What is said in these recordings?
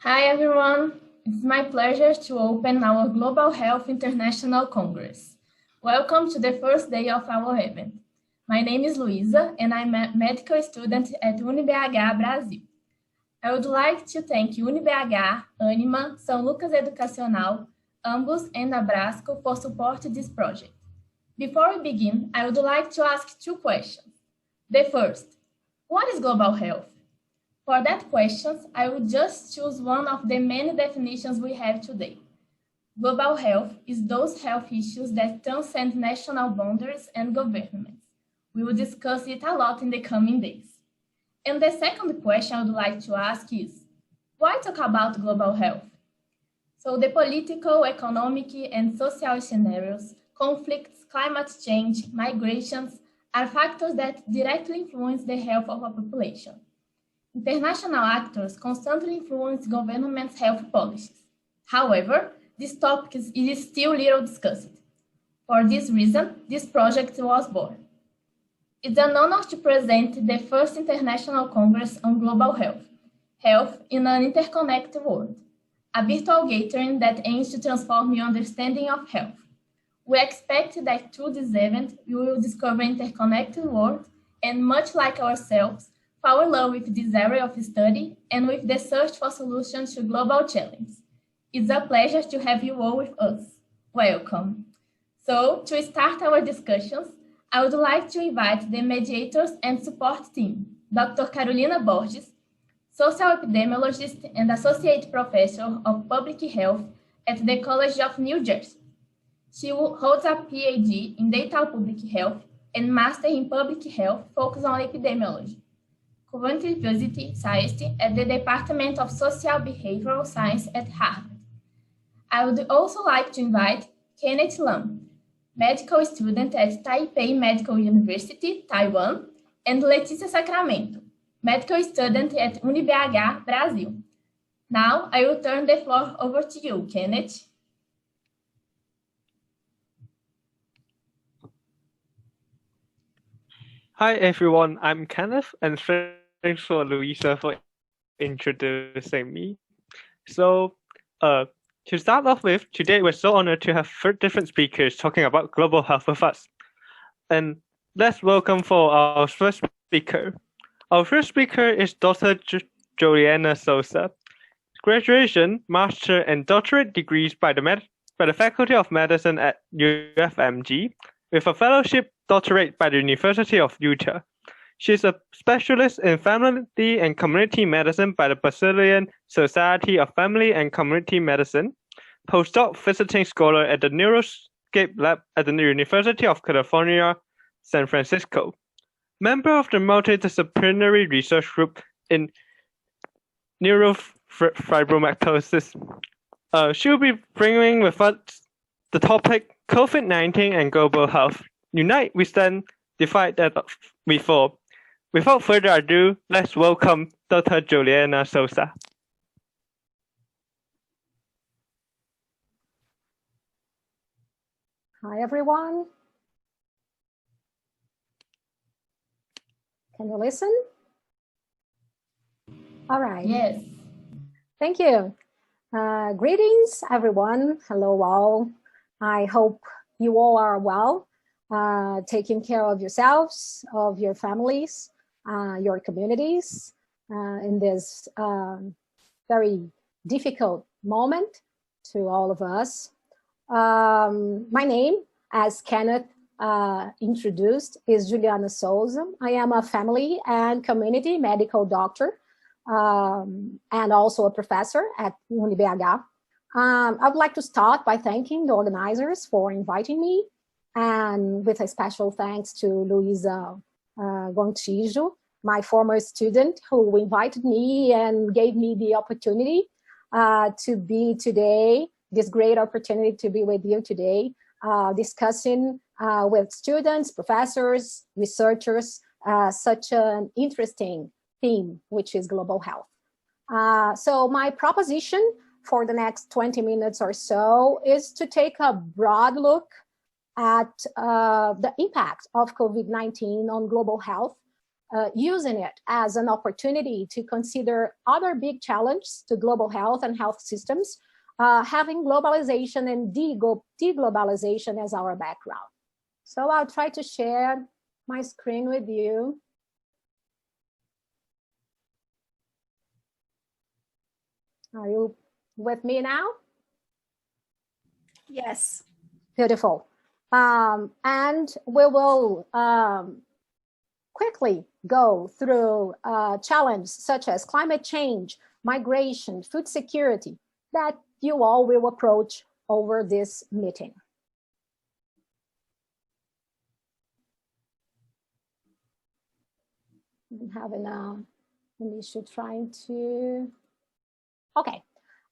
Hi everyone, it's my pleasure to open our Global Health International Congress. Welcome to the first day of our event. My name is Luisa and I'm a medical student at UniBH Brasil. I would like to thank UniBH, Anima, São Lucas Educacional, Ambos and Abrasco for supporting this project. Before we begin, I would like to ask two questions. The first, what is global health? For that question, I will just choose one of the many definitions we have today. Global health is those health issues that transcend national boundaries and governments. We will discuss it a lot in the coming days. And the second question I would like to ask is, why talk about global health? So the political, economic, and social scenarios, conflicts, climate change, migrations are factors that directly influence the health of a population. International actors constantly influence governments' health policies. However, this topic is still little discussed. For this reason, this project was born. It's an honor to present the first International Congress on Global Health, Health in an Interconnected World, a virtual gathering that aims to transform your understanding of health. We expect that through this event, you will discover interconnected world and, much like ourselves, fall in love with this area of study and with the search for solutions to global challenges. It's a pleasure to have you all with us. Welcome. So, to start our discussions, I would like to invite the mediators and support team, Dr. Carolina Borges, social epidemiologist and associate professor of public health at the College of New Jersey. She holds a PhD in data public health and master in public health focused on epidemiology. Currently University Scientist at the Department of Social Behavioral Science at Harvard. I would also like to invite Kenneth Lam, medical student at Taipei Medical University, Taiwan, and Letícia Sacramento, medical student at UniBH Brasil. Now I will turn the floor over to you, Kenneth. Hi everyone, I'm Kenneth, and thanks for Luisa for introducing me. So, to start off with, today we're so honored to have 3 different speakers talking about global health with us. And let's welcome for our first speaker. Our first speaker is Dr. Juliana Souza. Graduation, master, and doctorate degrees by the Faculty of Medicine at UFMG, with a fellowship doctorate by the University of Utah. She is a specialist in family and community medicine by the Brazilian Society of Family and Community Medicine, postdoc visiting scholar at the Neuroscape Lab at the University of California, San Francisco, member of the multidisciplinary research group in neurofibromatosis. She will be bringing with us the topic COVID-19 and global health. Unite we stand, divide that we fall. Without further ado, let's welcome Dr. Juliana Souza. Hi, everyone. Can you listen? All right. Yes. Thank you. Greetings, everyone. Hello, all. I hope you all are well, taking care of yourselves, of your families, your communities in this very difficult moment to all of us. My name, as Kenneth introduced, is Juliana Souza. I am a family and community medical doctor and also a professor at UniBH. I'd like to start by thanking the organizers for inviting me, and with a special thanks to Luisa Gontijo, my former student, who invited me and gave me the opportunity to be today, this great opportunity to be with you today, discussing with students, professors, researchers, such an interesting theme, which is global health. So my proposition for the next 20 minutes or so is to take a broad look at the impact of COVID-19 on global health using it as an opportunity to consider other big challenges to global health and health systems, having globalization and deglobalization as our background. So I'll try to share my screen with you. Are you with me now? Yes. Beautiful. And we will quickly go through challenges such as climate change, migration, food security, that you all will approach over this meeting. I'm having an issue trying to... Okay.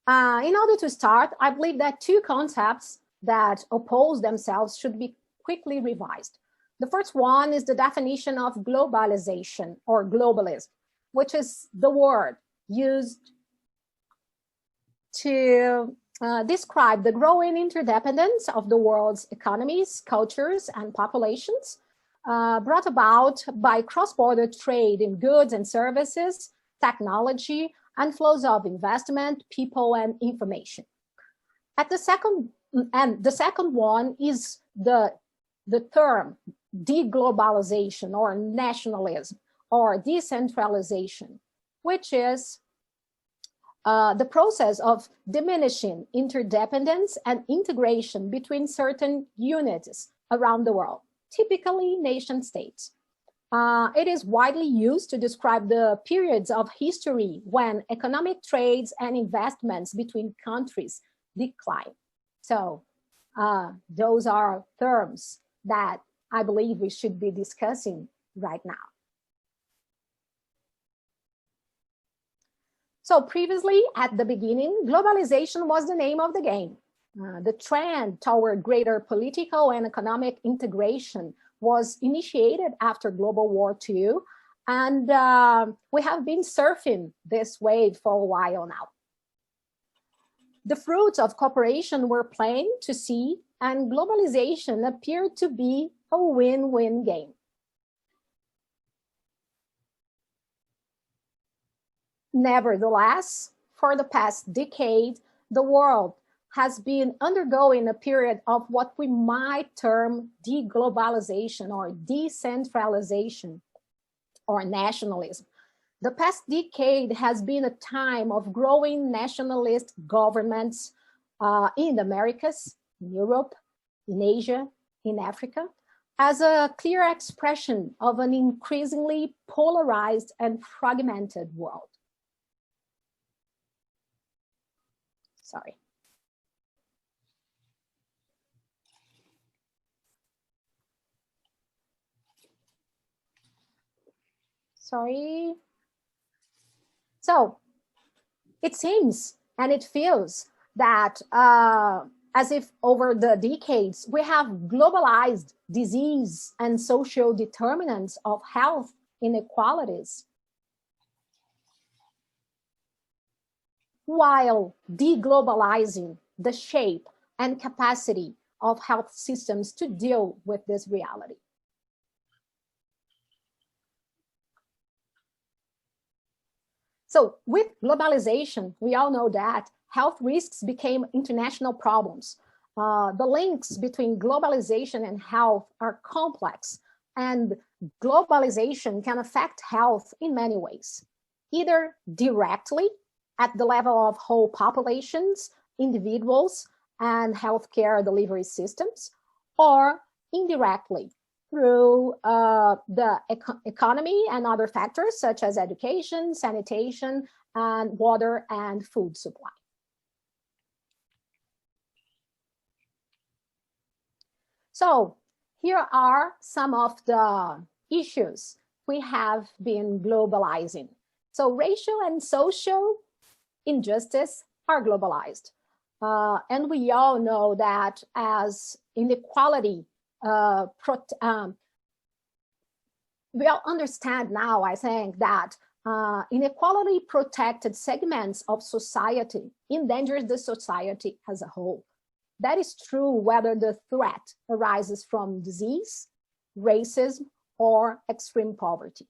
In order to start, I believe that two concepts that oppose themselves should be quickly revised. The first one is the definition of globalization or globalism, which is the word used to describe the growing interdependence of the world's economies, cultures, and populations, brought about by cross-border trade in goods and services, technology, and flows of investment, people, and information. The second one is the term deglobalization or nationalism or decentralization, which is the process of diminishing interdependence and integration between certain units around the world, typically nation states. It is widely used to describe the periods of history when economic trades and investments between countries decline. So those are terms that I believe we should be discussing right now. So previously, at the beginning, globalization was the name of the game. The trend toward greater political and economic integration was initiated after Global War II, and we have been surfing this wave for a while now. The fruits of cooperation were plain to see, and globalization appeared to be a win-win game. Nevertheless, for the past decade, the world has been undergoing a period of what we might term deglobalization or decentralization or nationalism. The past decade has been a time of growing nationalist governments in the Americas, in Europe, in Asia, in Africa, as a clear expression of an increasingly polarized and fragmented world. Sorry. Sorry. So it seems and it feels that as if over the decades, we have globalized disease and social determinants of health inequalities, while deglobalizing the shape and capacity of health systems to deal with this reality. So with globalization, we all know that health risks became international problems. The links between globalization and health are complex, and globalization can affect health in many ways, either directly at the level of whole populations, individuals, and healthcare delivery systems, or indirectly through the economy and other factors such as education, sanitation, and water and food supply. So here are some of the issues we have been globalizing. So racial and social injustice are globalized. And we all know that as inequality, we all understand now, I think, that inequality protected segments of society endangers the society as a whole. That is true whether the threat arises from disease, racism, or extreme poverty.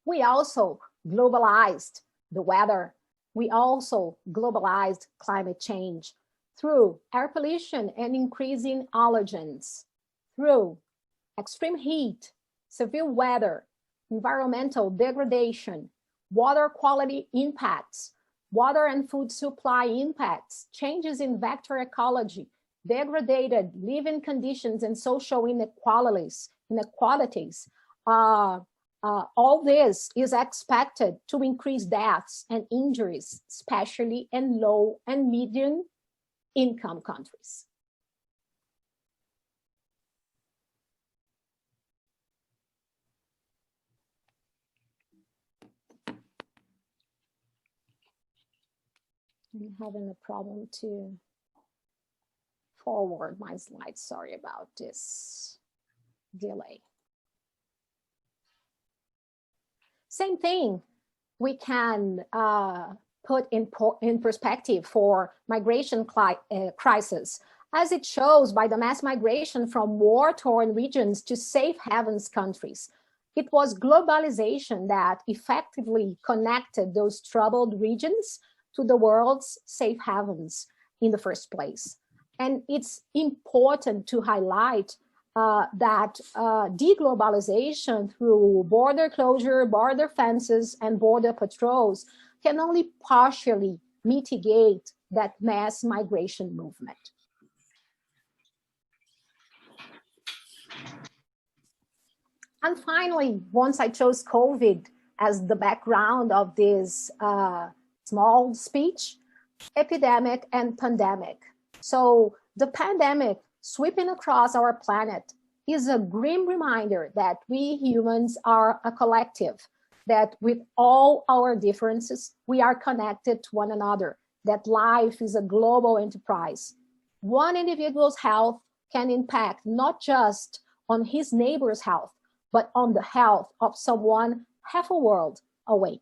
We also globalized the weather. We also globalized climate change through air pollution and increasing allergens, through extreme heat, severe weather, environmental degradation, water quality impacts, water and food supply impacts, changes in vector ecology, degraded living conditions and social inequalities. All this is expected to increase deaths and injuries, especially in low and medium income countries. I'm having a problem to forward my slides. Sorry about this delay. Same thing we can put in perspective for migration crisis, as it shows by the mass migration from war-torn regions to safe havens countries. It was globalization that effectively connected those troubled regions to the world's safe havens in the first place. And it's important to highlight that deglobalization through border closure, border fences, and border patrols can only partially mitigate that mass migration movement. And finally, once I chose COVID as the background of this small speech, epidemic and pandemic. So the pandemic sweeping across our planet is a grim reminder that we humans are a collective, that with all our differences, we are connected to one another, that life is a global enterprise. One individual's health can impact not just on his neighbor's health, but on the health of someone half a world away.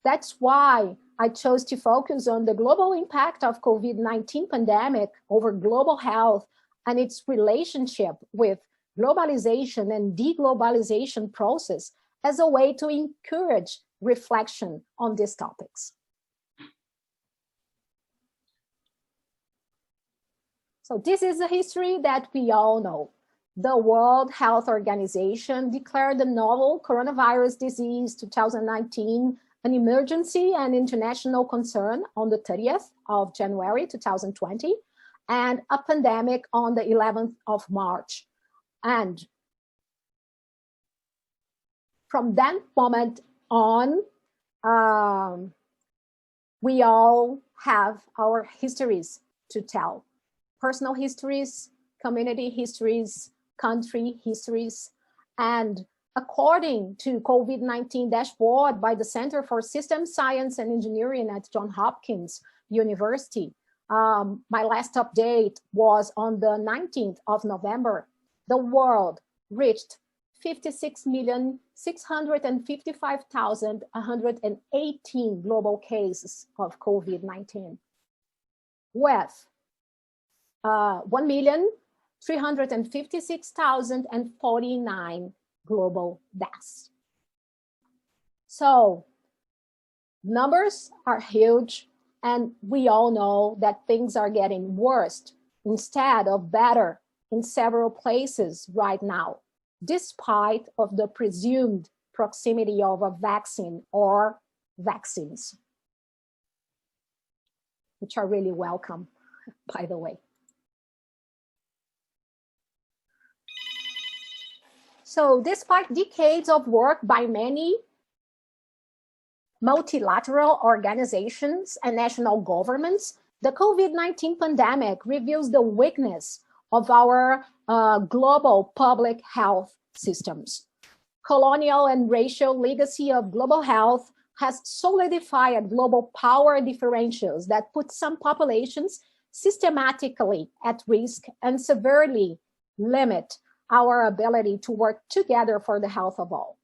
That's why I chose to focus on the global impact of COVID-19 pandemic over global health and its relationship with globalization and deglobalization process as a way to encourage reflection on these topics. So this is a history that we all know. The World Health Organization declared the novel coronavirus disease 2019 an emergency and international concern on the 30th of January 2020, and a pandemic on the 11th of March. And from that moment on, we all have our histories to tell. Personal histories, community histories, country histories, and according to COVID-19 dashboard by the Center for Systems Science and Engineering at Johns Hopkins University, my last update was on the 19th of November. The world reached 56,655,118 global cases of COVID-19, with 1,356,049 global deaths. So numbers are huge, and we all know that things are getting worse instead of better in several places right now, despite of the presumed proximity of a vaccine or vaccines, which are really welcome, by the way. So despite decades of work by many multilateral organizations and national governments, the COVID-19 pandemic reveals the weakness of our global public health systems. Colonial and racial legacy of global health has solidified global power differentials that put some populations systematically at risk and severely limit our ability to work together for the health of all.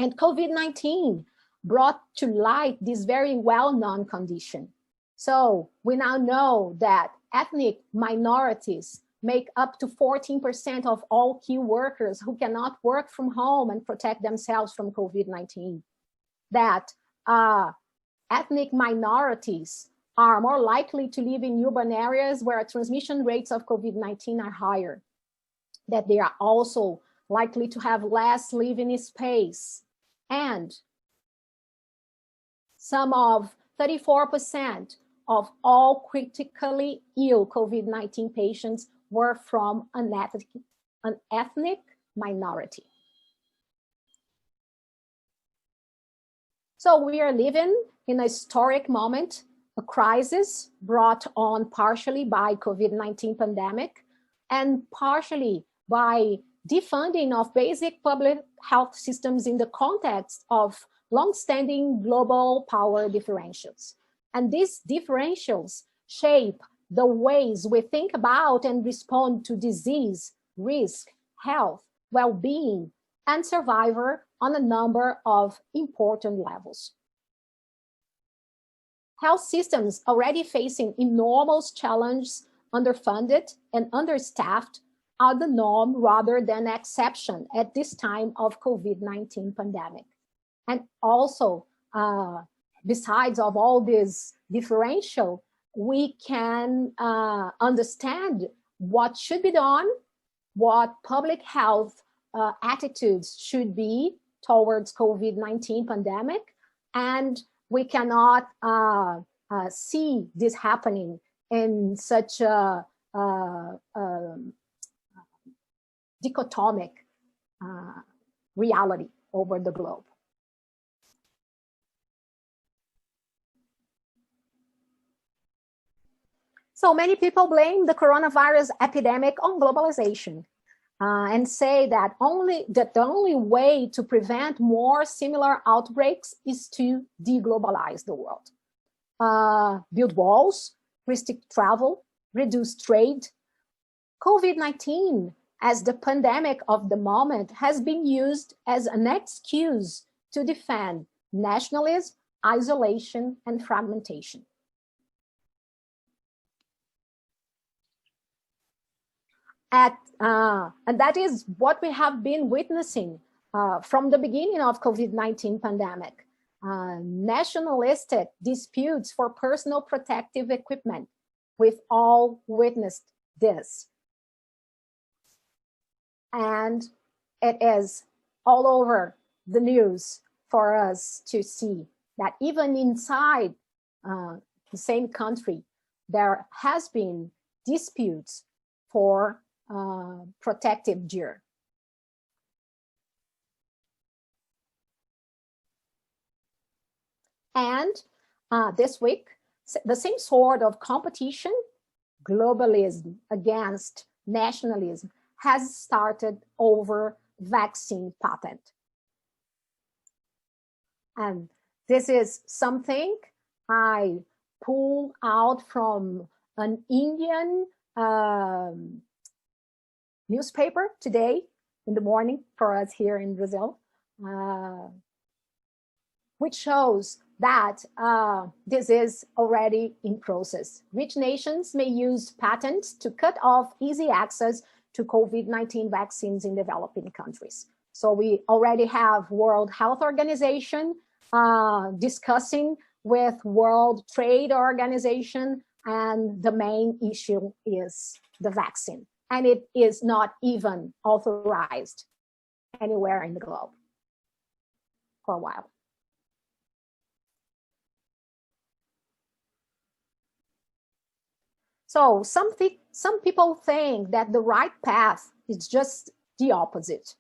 And COVID-19 brought to light this very well-known condition. So we now know that ethnic minorities make up to 14% of all key workers who cannot work from home and protect themselves from COVID-19. That ethnic minorities are more likely to live in urban areas where transmission rates of COVID-19 are higher. That they are also likely to have less living space. And some of 34% of all critically ill COVID-19 patients were from an ethnic minority. So we are living in a historic moment, a crisis brought on partially by COVID-19 pandemic and partially by defunding of basic public health systems in the context of long-standing global power differentials. And these differentials shape the ways we think about and respond to disease, risk, health, well-being, and survival on a number of important levels. Health systems already facing enormous challenges, underfunded and understaffed, are the norm rather than exception at this time of COVID-19 pandemic. And also, besides of all this differential, we can understand what should be done, what public health attitudes should be towards COVID-19 pandemic, and we cannot see this happening in such a dichotomic reality over the globe. So many people blame the coronavirus epidemic on globalization and say that the only way to prevent more similar outbreaks is to deglobalize the world. Build walls, restrict travel, reduce trade. COVID-19 as the pandemic of the moment has been used as an excuse to defend nationalism, isolation, and fragmentation. And that is what we have been witnessing from the beginning of COVID-19 pandemic. Nationalistic disputes for personal protective equipment. We've all witnessed this. And it is all over the news for us to see that even inside the same country, there has been disputes for protective gear. And this week, the same sort of competition, globalism against nationalism, has started over vaccine patent. And this is something I pulled out from an Indian newspaper today in the morning for us here in Brazil, which shows that this is already in process. Rich nations may use patents to cut off easy access to COVID-19 vaccines in developing countries. So we already have World Health Organization discussing with World Trade Organization, and the main issue is the vaccine. And it is not even authorized anywhere in the globe for a while. So some people think that the right path is just the opposite,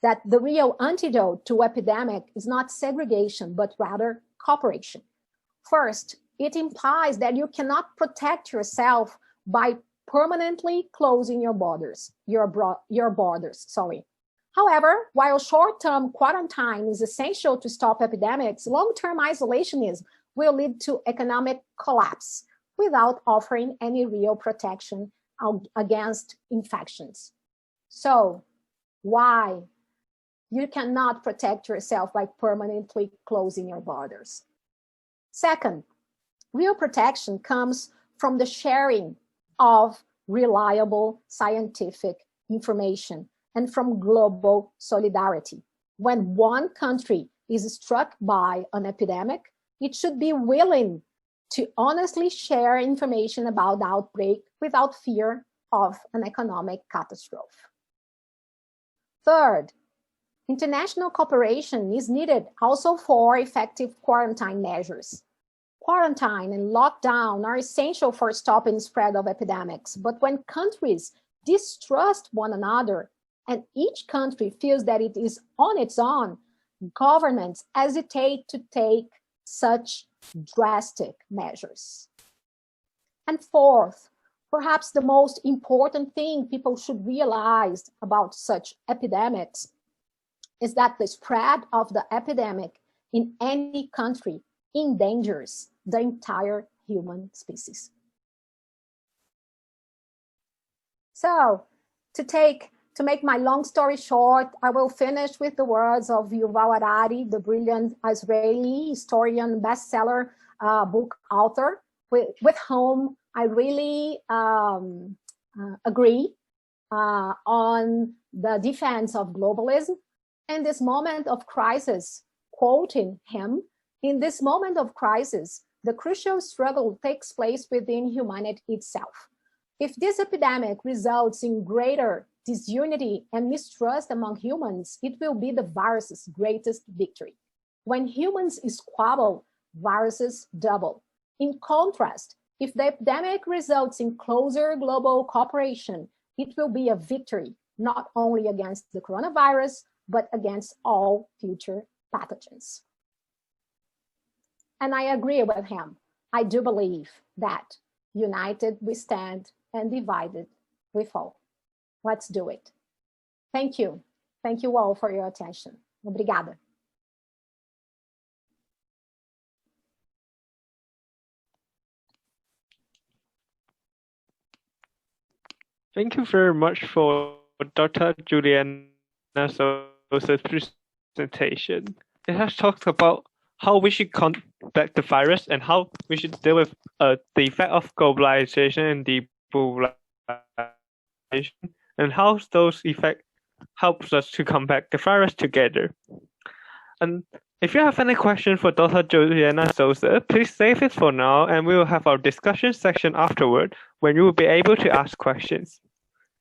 that the real antidote to epidemic is not segregation, but rather cooperation. First, it implies that you cannot protect yourself by permanently closing your borders. However, while short-term quarantine is essential to stop epidemics, long-term isolationism will lead to economic collapse without offering any real protection against infections. So why you cannot protect yourself by permanently closing your borders? Second, real protection comes from the sharing of reliable scientific information and from global solidarity. When one country is struck by an epidemic, it should be willing to honestly share information about the outbreak without fear of an economic catastrophe. Third, international cooperation is needed also for effective quarantine measures. Quarantine and lockdown are essential for stopping the spread of epidemics, but when countries distrust one another and each country feels that it is on its own, governments hesitate to take such drastic measures. And fourth, perhaps the most important thing people should realize about such epidemics is that the spread of the epidemic in any country endangers the entire human species. So, to make my long story short, I will finish with the words of Yuval Harari, the brilliant Israeli historian, bestseller book author, with whom I really agree on the defense of globalism. In this moment of crisis, quoting him, in this moment of crisis, the crucial struggle takes place within humanity itself. If this epidemic results in greater disunity and mistrust among humans, it will be the virus's greatest victory. When humans squabble, viruses double. In contrast, if the epidemic results in closer global cooperation, it will be a victory, not only against the coronavirus, but against all future pathogens. And I agree with him. I do believe that united we stand and divided we fall. Let's do it. Thank you. Thank you all for your attention. Obrigada. Thank you very much for Dr. Juliana Souza's presentation. It has talked about how we should combat the virus and how we should deal with the effect of globalization and depopulation, and how those effects helps us to combat the virus together. And if you have any questions for Dr. Juliana Souza, please save it for now, and we will have our discussion section afterward when you will be able to ask questions.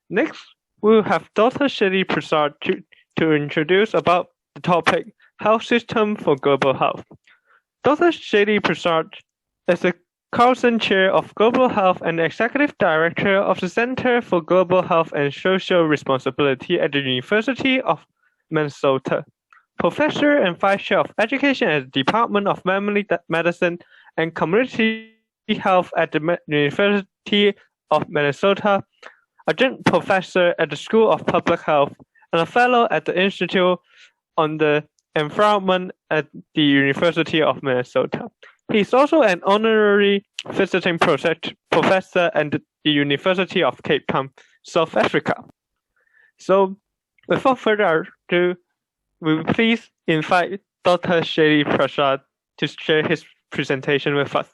Next, we will have Dr. Shelly Prasad to introduce about the topic Health System for Global Health. Dr. Shelly Prasad is the Carlson Chair of Global Health and Executive Director of the Center for Global Health and Social Responsibility at the University of Minnesota, Professor and Vice Chair of Education at the Department of Family Medicine and Community Health at the University of Minnesota, Adjunct Professor at the School of Public Health, and a Fellow at the Institute on the Environment at the University of Minnesota. He is also an honorary visiting professor at the University of Cape Town, South Africa. So, without further ado, we will please invite Dr. Shelly Prasad to share his presentation with us.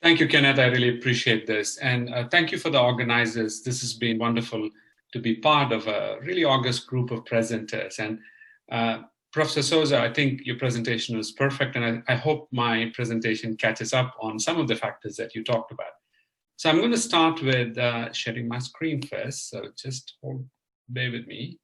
Thank you, Kenneth. I really appreciate this. And thank you for the organizers. This has been wonderful to be part of a really august group of presenters. And Professor Souza, I think your presentation was perfect. And I hope my presentation catches up on some of the factors that you talked about. So I'm going to start with sharing my screen first. So just bear with me.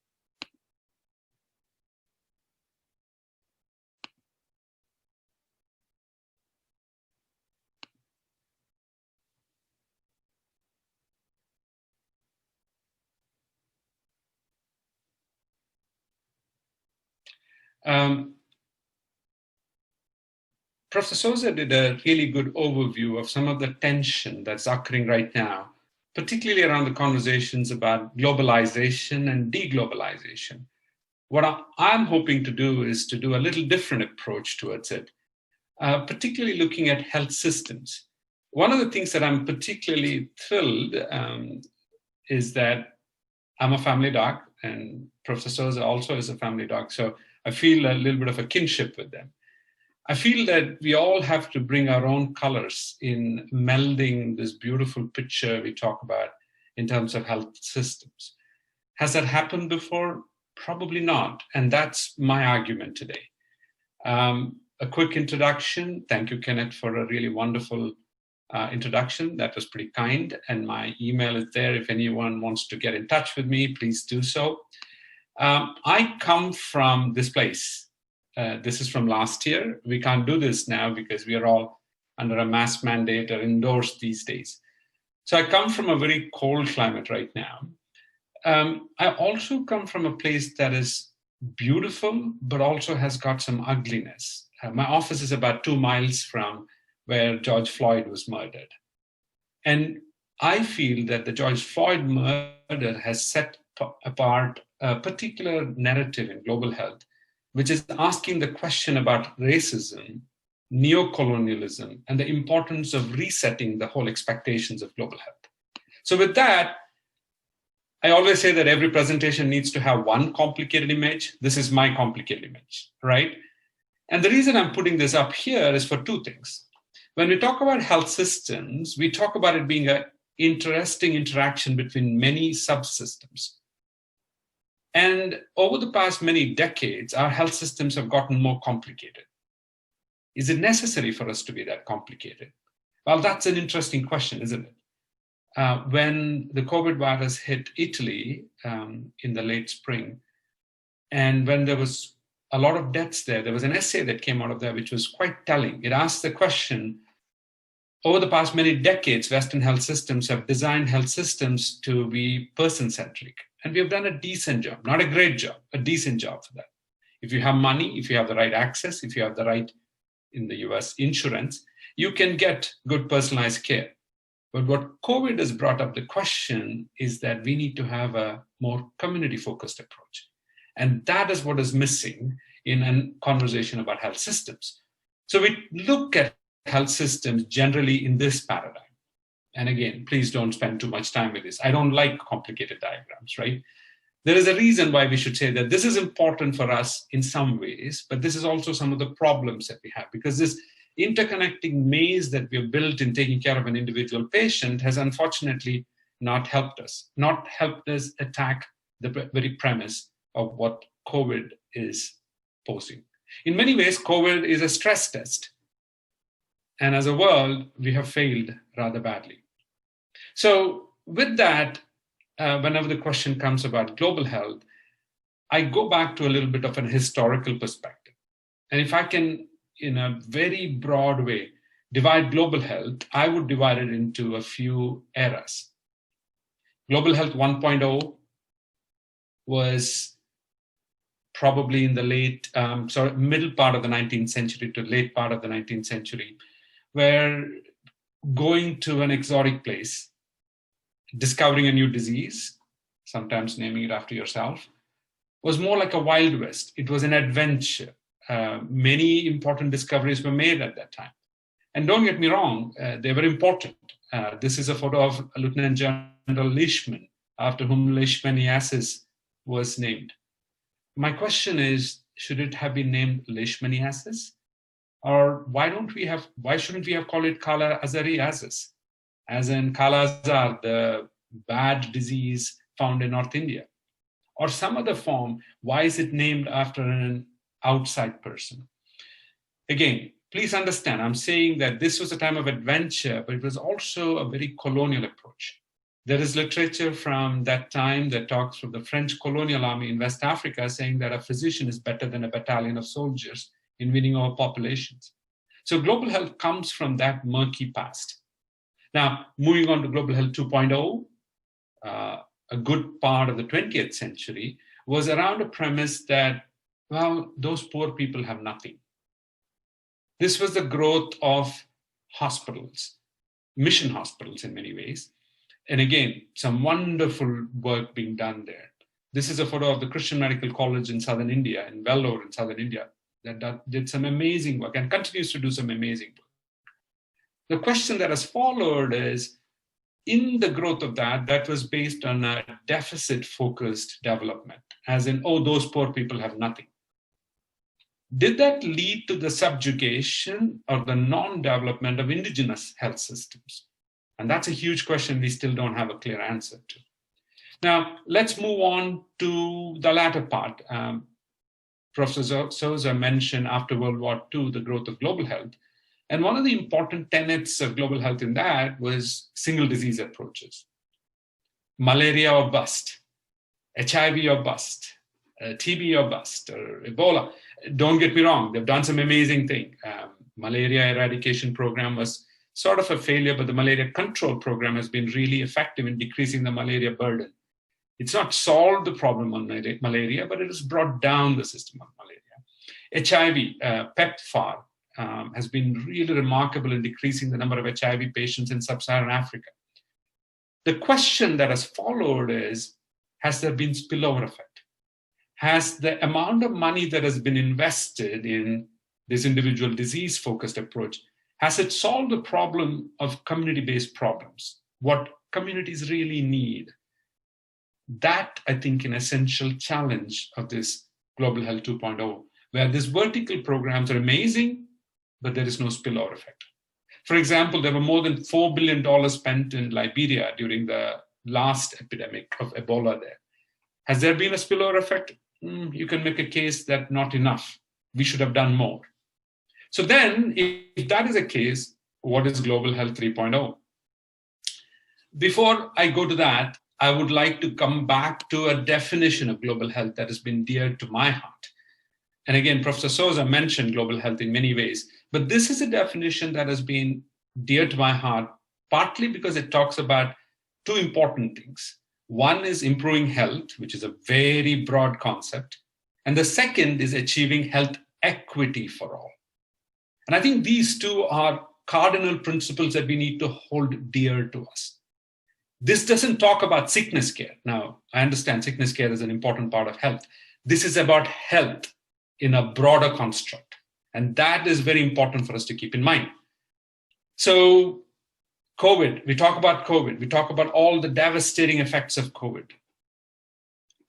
Professor Souza did a really good overview of some of the tension that's occurring right now, particularly around the conversations about globalization and deglobalization. What I'm hoping to do is to do a little different approach towards it, particularly looking at health systems. One of the things that I'm particularly thrilled is that I'm a family doc, and Professor Souza also is a family doc, so I feel a little bit of a kinship with them. I feel that we all have to bring our own colors in melding this beautiful picture we talk about in terms of health systems. Has that happened before? Probably not. And that's my argument today. A quick introduction. Thank you, Kenneth, for a really wonderful introduction. That was pretty kind. And my email is there. If anyone wants to get in touch with me, please do so. I come from this place. This is from last year. We can't do this now because we are all under a mask mandate or indoors these days. So I come from a very cold climate right now. I also come from a place that is beautiful, but also has got some ugliness. My office is about 2 miles from where George Floyd was murdered. And I feel that the George Floyd murder has set apart a particular narrative in global health, which is asking the question about racism, neocolonialism, and the importance of resetting the whole expectations of global health. So with that, I always say that every presentation needs to have one complicated image. This is my complicated image, right? And the reason I'm putting this up here is for 2 things. When we talk about health systems, we talk about it being an interesting interaction between many subsystems. And over the past many decades, our health systems have gotten more complicated. Is it necessary for us to be that complicated? Well, that's an interesting question, isn't it? When the COVID virus hit Italy in the late spring, and when there was a lot of deaths there was an essay that came out of there which was quite telling. It asked the question, over the past many decades, Western health systems have designed health systems to be person-centric. And we have done a decent job, not a great job, a decent job for that. If you have money, if you have the right access, if you have the right, in the US, insurance, you can get good personalized care. But what COVID has brought up the question is that we need to have a more community-focused approach. And that is what is missing in a conversation about health systems. So we look at health systems generally in this paradigm. And again, please don't spend too much time with this. I don't like complicated diagrams, right? There is a reason why we should say that this is important for us in some ways, but this is also some of the problems that we have, because this interconnecting maze that we have built in taking care of an individual patient has unfortunately not helped us attack the very premise of what COVID is posing. In many ways, COVID is a stress test. And as a world, we have failed rather badly. So with that, whenever the question comes about global health, I go back to a little bit of an historical perspective. And if I can, in a very broad way, divide global health, I would divide it into a few eras. Global Health 1.0 was probably in the middle part of the 19th century to late part of the 19th century, where going to an exotic place, discovering a new disease, sometimes naming it after yourself, was more like a Wild West. It was an adventure. Many important discoveries were made at that time. And don't get me wrong, they were important. This is a photo of Lieutenant General Leishman, after whom Leishmaniasis was named. My question is, should it have been named Leishmaniasis? Or why shouldn't we have called it Kala-Azariasis? As in Kala-Azar, the bad disease found in North India. Or some other form, why is it named after an outside person? Again, please understand, I'm saying that this was a time of adventure, but it was also a very colonial approach. There is literature from that time that talks from the French colonial army in West Africa saying that a physician is better than a battalion of soldiers in winning over populations. So global health comes from that murky past. Now, moving on to Global Health 2.0, a good part of the 20th century was around a premise that, well, those poor people have nothing. This was the growth of hospitals, mission hospitals in many ways. And again, some wonderful work being done there. This is a photo of the Christian Medical College in southern India, in Vellore in southern India, that did some amazing work and continues to do some amazing work. The question that has followed is, in the growth of that was based on a deficit-focused development, as in, oh, those poor people have nothing. did that lead to the subjugation or the non-development of indigenous health systems? And that's a huge question we still don't have a clear answer to. Now, let's move on to the latter part. Professor Souza mentioned after World War II, the growth of global health. And one of the important tenets of global health in that was single disease approaches. Malaria or bust, HIV or bust, TB or bust, or Ebola. Don't get me wrong, they've done some amazing thing. Malaria eradication program was sort of a failure, but the malaria control program has been really effective in decreasing the malaria burden. It's not solved the problem on malaria, but it has brought down the system of malaria. HIV, PEPFAR, has been really remarkable in decreasing the number of HIV patients in sub-Saharan Africa. The question that has followed is, has there been spillover effect? Has the amount of money that has been invested in this individual disease-focused approach, has it solved the problem of community-based problems? What communities really need? That, I think, an essential challenge of this Global Health 2.0, where these vertical programs are amazing, but there is no spillover effect. For example, there were more than $4 billion spent in Liberia during the last epidemic of Ebola there. Has there been a spillover effect? You can make a case that not enough. We should have done more. So then, if that is the case, what is Global Health 3.0? Before I go to that, I would like to come back to a definition of global health that has been dear to my heart. And again, Professor Souza mentioned global health in many ways, but this is a definition that has been dear to my heart, partly because it talks about two important things. One is improving health, which is a very broad concept. And the second is achieving health equity for all. And I think these two are cardinal principles that we need to hold dear to us. This doesn't talk about sickness care. Now, I understand sickness care is an important part of health. This is about health in a broader construct. And that is very important for us to keep in mind. So COVID, we talk about COVID. We talk about all the devastating effects of COVID.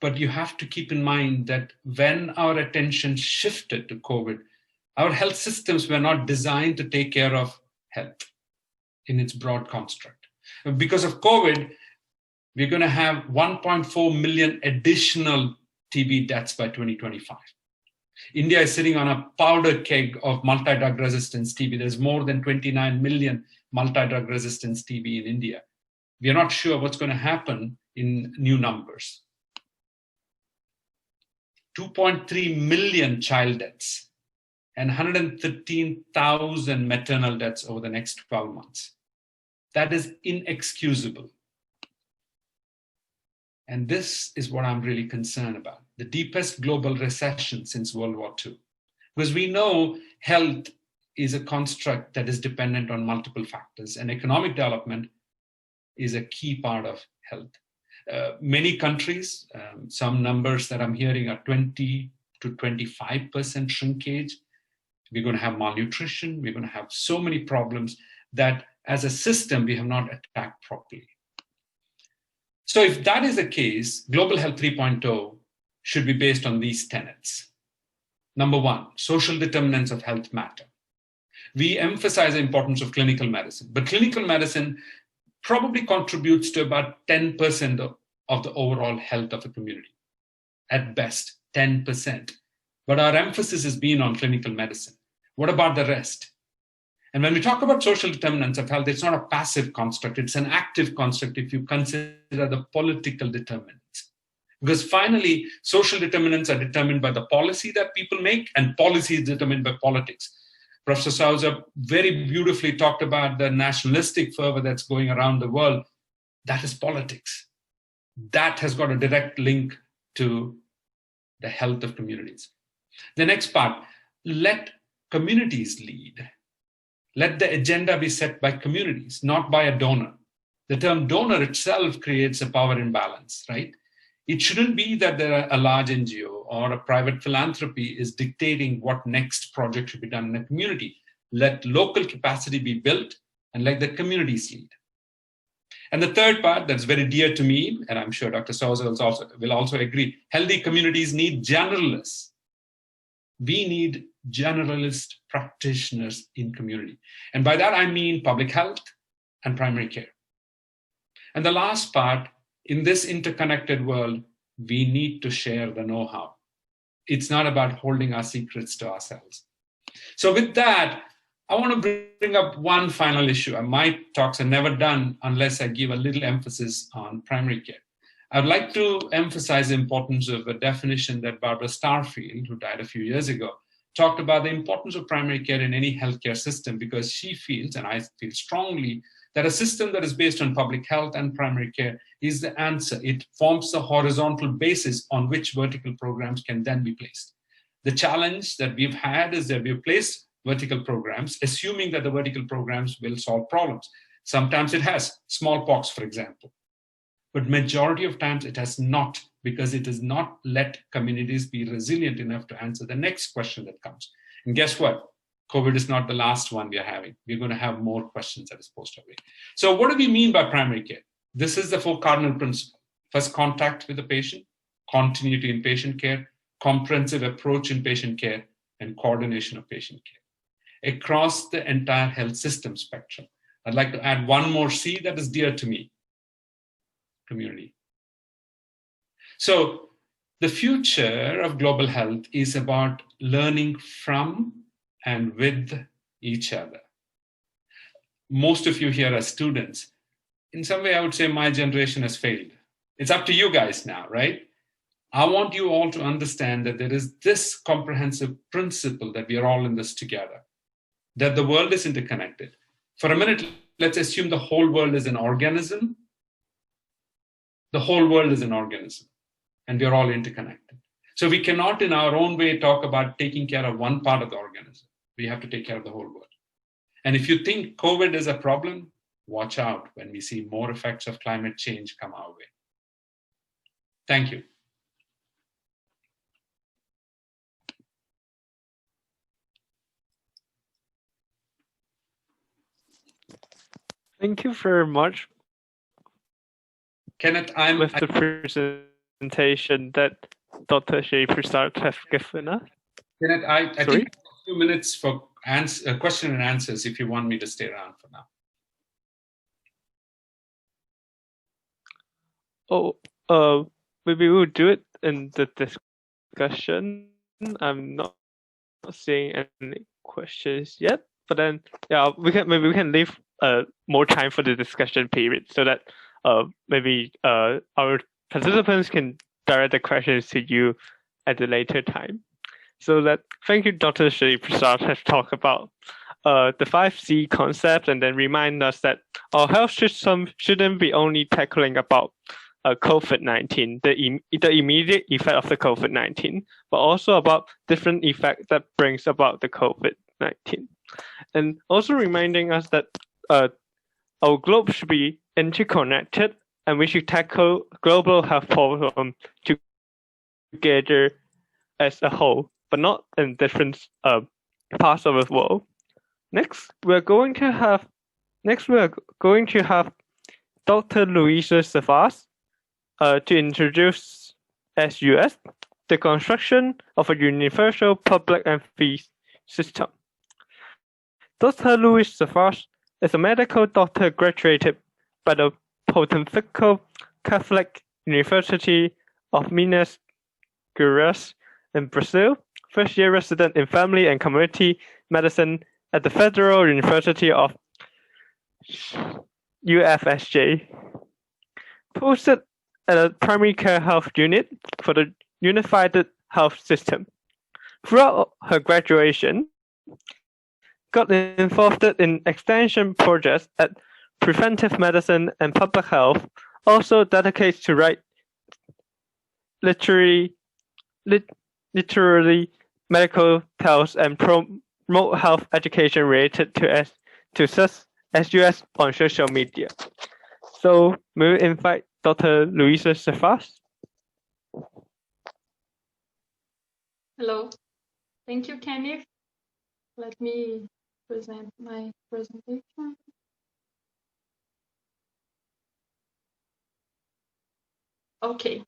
But you have to keep in mind that when our attention shifted to COVID, our health systems were not designed to take care of health in its broad construct. Because of COVID, we're going to have 1.4 million additional TB deaths by 2025. India is sitting on a powder keg of multi-drug resistance TB. There's more than 29 million multi-drug resistance TB in India. We are not sure what's going to happen in new numbers. 2.3 million child deaths and 113,000 maternal deaths over the next 12 months. That is inexcusable. And this is what I'm really concerned about, the deepest global recession since World War II. Because we know health is a construct that is dependent on multiple factors, and economic development is a key part of health. Many countries, some numbers that I'm hearing are 20 to 25% shrinkage. We're going to have malnutrition. We're going to have so many problems that as a system, we have not attacked properly. So if that is the case, Global Health 3.0 should be based on these tenets. Number one, social determinants of health matter. We emphasize the importance of clinical medicine, but clinical medicine probably contributes to about 10% of the overall health of a community. At best, 10%. But our emphasis has been on clinical medicine. What about the rest? And when we talk about social determinants of health, it's not a passive construct, it's an active construct if you consider the political determinants. Because finally, social determinants are determined by the policy that people make, and policy is determined by politics. Professor Souza very beautifully talked about the nationalistic fervor that's going around the world. That is politics. That has got a direct link to the health of communities. The next part, let communities lead. Let the agenda be set by communities, not by a donor. The term donor itself creates a power imbalance, right? It shouldn't be that a large NGO or a private philanthropy is dictating what next project should be done in a community. Let local capacity be built and let the communities lead. And the third part that's very dear to me, and I'm sure Dr. Souza will also agree, healthy communities need generalists. We need generalist practitioners in community. And by that, I mean public health and primary care. And the last part, in this interconnected world, we need to share the know-how. It's not about holding our secrets to ourselves. So with that, I want to bring up one final issue. My talks are never done unless I give a little emphasis on primary care. I'd like to emphasize the importance of a definition that Barbara Starfield, who died a few years ago, talked about the importance of primary care in any healthcare system, because she feels, and I feel strongly, that a system that is based on public health and primary care is the answer. It forms the horizontal basis on which vertical programs can then be placed. The challenge that we've had is that we've placed vertical programs, assuming that the vertical programs will solve problems. Sometimes it has, smallpox, for example. But majority of times it has not, because it has not let communities be resilient enough to answer the next question that comes. And guess what? COVID is not the last one we are having. We're going to have more questions that is posed our way. So what do we mean by primary care? This is the 4 cardinal principles. First, contact with the patient, continuity in patient care, comprehensive approach in patient care, and coordination of patient care across the entire health system spectrum. I'd like to add one more C that is dear to me: community. So the future of global health is about learning from and with each other. Most of you here are students. In some way, I would say my generation has failed. It's up to you guys now, right? I want you all to understand that there is this comprehensive principle that we are all in this together, that the world is interconnected. For a minute, let's assume the whole world is an organism. The whole world is an organism, and we are all interconnected. So we cannot, in our own way, talk about taking care of one part of the organism. We have to take care of the whole world. And if you think COVID is a problem, watch out when we see more effects of climate change come our way. Thank you. Thank you very much, Kenneth, with the presentation that Dr. Shri Prasad has given us. Kenneth, I think a few minutes for question and answers if you want me to stay around for now. Maybe we'll do it in the discussion. I'm not seeing any questions yet, but then we can leave more time for the discussion period, so that maybe our participants can direct the questions to you at a later time. So that, thank you, Dr. Shri Prasad has talked about the 5C concept, and then remind us that our health system shouldn't be only tackling about COVID-19, the immediate effect of the COVID-19, but also about different effects that brings about the COVID-19. And also reminding us that our globe should be interconnected, and we should tackle global health problems together as a whole, but not in different parts of the world. Next, we're going to have Dr. Louisa Savas to introduce SUS, the construction of a universal public and free system. Dr. Louis Savas is a medical doctor graduated by the Pontifical Catholic University of Minas Gerais in Brazil, first-year resident in family and community medicine at the Federal University of UFSJ. Posted at a primary care health unit for the Unified Health System. Throughout her graduation, got involved in extension projects at preventive medicine and public health, also dedicates to write literally medical tales and promote health education related to SUS on social media. So may we invite Dr. Louisa Savas? Hello, thank you, Kenneth. Let me present my presentation. Okay,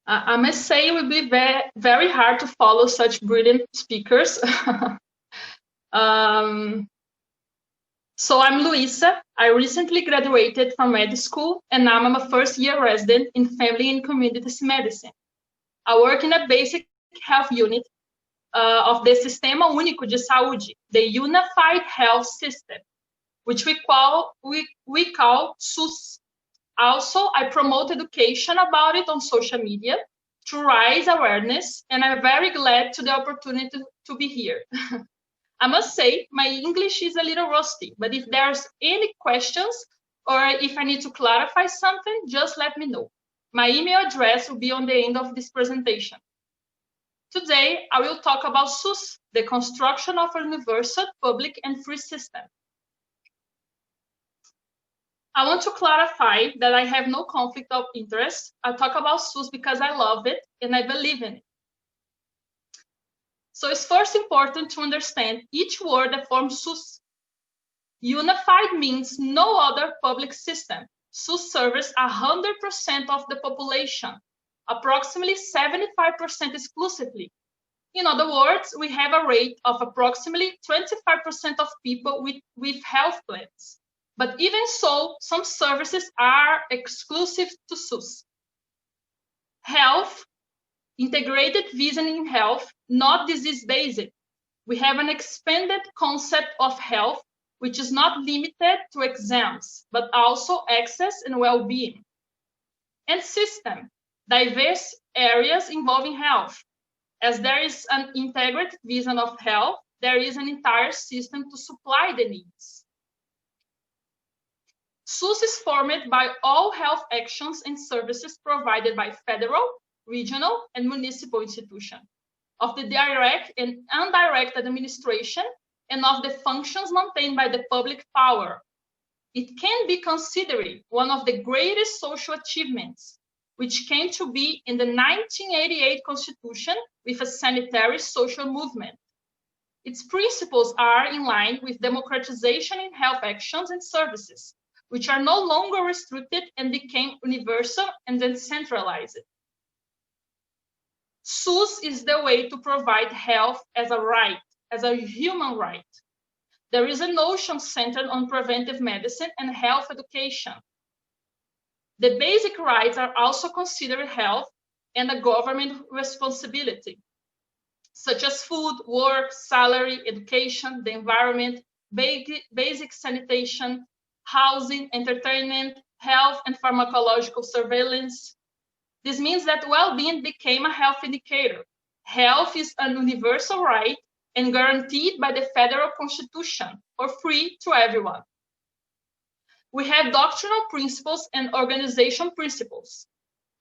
I must say it will be very hard to follow such brilliant speakers. So I'm Luisa. I recently graduated from med school, and now I'm a first-year resident in family and community medicine. I work in a basic health unit of the Sistema Único de Saúde, the Unified Health System, which we call SUS. Also, I promote education about it on social media to raise awareness, and I'm very glad to the opportunity to be here. I must say, my English is a little rusty, but if there's any questions or if I need to clarify something, just let me know. My email address will be on the end of this presentation. Today, I will talk about SUS, the construction of a universal, public, and free system. I want to clarify that I have no conflict of interest. I talk about SUS because I love it and I believe in it. So it's first important to understand each word that forms SUS. Unified means no other public system. SUS serves 100% of the population, approximately 75% exclusively. In other words, we have a rate of approximately 25% of people with health plans. But even so, some services are exclusive to SUS. Health, integrated vision in health, not disease-based. We have an expanded concept of health, which is not limited to exams, but also access and well-being. And system, diverse areas involving health. As there is an integrated vision of health, there is an entire system to supply the needs. SUS is formed by all health actions and services provided by federal, regional, and municipal institutions, of the direct and indirect administration, and of the functions maintained by the public power. It can be considered one of the greatest social achievements, which came to be in the 1988 Constitution with a sanitary social movement. Its principles are in line with democratization in health actions and services, which are no longer restricted and became universal and decentralized. SUS is the way to provide health as a right, as a human right. There is a notion centered on preventive medicine and health education. The basic rights are also considered health and a government responsibility, such as food, work, salary, education, the environment, basic sanitation, housing, entertainment, health and pharmacological surveillance. This means that well-being became a health indicator. Health is a universal right and guaranteed by the federal constitution, for free to everyone. We have doctrinal principles and organization principles.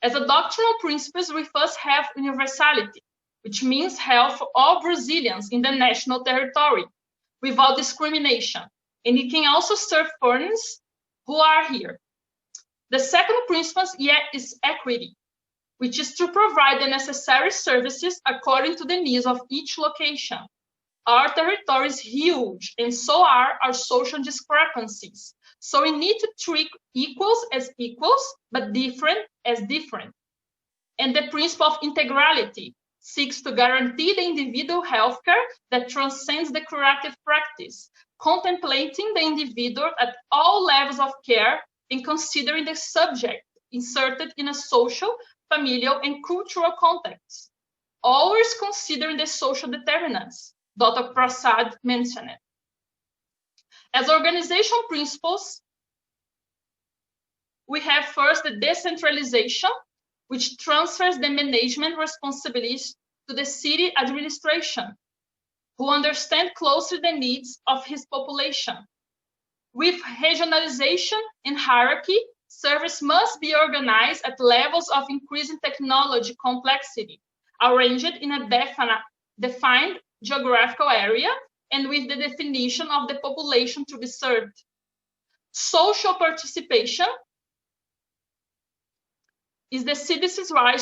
As a doctrinal principles, we first have universality, which means health for all Brazilians in the national territory, without discrimination. And it can also serve foreigners who are here. The second principle is equity, which is to provide the necessary services according to the needs of each location. Our territory is huge, and so are our social discrepancies. So we need to treat equals as equals, but different as different. And the principle of integrality seeks to guarantee the individual healthcare that transcends the curative practice, contemplating the individual at all levels of care and considering the subject inserted in a social, familial, and cultural context, always considering the social determinants Dr. Prasad mentioned. As organization principles, we have first the decentralization, which transfers the management responsibilities to the city administration, who understand closely the needs of his population. With regionalization and hierarchy, service must be organized at levels of increasing technology complexity, arranged in a defined geographical area and with the definition of the population to be served. Social participation is the citizens' right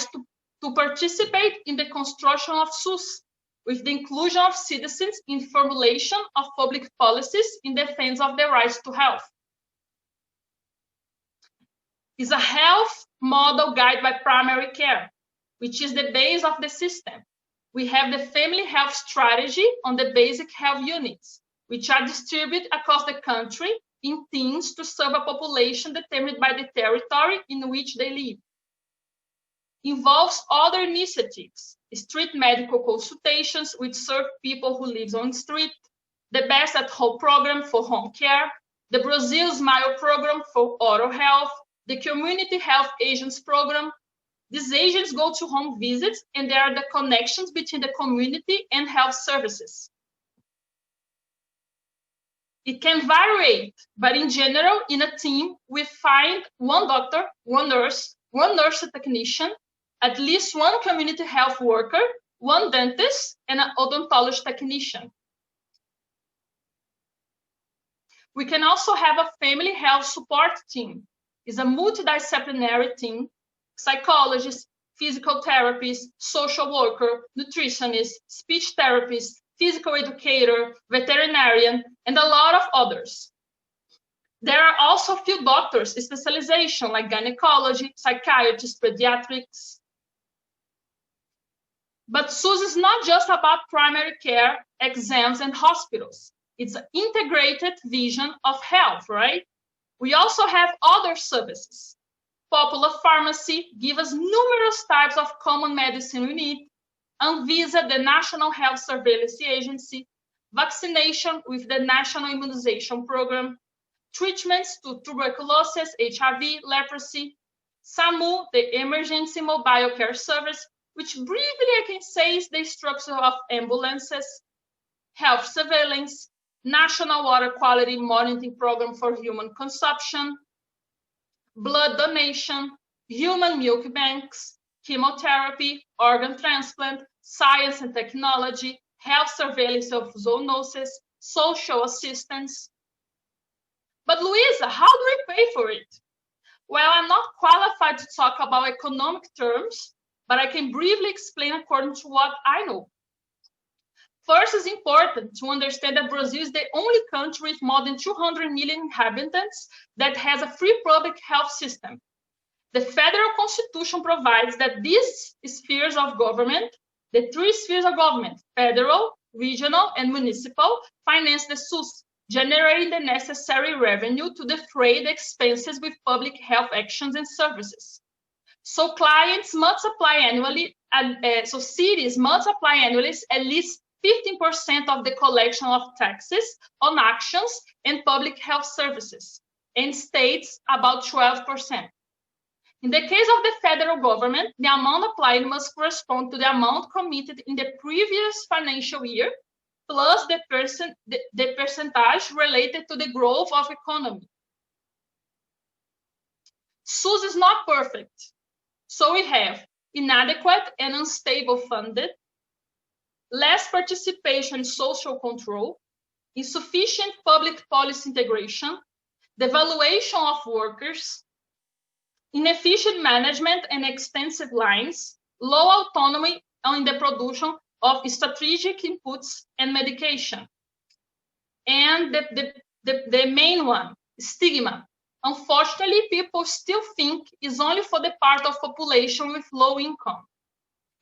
to participate in the construction of SUS, with the inclusion of citizens in formulation of public policies in defense of their rights to health. Is a health model guided by primary care. which is the base of the system. We have the family health strategy on the basic health units, which are distributed across the country in teams to serve a population determined by the territory in which they live. Involves other initiatives, street medical consultations, which serve people who live on the street, the Best at Home program for home care, the Brazil Smile program for oral health, the Community Health Agents program. These agents go to home visits, and they are the connections between the community and health services. It can vary, but in general, in a team, we find one doctor, one nurse technician, at least one community health worker, one dentist, and an odontology technician. We can also have a family health support team. It's a multidisciplinary team, psychologists, physical therapists, social worker, nutritionist, speech therapist, physical educator, veterinarian, and a lot of others. There are also a few doctors' specialization like gynecology, psychiatrist, pediatrics. But SUS is not just about primary care, exams, and hospitals. It's an integrated vision of health, right? We also have other services. Popular Pharmacy gives us numerous types of common medicine we need. Anvisa, the National Health Surveillance Agency. Vaccination with the National Immunization Program. Treatments to tuberculosis, HIV, leprosy. SAMU, the Emergency Mobile Care Service, which briefly I can say is the structure of ambulances. Health surveillance. National Water Quality Monitoring Program for human consumption. Blood donation, human milk banks, chemotherapy, organ transplant, science and technology, health surveillance of zoonosis, social assistance. But Luisa, how do we pay for it? Well, I'm not qualified to talk about economic terms, but I can briefly explain according to what I know. First, it's important to understand that Brazil is the only country with more than 200 million inhabitants that has a free public health system. The federal constitution provides that these spheres of government, the three spheres of government, federal, regional, and municipal, finance the SUS, generating the necessary revenue to defray the expenses with public health actions and services. So clients must apply annually, so cities must apply annually at least 15% of the collection of taxes on actions and public health services, and states about 12%. In the case of the federal government, the amount applied must correspond to the amount committed in the previous financial year, plus the percentage related to the growth of economy. SUS is not perfect, so we have inadequate and unstable funded, less participation in social control, insufficient public policy integration, devaluation of workers, inefficient management and extensive lines, low autonomy in the production of strategic inputs and medication. And the main one, stigma. Unfortunately, people still think it's only for the part of population with low income,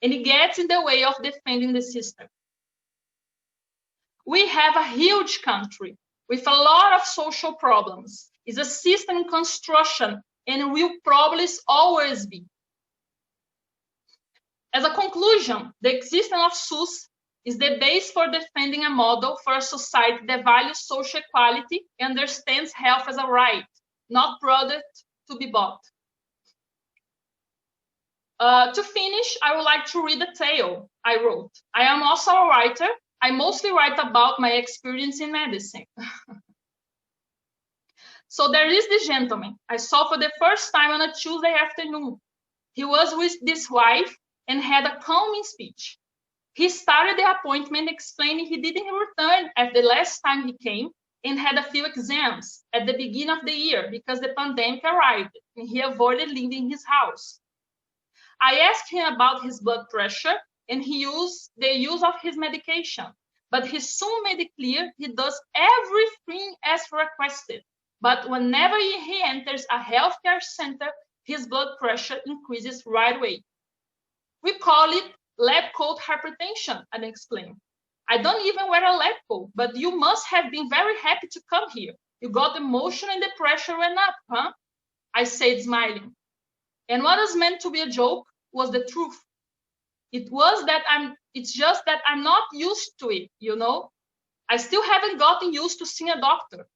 and it gets in the way of defending the system. We have a huge country with a lot of social problems. It's a system in construction and will probably always be. As a conclusion, the existence of SUS is the base for defending a model for a society that values social equality and understands health as a right, not product to be bought. To finish, I would like to read a tale I wrote. I am also a writer. I mostly write about my experience in medicine. So there is this gentleman I saw for the first time on a Tuesday afternoon. He was with his wife and had a calming speech. He started the appointment explaining he didn't return at the last time he came and had a few exams at the beginning of the year because the pandemic arrived and he avoided leaving his house. I asked him about his blood pressure and the use of his medication, but he soon made it clear he does everything as requested. But whenever he enters a healthcare center, his blood pressure increases right away. We call it lab coat hypertension, I explained. I don't even wear a lab coat, but you must have been very happy to come here. You got emotion and the pressure went up, huh? I said, smiling. And what was meant to be a joke was the truth. It's just that I'm not used to it, you know? I still haven't gotten used to seeing a doctor.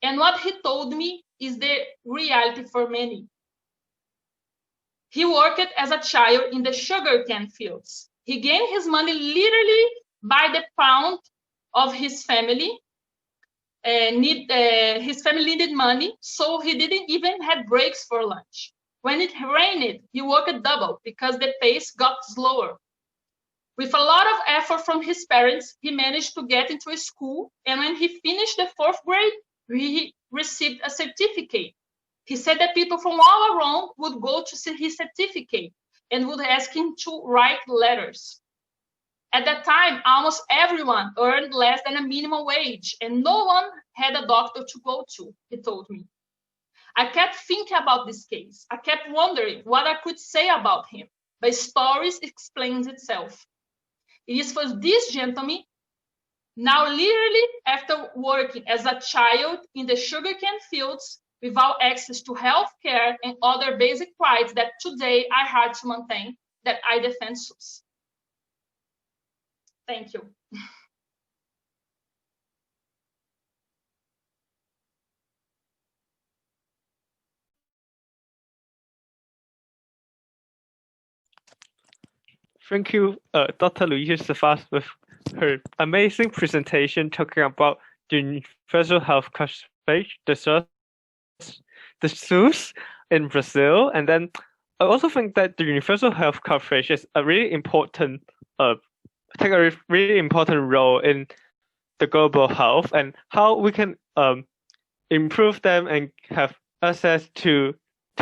And what he told me is the reality for many. He worked as a child in the sugarcane fields. He gained his money literally by the pound of his family. His family needed money, so he didn't even have breaks for lunch. When it rained, he worked double because the pace got slower. With a lot of effort from his parents, he managed to get into a school, and when he finished the 4th grade, he received a certificate. He said that people from all around would go to see his certificate and would ask him to write letters. At that time, almost everyone earned less than a minimum wage, and no one had a doctor to go to, he told me. I kept thinking about this case. I kept wondering what I could say about him, but stories explains itself. It is for this gentleman, now literally after working as a child in the sugarcane fields without access to health care and other basic rights that today are hard to maintain, that I defend SUS. Thank you. Thank you, Dr. Luisa Savas, with her amazing presentation talking about the universal health coverage, the SUS in Brazil. And then I also think that the universal health coverage is a really important, take a really important role in the global health, and how we can improve them and have access to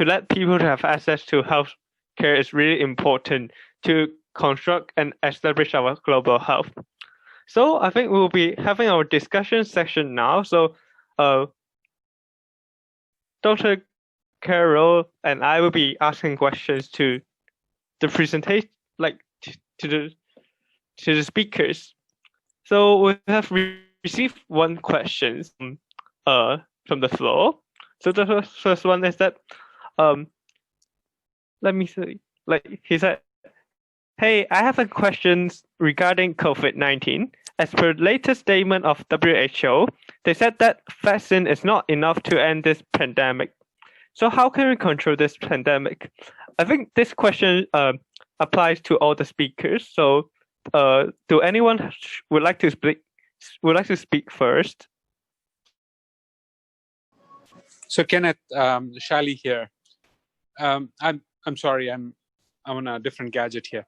let people to have access to health care is really important to construct and establish our global health. So I think we'll be having our discussion section now. So Dr. Carol and I will be asking questions to the presentation, like to the speakers. So we have received one question from the floor. So the first one is that let me see. Like he said, hey, I have a question regarding COVID-19. As per latest statement of WHO, they said that vaccine is not enough to end this pandemic. So how can we control this pandemic? I think this question applies to all the speakers. So do anyone would like to speak first? So Kenneth, Shali here. I'm sorry, I'm on a different gadget here.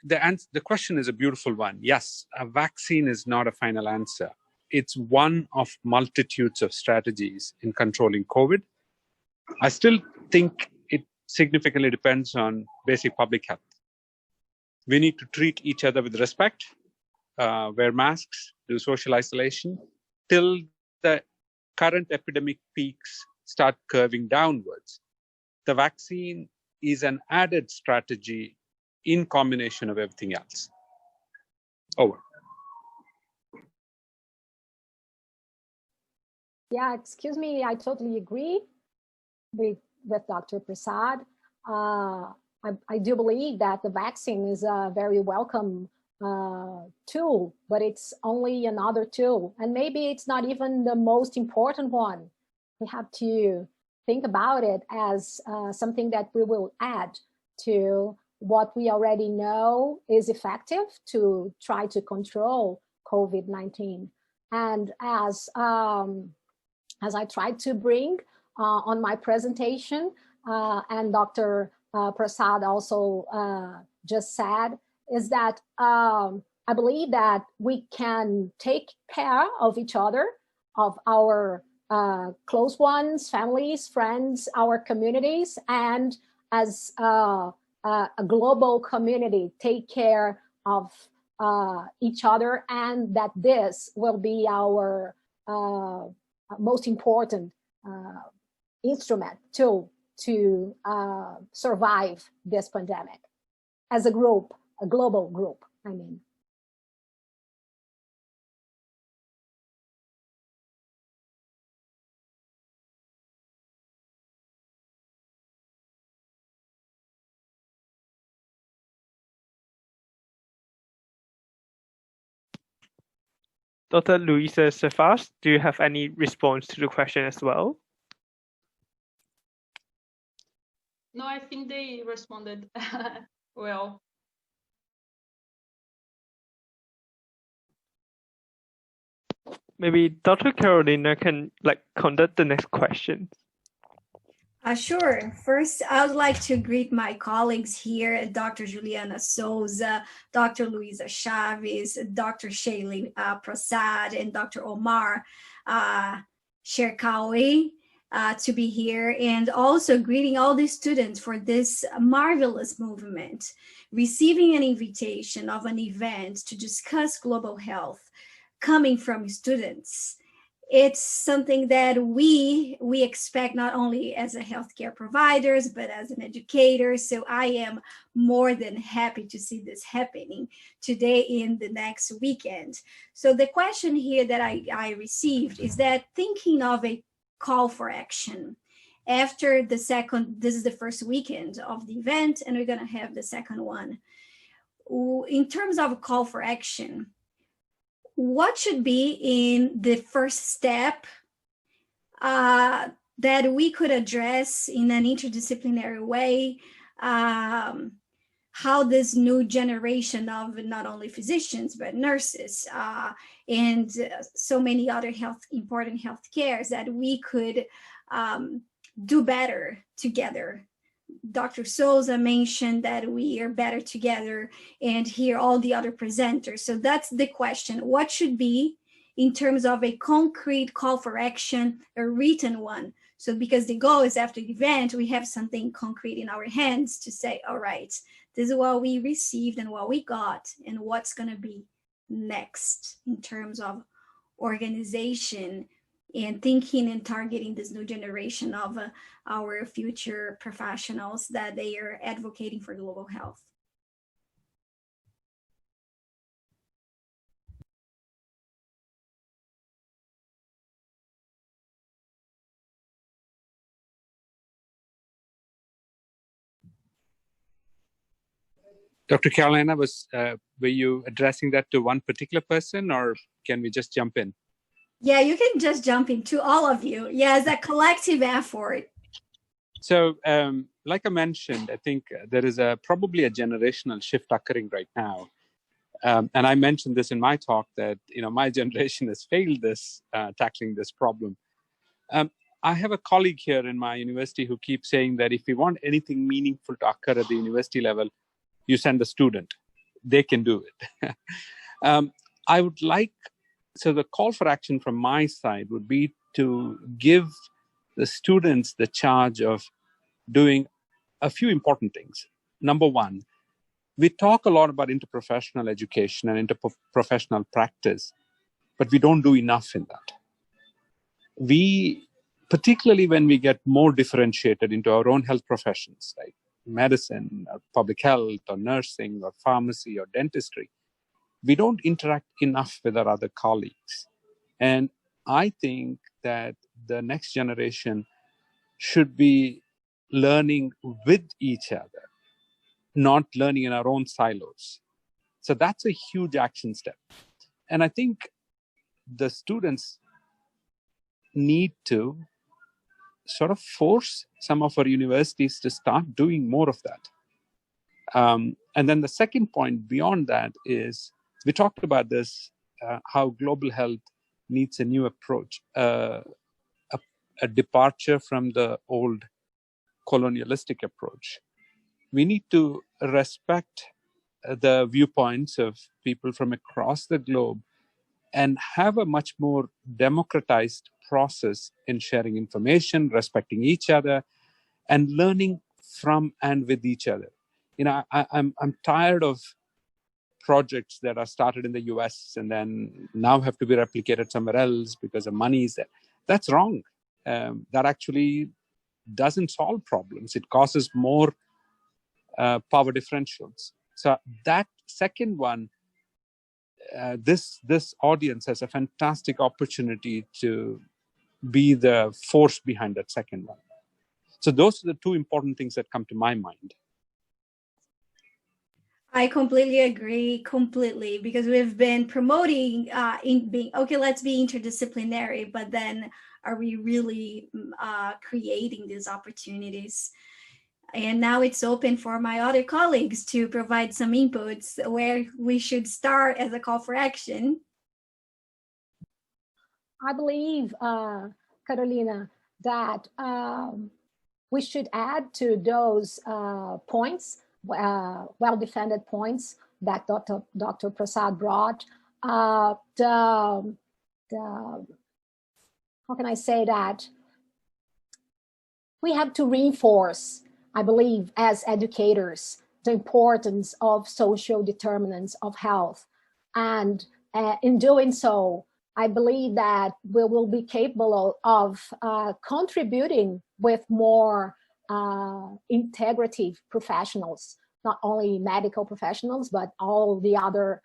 The question is a beautiful one. Yes, a vaccine is not a final answer. It's one of multitudes of strategies in controlling COVID. I still think it significantly depends on basic public health. We need to treat each other with respect, wear masks, do social isolation, till the current epidemic peaks start curving downwards. The vaccine is an added strategy in combination of everything else. Over. Yeah, excuse me, I totally agree with Dr. Prasad. I do believe that the vaccine is a very welcome tool, but it's only another tool. And maybe it's not even the most important one. We have to think about it as something that we will add to what we already know is effective to try to control COVID-19. And as I tried to bring on my presentation, and Dr. Prasad also just said, is that I believe that we can take care of each other, of our close ones, families, friends, our communities, and as a global community, take care of each other, and that this will be our most important instrument, tool to survive this pandemic. as a group, a global group, I mean. Dr. Luisa Cerfas, do you have any response to the question as well? No, I think they responded well. Maybe Dr. Carolina can conduct the next question. Sure. First, I would like to greet my colleagues here, Dr. Juliana Souza, Dr. Luisa Chaves, Dr. Shailene Prasad, and Dr. Omar Sherkawi to be here, and also greeting all the students for this marvelous movement, receiving an invitation of an event to discuss global health coming from students. It's something that we expect not only as a healthcare providers, but as an educator. So I am more than happy to see this happening today in the next weekend. So the question here that I received is that thinking of a call for action after the second, this is the first weekend of the event, and we're gonna have the second one. In terms of a call for action, what should be in the first step that we could address in an interdisciplinary way, how this new generation of not only physicians, but nurses and so many other important health cares that we could do better together. Dr. Souza mentioned that we are better together, and here all the other presenters. So that's the question. What should be in terms of a concrete call for action, a written one? So because the goal is after the event, we have something concrete in our hands to say, all right, this is what we received and what we got and what's gonna be next in terms of organization and thinking and targeting this new generation of our future professionals that they are advocating for global health. Dr. Carolina, were you addressing that to one particular person, or can we just jump in? Yeah, you can just jump into all of you. Yeah, it's a collective effort. So, like I mentioned, I think there is probably a generational shift occurring right now. And I mentioned this in my talk that my generation has failed this tackling this problem. I have a colleague here in my university who keeps saying that if you want anything meaningful to occur at the university level, you send a student. They can do it. I would like, so the call for action from my side would be to give the students the charge of doing a few important things. Number one, we talk a lot about interprofessional education and interprofessional practice, but we don't do enough in that. We, particularly when we get more differentiated into our own health professions, like medicine, or public health, or nursing, or pharmacy, or dentistry, we don't interact enough with our other colleagues. And I think that the next generation should be learning with each other, not learning in our own silos. So that's a huge action step. And I think the students need to sort of force some of our universities to start doing more of that. And then the second point beyond that is, we talked about this, how global health needs a new approach, a departure from the old colonialistic approach. We need to respect the viewpoints of people from across the globe and have a much more democratized process in sharing information, respecting each other, and learning from and with each other. I'm tired of projects that are started in the US and then now have to be replicated somewhere else because the money is there. That's wrong. That actually doesn't solve problems. It causes more power differentials. So that second one, this audience has a fantastic opportunity to be the force behind that second one. So those are the two important things that come to my mind. I completely agree, completely, because we've been promoting in being, okay, let's be interdisciplinary, but then are we really creating these opportunities? And now it's open for my other colleagues to provide some inputs where we should start as a call for action. I believe, Carolina, that we should add to those points, well-defended points that Dr. Prasad brought, how can I say that? We have to reinforce, I believe, as educators, the importance of social determinants of health. And in doing so, I believe that we will be capable of contributing with more integrative professionals, not only medical professionals, but all the other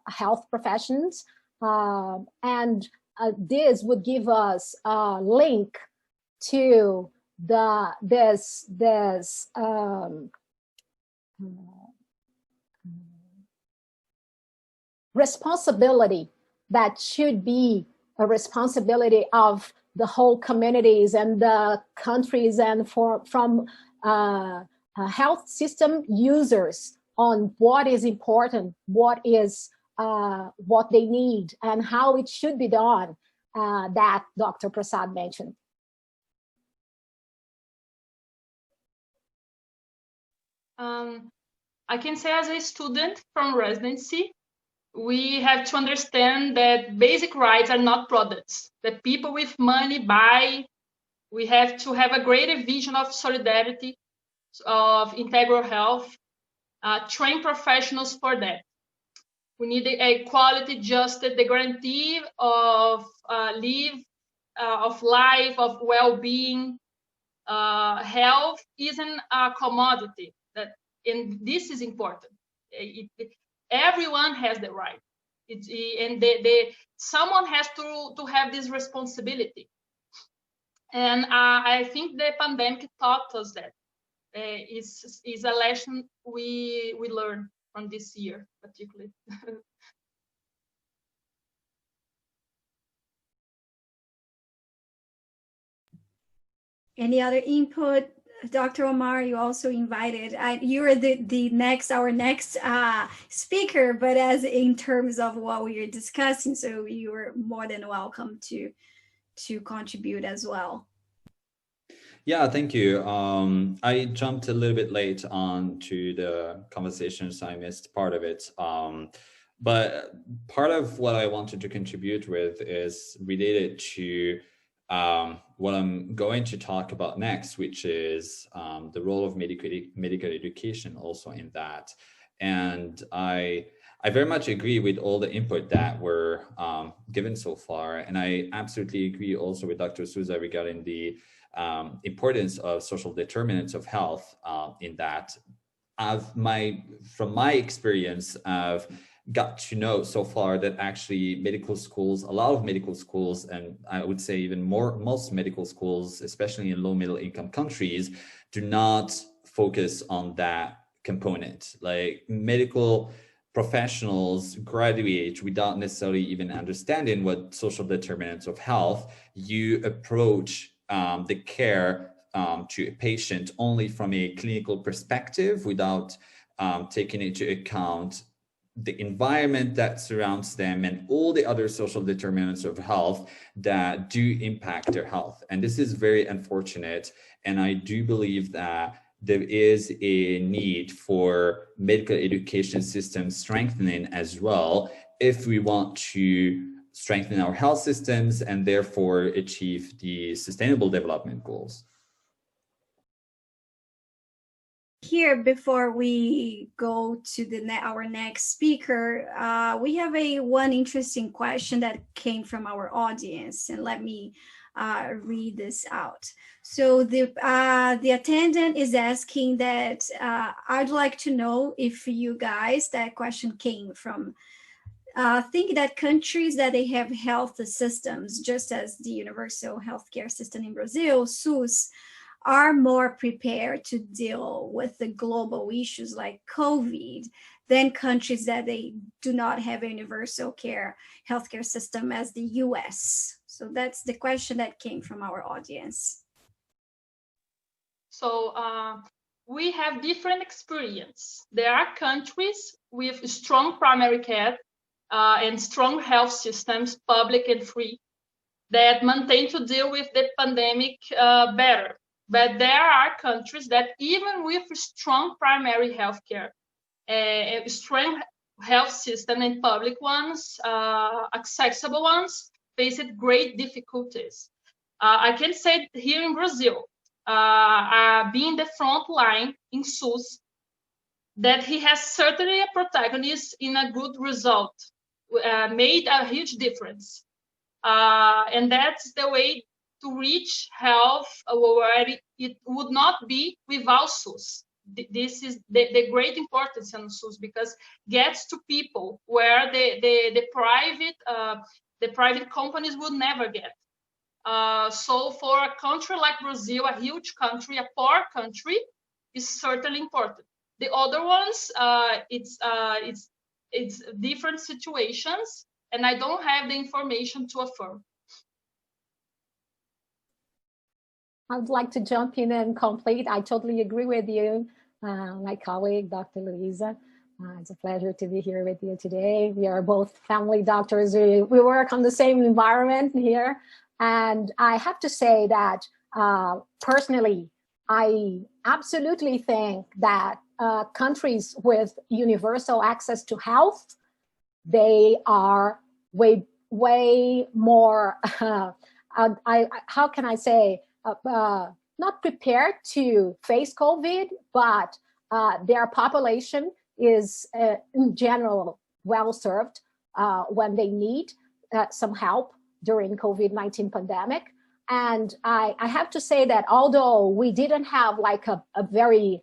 health professions. And this would give us a link to this responsibility that should be a responsibility of the whole communities and the countries and from health system users on what is important, what they need, and how it should be done, that Dr. Prasad mentioned. I can say as a student from residency, we have to understand that basic rights are not products that people with money buy. We have to have a greater vision of solidarity, of integral health, train professionals for that. We need a quality adjusted, the guarantee of life, of well-being. Health isn't a commodity, and this is important. Everyone has the right, and someone has to have this responsibility. And I think the pandemic taught us that. Is a lesson we learned from this year, particularly. Any other input? Dr. Omar, you also invited. You are our next speaker, but as in terms of what we are discussing, so you are more than welcome to contribute as well. Yeah, thank you. I jumped a little bit late on to the conversation, so I missed part of it. But part of what I wanted to contribute with is related to what I'm going to talk about next, which is the role of medical education also in that. And I very much agree with all the input that were given so far. And I absolutely agree also with Dr. Souza regarding the importance of social determinants of health in that. From my experience, I've got to know so far that actually medical schools, a lot of medical schools, and I would say even most medical schools, especially in low middle income countries, do not focus on that component. Like medical professionals graduate without necessarily even understanding what social determinants of health. You approach the care to a patient only from a clinical perspective without taking into account the environment that surrounds them and all the other social determinants of health that do impact their health. And this is very unfortunate. And I do believe that there is a need for medical education system strengthening as well if we want to strengthen our health systems and therefore achieve the Sustainable Development Goals. Here, before we go to our next speaker, we have one interesting question that came from our audience, and let me read this out. So the attendant is asking that I'd like to know if you guys, that question came from, think that countries that they have health systems, just as the universal healthcare system in Brazil, SUS, are more prepared to deal with the global issues like COVID than countries that they do not have a universal healthcare system as the US. So that's the question that came from our audience. So we have different experience. There are countries with strong primary care and strong health systems, public and free, that maintain to deal with the pandemic better. But there are countries that even with strong primary healthcare, a strong health system and public ones, accessible ones, faced great difficulties. I can say here in Brazil, being the front line in SUS, that he has certainly a protagonist in a good result, made a huge difference. And that's the way to reach health where it would not be without SUS. This is the great importance in SUS, because gets to people where the private companies would never get. So for a country like Brazil, a huge country, a poor country, is certainly important. The other ones, it's different situations, and I don't have the information to affirm. I would like to jump in and complete. I totally agree with you, my colleague, Dr. Luisa. It's a pleasure to be here with you today. We are both family doctors. We work on the same environment here. And I have to say that personally, I absolutely think that countries with universal access to health, they are way more, how can I say, not prepared to face COVID, but their population is in general well served when they need some help during COVID-19 pandemic. And I have to say that although we didn't have like a very,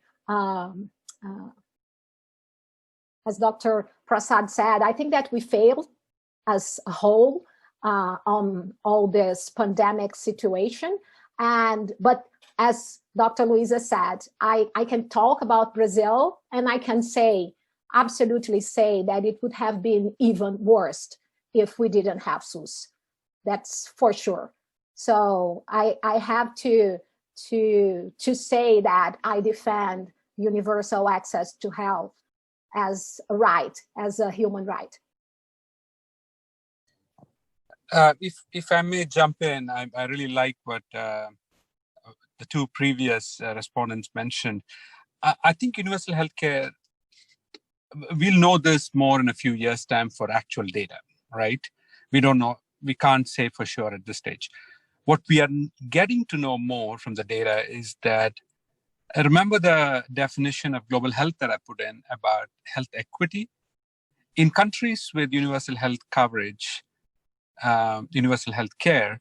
as Dr. Prasad said, I think that we failed as a whole on all this pandemic situation. But as Dr. Luisa said, I can talk about Brazil, and I can absolutely say that it would have been even worse if we didn't have SUS. That's for sure. So I have to say that I defend universal access to health as a right, as a human right. If I may jump in, I really like what the two previous respondents mentioned. I think universal healthcare, we'll know this more in a few years' time for actual data, right? We don't know, we can't say for sure at this stage. What we are getting to know more from the data is that, I remember the definition of global health that I put in about health equity. In countries with universal health coverage, universal health care,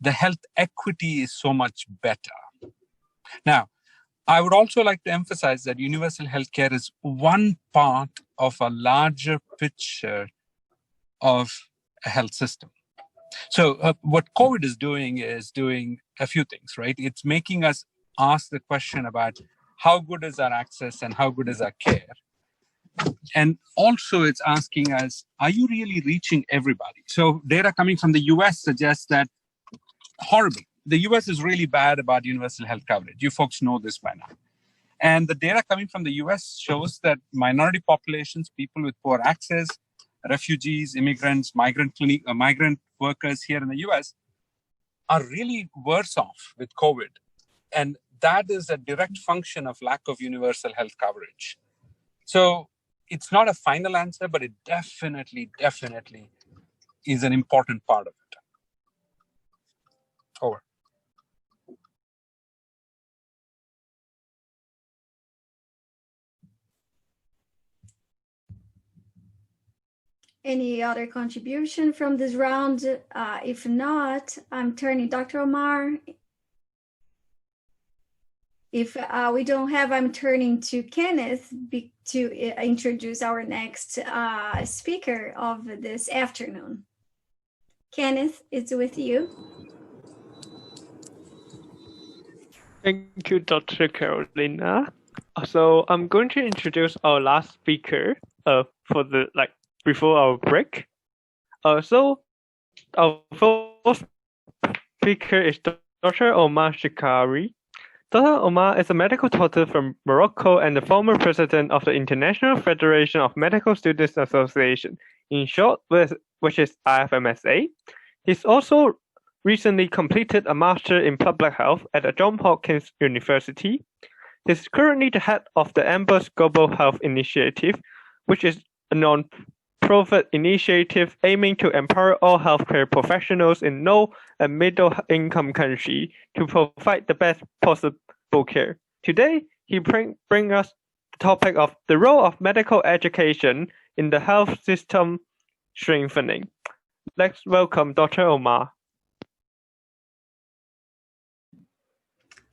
the health equity is so much better. Now, I would also like to emphasize that universal health care is one part of a larger picture of a health system. So what COVID is doing a few things, right? It's making us ask the question about how good is our access and how good is our care? And also it's asking us, are you really reaching everybody? So data coming from the US suggests that horrible. The US is really bad about universal health coverage. You folks know this by now. And the data coming from the US shows that minority populations, people with poor access, refugees, immigrants, migrant workers here in the US are really worse off with COVID. And that is a direct function of lack of universal health coverage. So it's not a final answer, but it definitely is an important part of it. Over. Any other contribution from this round? If not, I'm turning Dr. Omar. If we don't have, I'm turning to Kenneth to introduce our next speaker of this afternoon. Kenneth, it's with you. Thank you, Dr. Carolina. So I'm going to introduce our last speaker for the before our break. So our first speaker is Dr. Omar Shikari. Dr. Omar is a medical doctor from Morocco and the former president of the International Federation of Medical Students Association, in short, which is IFMSA. He's also recently completed a Master in Public Health at the Johns Hopkins University. He's currently the head of the AMBERS Global Health Initiative, which is a non-profit initiative aiming to empower all healthcare professionals in low and middle-income countries to provide the best possible care. Today, he brings us the topic of the role of medical education in the health system strengthening. Let's welcome Dr. Omar.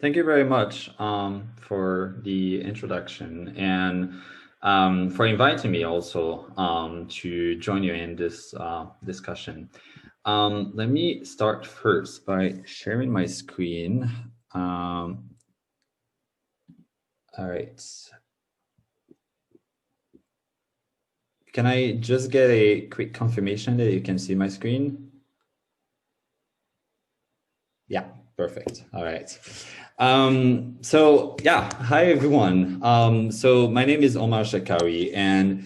Thank you very much for the introduction and for inviting me also to join you in this discussion. Let me start first by sharing my screen. All right. Can I just get a quick confirmation that you can see my screen? Yeah, perfect. All right. So yeah, hi everyone. So my name is Omar Shikari, and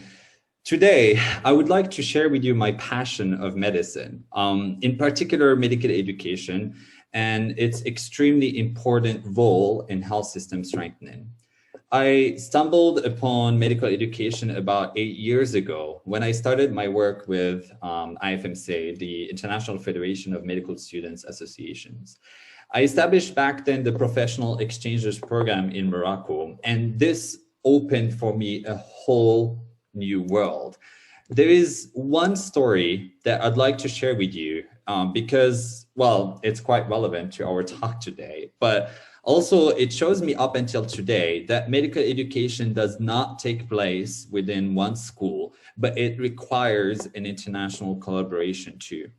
today I would like to share with you my passion of medicine, in particular medical education, and its extremely important role in health system strengthening. I stumbled upon medical education about 8 years ago when I started my work with IFMSA, the International Federation of Medical Students Associations. I established back then the professional exchanges program in Morocco, and this opened for me a whole new world. There is one story that I'd like to share with you because, well, it's quite relevant to our talk today, but also it shows me up until today that medical education does not take place within one school, but it requires an international collaboration too.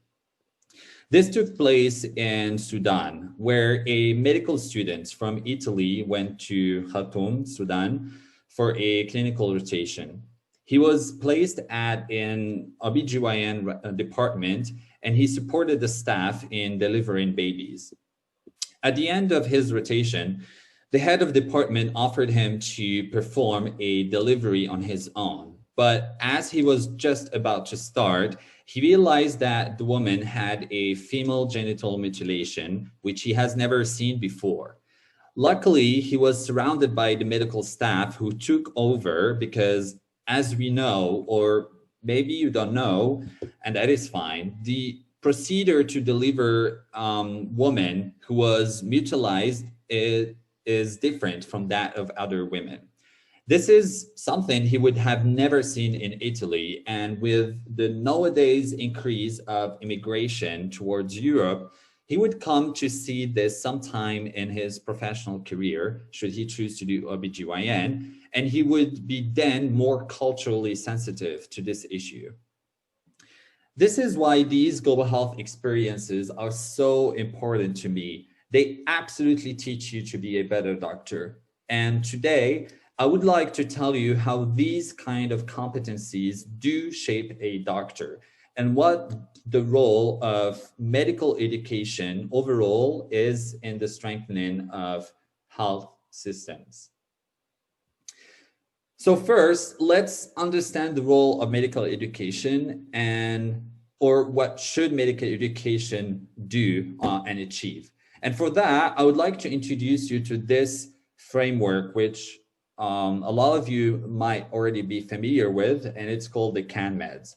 This took place in Sudan, where a medical student from Italy went to Khartoum, Sudan, for a clinical rotation. He was placed at an OBGYN department, and he supported the staff in delivering babies. At the end of his rotation, the head of department offered him to perform a delivery on his own. But as he was just about to start, he realized that the woman had a female genital mutilation, which he has never seen before. Luckily, he was surrounded by the medical staff who took over because, as we know, or maybe you don't know, and that is fine, the procedure to deliver woman who was mutilated is different from that of other women. This is something he would have never seen in Italy, and with the nowadays increase of immigration towards Europe, he would come to see this sometime in his professional career, should he choose to do OBGYN, and he would be then more culturally sensitive to this issue. This is why these global health experiences are so important to me. They absolutely teach you to be a better doctor. And today, I would like to tell you how these kind of competencies do shape a doctor and what the role of medical education overall is in the strengthening of health systems. So first, let's understand the role of medical education or what should medical education do and achieve. And for that, I would like to introduce you to this framework, which a lot of you might already be familiar with, and it's called the CANMEDS.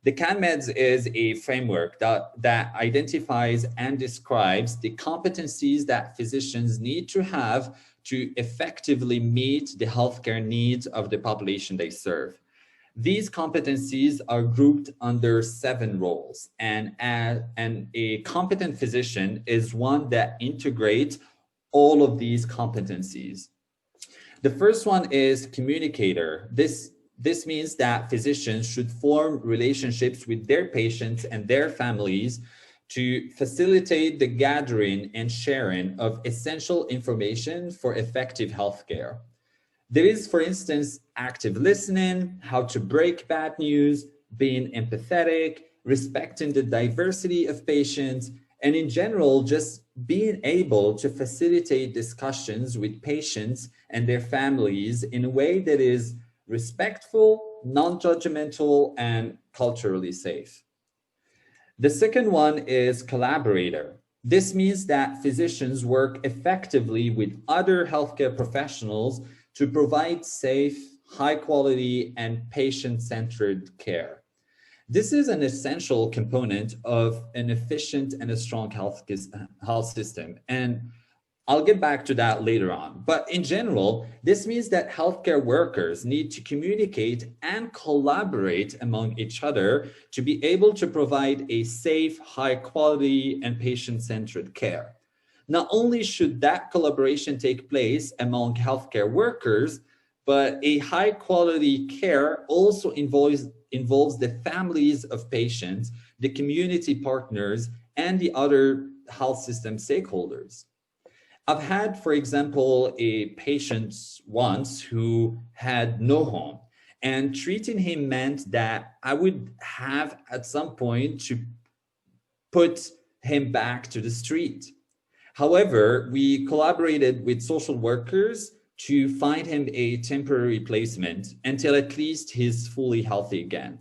The CANMEDS is a framework that identifies and describes the competencies that physicians need to have to effectively meet the healthcare needs of the population they serve. These competencies are grouped under 7 roles, and a competent physician is one that integrates all of these competencies. The first one is communicator. This means that physicians should form relationships with their patients and their families to facilitate the gathering and sharing of essential information for effective healthcare. There is, for instance, active listening, how to break bad news, being empathetic, respecting the diversity of patients, and in general, just being able to facilitate discussions with patients and their families in a way that is respectful, non-judgmental, and culturally safe. The second one is collaborator. This means that physicians work effectively with other healthcare professionals to provide safe, high quality, and patient-centered care. This is an essential component of an efficient and a strong health system. And I'll get back to that later on. But in general, this means that healthcare workers need to communicate and collaborate among each other to be able to provide a safe, high quality, and patient-centered care. Not only should that collaboration take place among healthcare workers, but a high quality care also involves the families of patients, the community partners, and the other health system stakeholders. I've had, for example, a patient once who had no home, and treating him meant that I would have at some point to put him back to the street. However, we collaborated with social workers to find him a temporary placement until at least he's fully healthy again.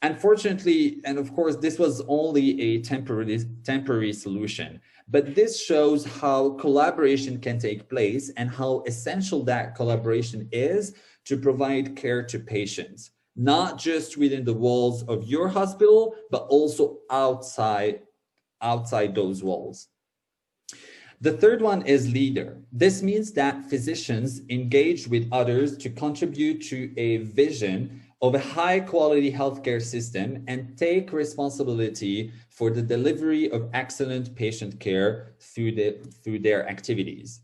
Unfortunately, and of course, this was only a temporary solution, but this shows how collaboration can take place and how essential that collaboration is to provide care to patients, not just within the walls of your hospital, but also outside those walls. The third one is leader. This means that physicians engage with others to contribute to a vision of a high quality healthcare system and take responsibility for the delivery of excellent patient care through their activities.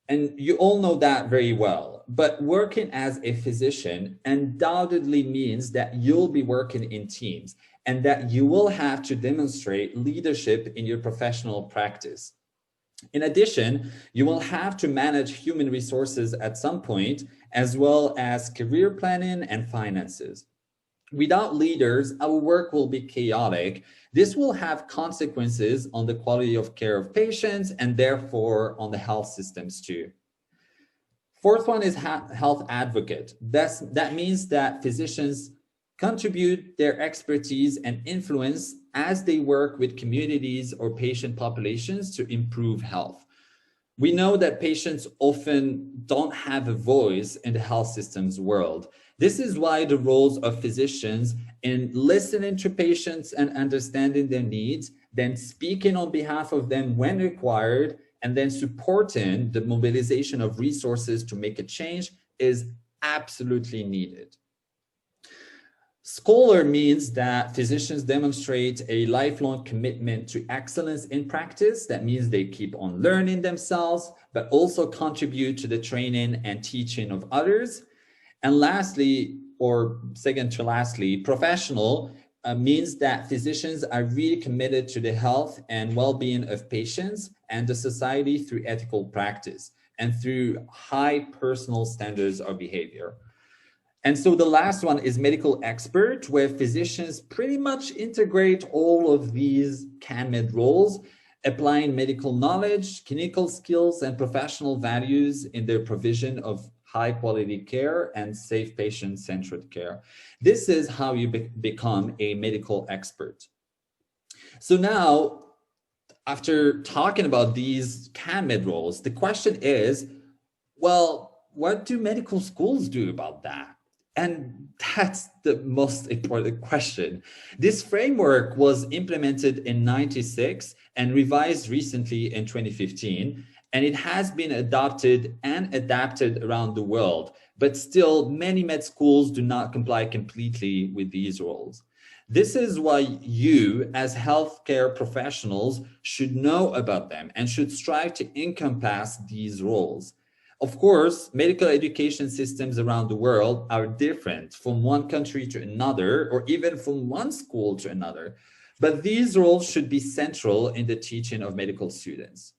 And you all know that very well, but working as a physician undoubtedly means that you'll be working in teams and that you will have to demonstrate leadership in your professional practice. In addition, you will have to manage human resources at some point, as well as career planning and finances. Without leaders, our work will be chaotic. This will have consequences on the quality of care of patients and therefore on the health systems too. Fourth one is health advocate. That means that physicians contribute their expertise and influence as they work with communities or patient populations to improve health. We know that patients often don't have a voice in the health systems world. This is why the roles of physicians in listening to patients and understanding their needs, then speaking on behalf of them when required, and then supporting the mobilization of resources to make a change is absolutely needed. Scholar means that physicians demonstrate a lifelong commitment to excellence in practice. That means they keep on learning themselves, but also contribute to the training and teaching of others. And lastly, or second to lastly, professional means that physicians are really committed to the health and well-being of patients and the society through ethical practice and through high personal standards of behavior. And so the last one is medical expert, where physicians pretty much integrate all of these CANMED roles, applying medical knowledge, clinical skills, and professional values in their provision of high quality care and safe patient-centered care. This is how you become a medical expert. So now, after talking about these CANMED roles, the question is, well, what do medical schools do about that? And that's the most important question. This framework was implemented in '96 and revised recently in 2015, and it has been adopted and adapted around the world. but still many med schools do not comply completely with these rules. This is why you, as healthcare professionals, should know about them and should strive to encompass these rules. Of course, medical education systems around the world are different from one country to another, or even from one school to another, but these rules should be central in the teaching of medical students.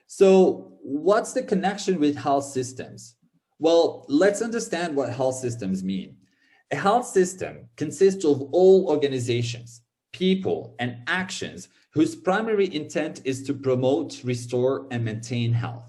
So what's the connection with health systems? Well, let's understand what health systems mean. A health system consists of all organizations, people, and actions whose primary intent is to promote, restore, and maintain health.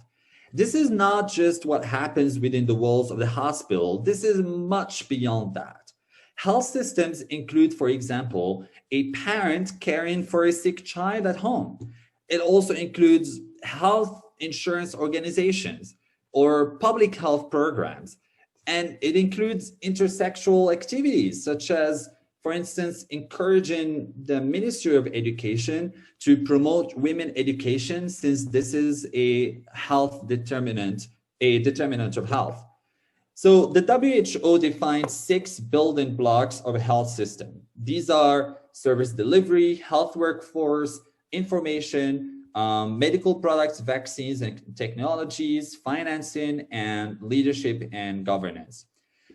This is not just what happens within the walls of the hospital. This is much beyond that. Health systems include, for example, a parent caring for a sick child at home. It also includes health insurance organizations or public health programs. And it includes intersexual activities, such as, for instance, encouraging the Ministry of Education to promote women education, since this is a health determinant, a determinant of health. So the WHO defines 6 building blocks of a health system. These are service delivery, health workforce, information, medical products, vaccines and technologies, financing, and leadership and governance.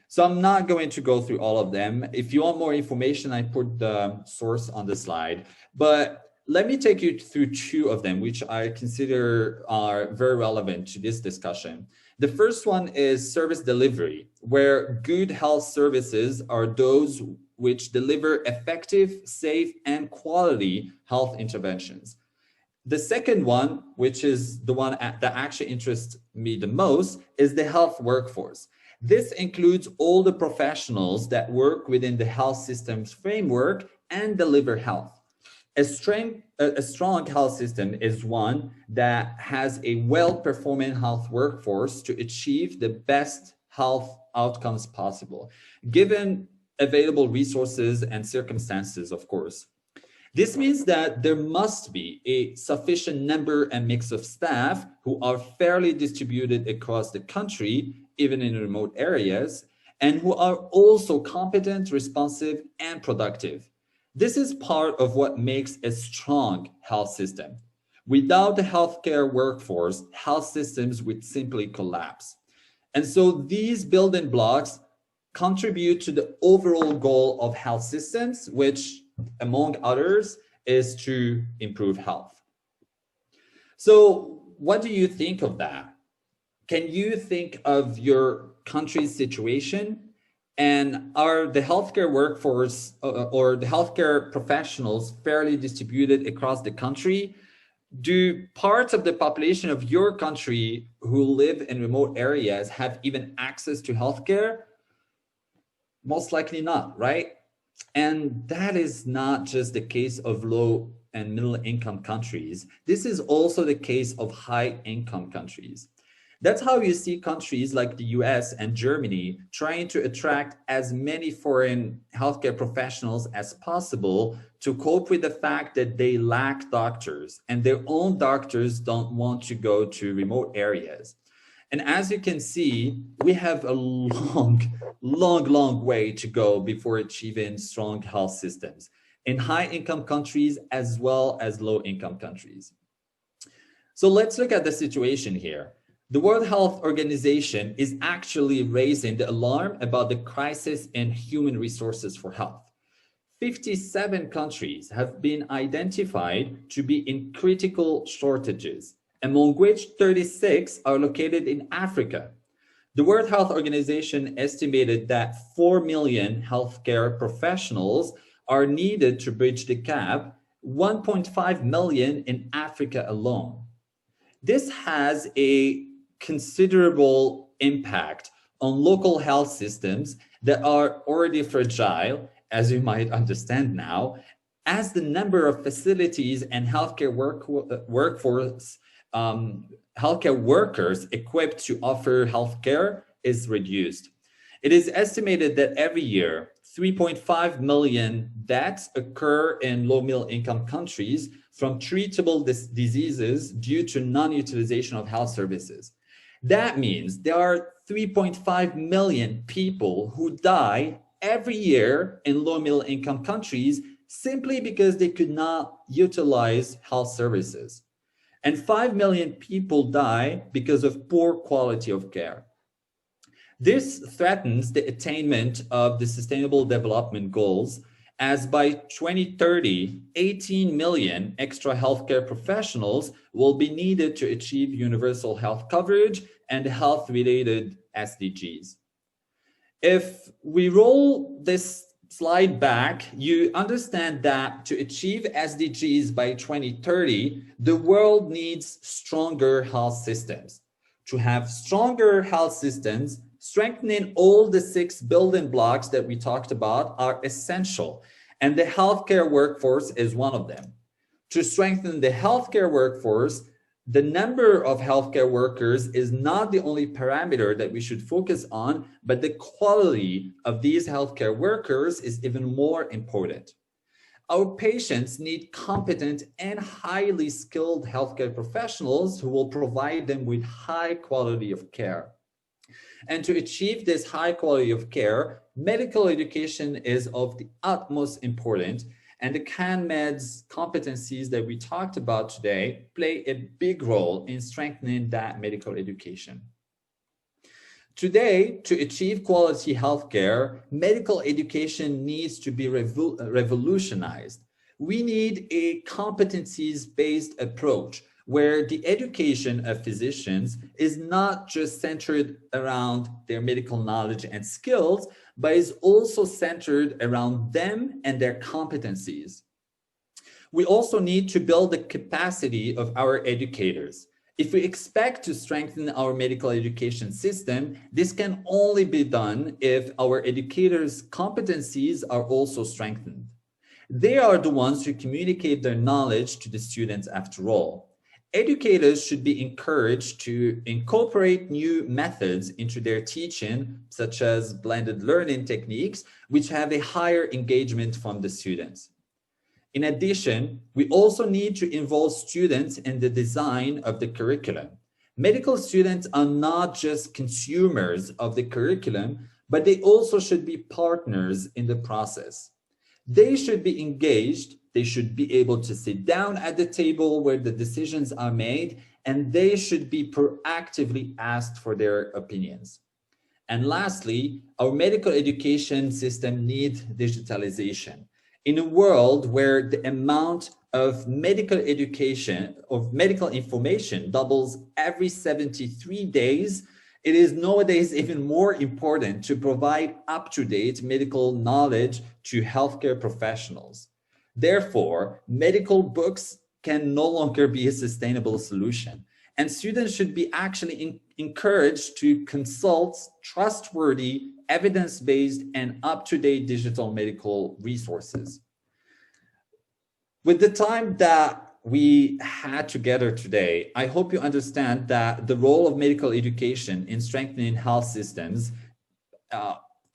So I'm not going to go through all of them. If you want more information, I put the source on the slide, but let me take you through 2 of them, which I consider are very relevant to this discussion. The first one is service delivery, where good health services are those which deliver effective, safe, and quality health interventions. The second one, which is the one that actually interests me the most, is the health workforce. This includes all the professionals that work within the health system's framework and deliver health. A strong health system is one that has a well-performing health workforce to achieve the best health outcomes possible, given available resources and circumstances, of course. This means that there must be a sufficient number and mix of staff who are fairly distributed across the country, even in remote areas, and who are also competent, responsive, and productive. This is part of what makes a strong health system. Without the healthcare workforce, health systems would simply collapse. And so these building blocks contribute to the overall goal of health systems, which, among others, is to improve health. So what do you think of that? Can you think of your country's situation? And are the healthcare workforce or the healthcare professionals fairly distributed across the country? Do parts of the population of your country who live in remote areas have even access to healthcare? Most likely not, right? And that is not just the case of low and middle income countries. This is also the case of high income countries. That's how you see countries like the US and Germany trying to attract as many foreign healthcare professionals as possible to cope with the fact that they lack doctors and their own doctors don't want to go to remote areas. And as you can see, we have a long way to go before achieving strong health systems in high-income countries as well as low-income countries. So let's look at the situation here. The World Health Organization is actually raising the alarm about the crisis in human resources for health. 57 countries have been identified to be in critical shortages, among which 36 are located in Africa. The World Health Organization estimated that 4 million healthcare professionals are needed to bridge the gap, 1.5 million in Africa alone. This has a considerable impact on local health systems that are already fragile, as you might understand now, as the number of facilities and healthcare healthcare workers equipped to offer healthcare is reduced. It is estimated that every year, 3.5 million deaths occur in low-middle income countries from treatable diseases due to non-utilization of health services. That means there are 3.5 million people who die every year in low middle income countries simply because they could not utilize health services. And 5 million people die because of poor quality of care. This threatens the attainment of the Sustainable Development Goals, as by 2030, 18 million extra healthcare professionals will be needed to achieve universal health coverage and health-related SDGs. If we roll this slide back, you understand that to achieve SDGs by 2030, the world needs stronger health systems. To have stronger health systems, strengthening all the 6 building blocks that we talked about are essential, and the healthcare workforce is one of them. To strengthen the healthcare workforce, the number of healthcare workers is not the only parameter that we should focus on, but the quality of these healthcare workers is even more important. Our patients need competent and highly skilled healthcare professionals who will provide them with high quality of care. And to achieve this high quality of care, medical education is of the utmost importance, and the CanMed's competencies that we talked about today play a big role in strengthening that medical education. Today, to achieve quality healthcare, medical education needs to be revolutionized. We need a competencies-based approach where the education of physicians is not just centered around their medical knowledge and skills, but is also centered around them and their competencies. We also need to build the capacity of our educators. If we expect to strengthen our medical education system, this can only be done if our educators' competencies are also strengthened. They are the ones who communicate their knowledge to the students after all. Educators should be encouraged to incorporate new methods into their teaching, such as blended learning techniques, which have a higher engagement from the students. In addition, we also need to involve students in the design of the curriculum. Medical students are not just consumers of the curriculum, but they also should be partners in the process. They should be engaged, they should be able to sit down at the table where the decisions are made, and they should be proactively asked for their opinions. And lastly, our medical education system needs digitalization. In a world where the amount of medical education, of medical information doubles every 73 days, it is nowadays even more important to provide up-to-date medical knowledge to healthcare professionals. Therefore, medical books can no longer be a sustainable solution, and students should be actually encouraged to consult trustworthy, evidence-based, and up-to-date digital medical resources. With the time that we had together today, I hope you understand that the role of medical education in strengthening health systems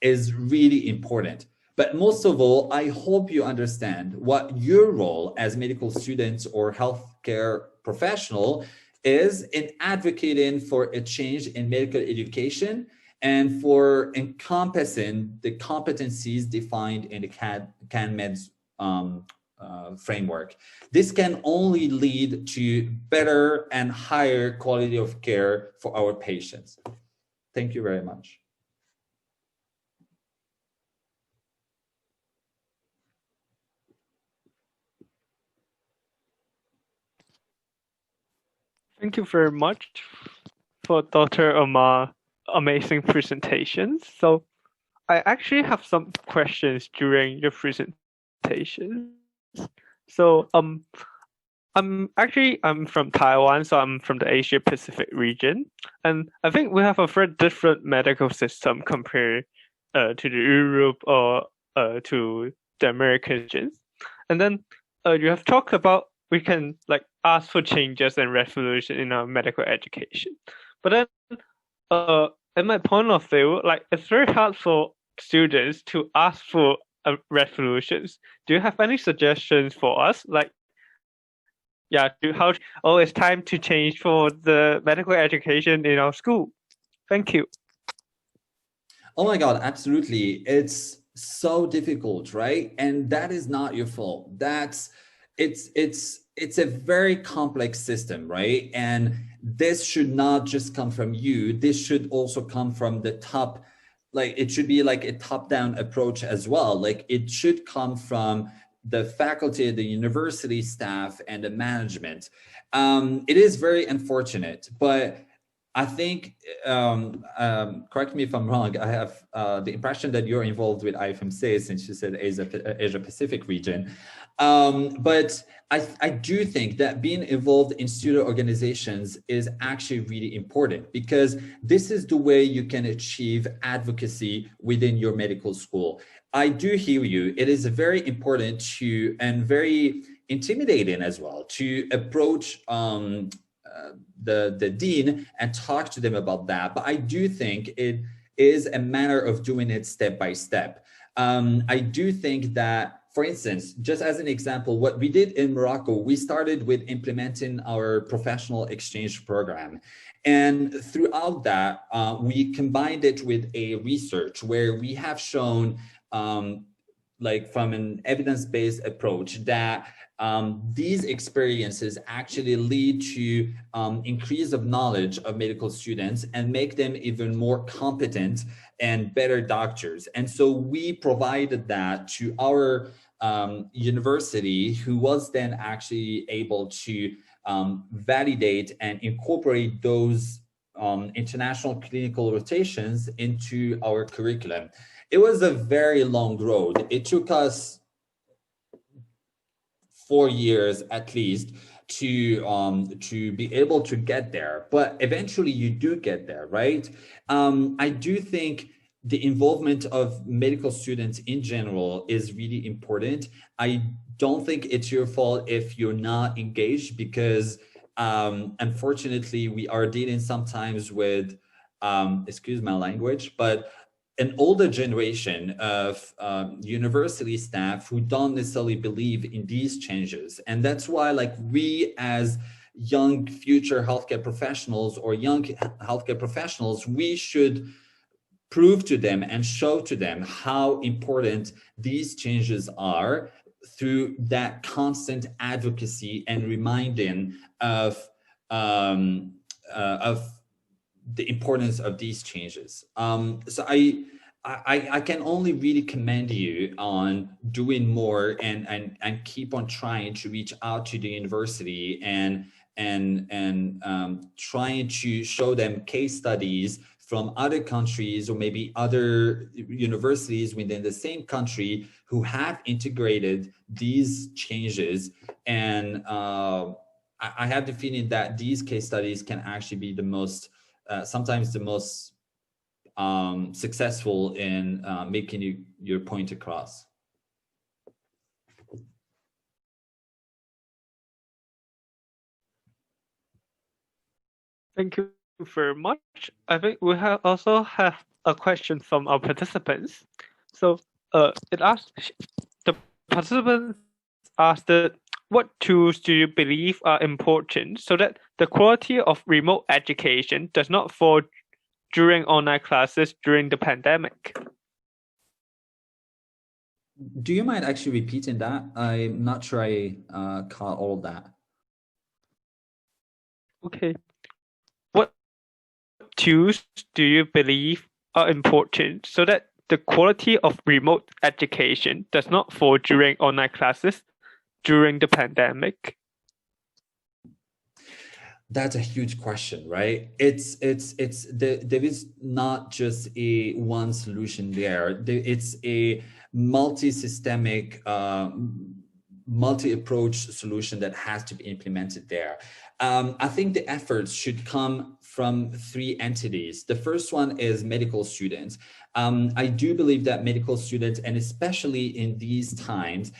is really important. But most of all, I hope you understand what your role as medical students or healthcare professional is in advocating for a change in medical education and for encompassing the competencies defined in the CanMed's framework. This can only lead to better and higher quality of care for our patients. Thank you very much. Thank you very much for Dr. Omar amazing presentation. So I actually have some questions during your presentation. So I'm from Taiwan, so I'm from the Asia Pacific region, and I think we have a very different medical system compared to the Europe or to the American regions. And then you have talked about we can like ask for changes and revolution in our medical education. But then in my point of view, like it's very hard for students to ask for revolutions. Do you have any suggestions for us? Like, yeah, it's time to change for the medical education in our school. Thank you. Oh my God, absolutely. It's so difficult, right? And that is not your fault. It's a very complex system, right? And this should not just come from you. This should also come from the top. Like, it should be like a top-down approach as well. Like, it should come from the faculty, the university staff, and the management. It is very unfortunate, but I think, correct me if I'm wrong, I have the impression that you're involved with IFMC, since you said Asia Pacific region. But I do think that being involved in student organizations is actually really important, because this is the way you can achieve advocacy within your medical school. I do hear you. It is very important to, and very intimidating as well, to approach the dean and talk to them about that. But I do think it is a matter of doing it step by step. I do think that, for instance, just as an example, what we did in Morocco, we started with implementing our professional exchange program. And throughout that, we combined it with a research where we have shown, like from an evidence-based approach, that these experiences actually lead to increase of knowledge of medical students and make them even more competent and better doctors. And so we provided that to our university, who was then actually able to validate and incorporate those international clinical rotations into our curriculum. It was a very long road. It took us 4 years at least to be able to get there, but eventually you do get there, right? I do think the involvement of medical students in general is really important. I don't think it's your fault if you're not engaged, because unfortunately we are dealing sometimes with, excuse my language, but an older generation of university staff who don't necessarily believe in these changes. And that's why, like, we as young future healthcare professionals or young healthcare professionals, we should prove to them and show to them how important these changes are through that constant advocacy and reminding of the importance of these changes. So I can only really commend you on doing more and keep on trying to reach out to the university and trying to show them case studies from other countries or maybe other universities within the same country who have integrated these changes. And I have the feeling that these case studies can actually be the most, sometimes the most successful in making your point across. Thank you very much. I think we also have a question from our participants. So it asks, the participants asked, what tools do you believe are important so that the quality of remote education does not fall during online classes during the pandemic? Do you mind actually repeating that? I'm not sure I caught all of that. Okay. What tools do you believe are important so that the quality of remote education does not fall during online classes during the pandemic? That's a huge question, right? There is not just a one solution there. It's a multi-systemic, multi-approach solution that has to be implemented there. I think the efforts should come from three entities. The first one is medical students. I do believe that medical students, and especially in these times,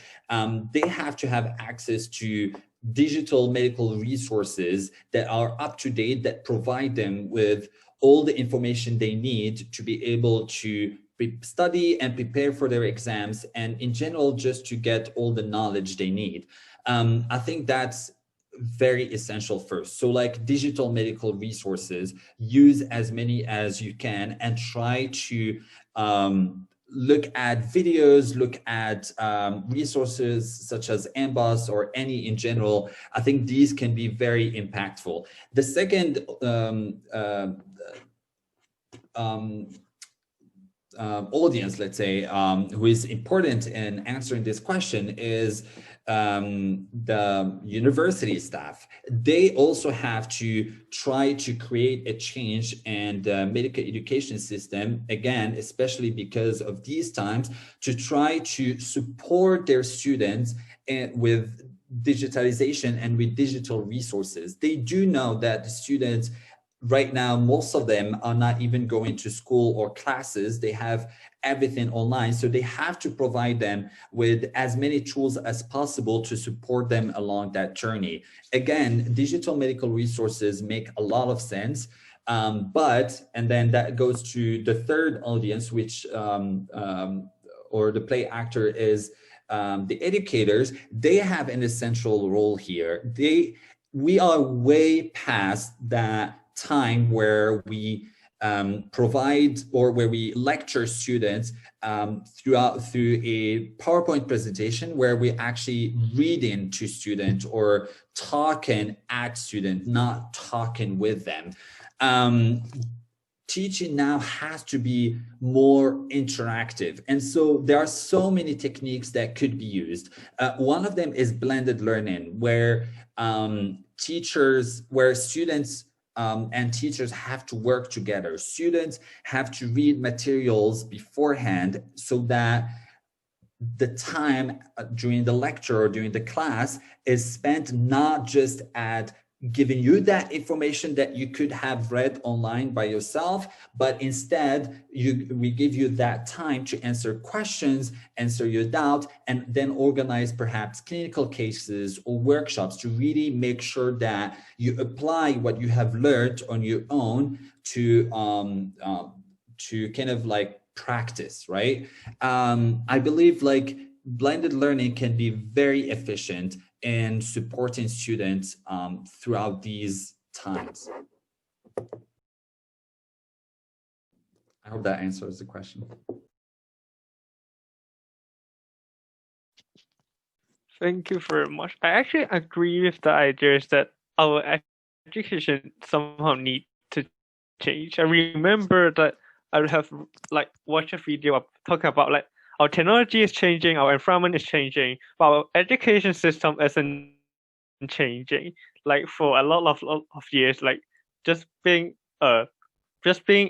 they have to have access to digital medical resources that are up to date, that provide them with all the information they need to be able to study and prepare for their exams, and in general, just to get all the knowledge they need. I think that's very essential first. So like digital medical resources, use as many as you can and try to look at videos, look at resources such as AMBOSS or any in general. I think these can be very impactful. The second audience, let's say, who is important in answering this question is the university staff. They also have to try to create a change in the medical education system, again, especially because of these times, to try to support their students with digitalization and with digital resources. They do know that the students right now, most of them are not even going to school or classes. They have everything online. So they have to provide them with as many tools as possible to support them along that journey. Again, digital medical resources make a lot of sense. And then that goes to the third audience, which, or the play actor is the educators. They have an essential role here. We are way past that time where we provide or where we lecture students through a PowerPoint presentation where we actually reading to students or talking at students, not talking with them. Teaching now has to be more interactive. And so there are so many techniques that could be used. One of them is blended learning, where students and teachers have to work together. Students have to read materials beforehand so that the time during the lecture or during the class is spent not just at giving you that information that you could have read online by yourself, but instead we give you that time to answer questions, answer your doubt, and then organize perhaps clinical cases or workshops to really make sure that you apply what you have learned on your own to kind of like practice, right? I believe like blended learning can be very efficient in supporting students throughout these times. I hope that answers the question. Thank you very much. I actually agree with the ideas that our education somehow need to change. I remember that I would have like watched a video talking about like our technology is changing, our environment is changing, but our education system isn't changing. Like for a lot of years, like just being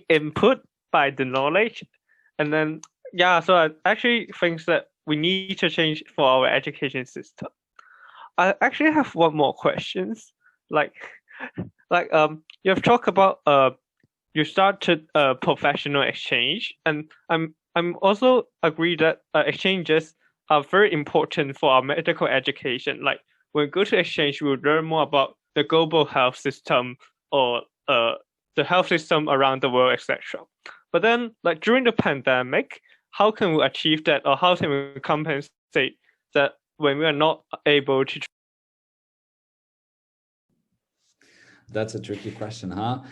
input by the knowledge, and then yeah. So I actually think that we need to change for our education system. I actually have one more questions. Like you have talked about you started a professional exchange, and I'm also agree that exchanges are very important for our medical education. Like when we go to exchange, we will learn more about the global health system or the health system around the world, etc. But then, like during the pandemic, how can we achieve that, or how can we compensate that when we are not able to? That's a tricky question, huh?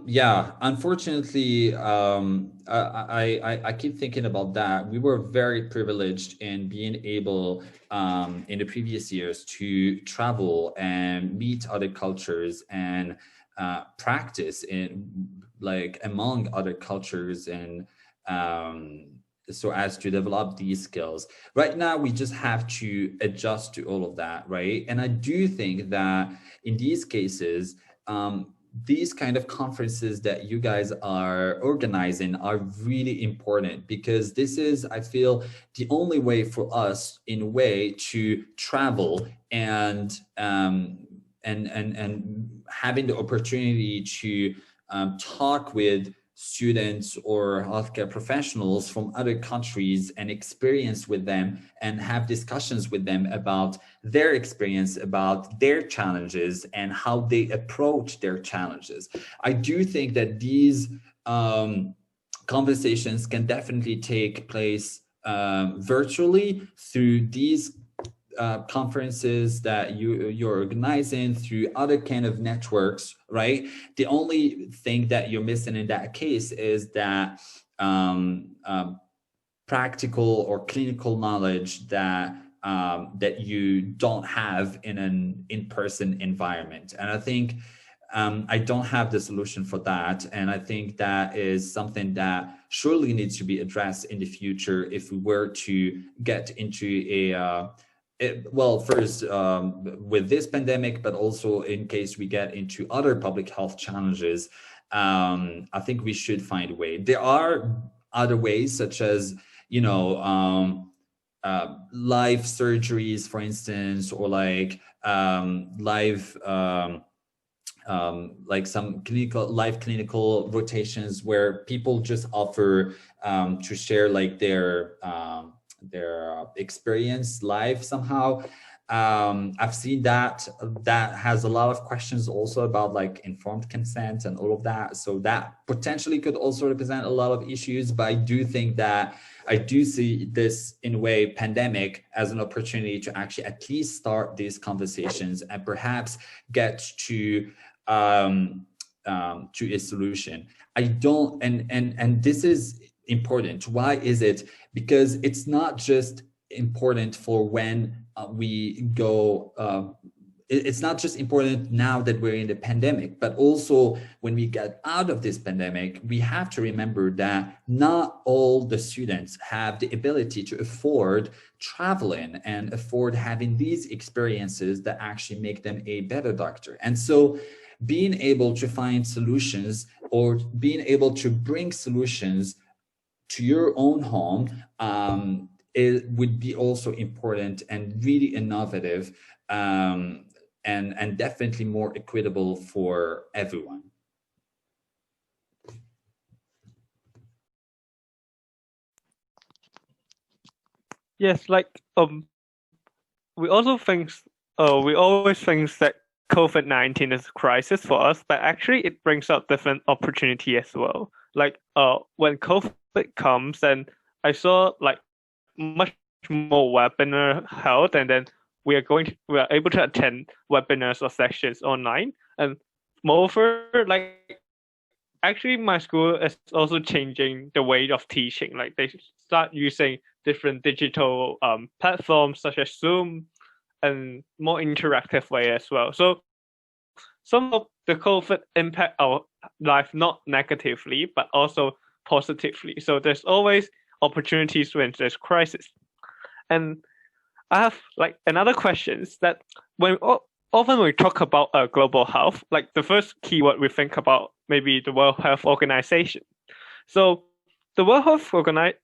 Yeah, unfortunately, I keep thinking about that. We were very privileged in being able in the previous years to travel and meet other cultures and practice in like among other cultures and so as to develop these skills. Right now, we just have to adjust to all of that, right? And I do think that in these cases, these kind of conferences that you guys are organizing are really important, because this is, I feel, the only way for us in a way to travel and having the opportunity to talk with students or healthcare professionals from other countries and experience with them and have discussions with them about their experience, about their challenges and how they approach their challenges. I do think that these conversations can definitely take place virtually through these conferences that you're organizing, through other kind of networks, right? The only thing that you're missing in that case is that practical or clinical knowledge that that you don't have in an in-person environment. And I think I don't have the solution for that. And I think that is something that surely needs to be addressed in the future if we were to get into a, well, first with this pandemic, but also in case we get into other public health challenges. I think we should find a way. There are other ways, such as, you know, live surgeries, for instance, or like live like some live clinical rotations where people just offer to share like their experience live somehow. I've seen that has a lot of questions also about like informed consent and all of that. So that potentially could also represent a lot of issues, but I do think that I do see this in a way pandemic as an opportunity to actually at least start these conversations and perhaps get to a solution. I don't, and this is important. Why is it? Because it's not just important for when we go, it's not just important now that we're in the pandemic, but also when we get out of this pandemic, we have to remember that not all the students have the ability to afford traveling and afford having these experiences that actually make them a better doctor. And so being able to find solutions or being able to bring solutions to your own home, it would be also important and really innovative, and definitely more equitable for everyone. Yes, like we always think that COVID-19 is a crisis for us, but actually it brings up different opportunity as well. Like when COVID comes, and I saw like much more webinar held, and then we are able to attend webinars or sessions online. And moreover, like actually my school is also changing the way of teaching. Like they start using different digital platforms such as Zoom and more interactive way as well. So some of the COVID impact our life not negatively, but also positively. So there's always opportunities when there's crisis. And I have like another question is that often we talk about global health, like the first keyword we think about maybe the World Health Organization. So the World Health Organization,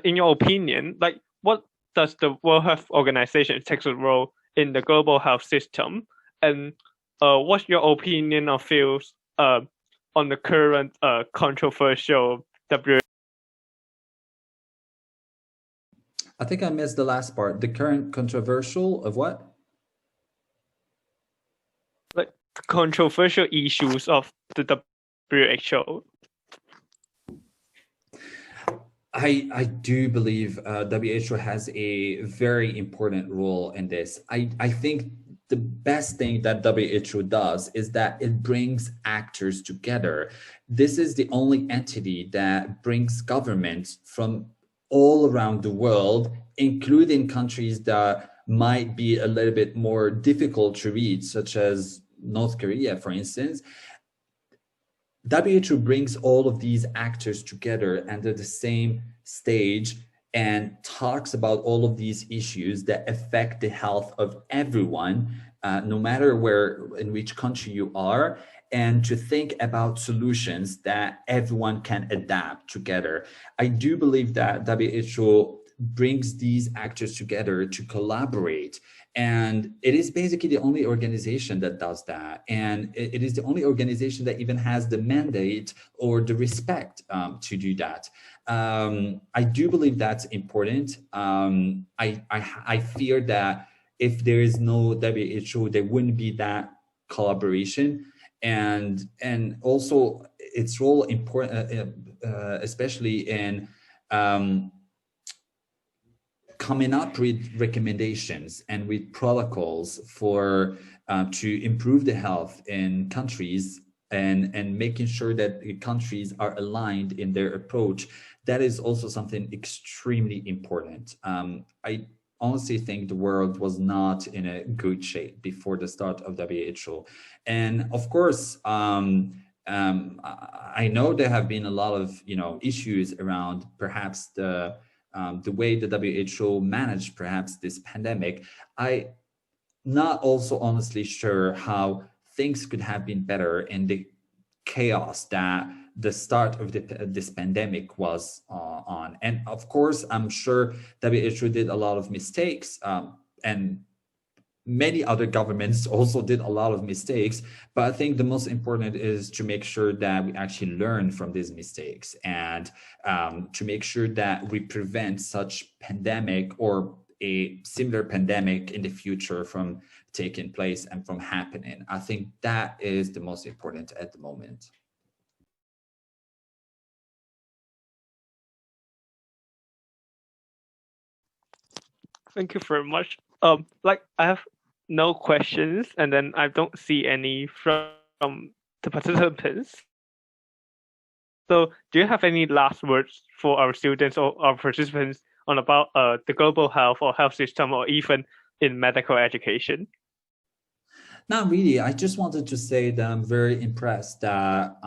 in your opinion, like what does the World Health Organization take a role in the global health system? And what's your opinion or views on the current controversial WHO? I think I missed the last part. The current controversial of what? Like controversial issues of the WHO. I do believe WHO has a very important role in this. I think the best thing that WHO does is that it brings actors together. This is the only entity that brings governments from all around the world, including countries that might be a little bit more difficult to reach, such as North Korea, for instance. WHO brings all of these actors together under the same stage and talks about all of these issues that affect the health of everyone, no matter in which country you are, and to think about solutions that everyone can adapt together. I do believe that WHO brings these actors together to collaborate. And it is basically the only organization that does that. And it is the only organization that even has the mandate or the respect to do that. I do believe that's important. I fear that if there is no WHO, there wouldn't be that collaboration. And also its role important, especially in coming up with recommendations and with protocols for to improve the health in countries and making sure that the countries are aligned in their approach, that is also something extremely important. I honestly think the world was not in a good shape before the start of WHO. And of course, I know there have been a lot of issues around perhaps the way the WHO managed perhaps this pandemic. I not also honestly sure how things could have been better in the chaos that the start of this pandemic was on. And of course, I'm sure WHO did a lot of mistakes, and many other governments also did a lot of mistakes. But I think the most important is to make sure that we actually learn from these mistakes, and to make sure that we prevent such pandemic or a similar pandemic in the future from taking place and from happening. I think that is the most important at the moment. Thank you very much. Like I have no questions, and then I don't see any from the participants. So do you have any last words for our students or our participants on about the global health or health system, or even in medical education? Not really. I just wanted to say that I'm very impressed that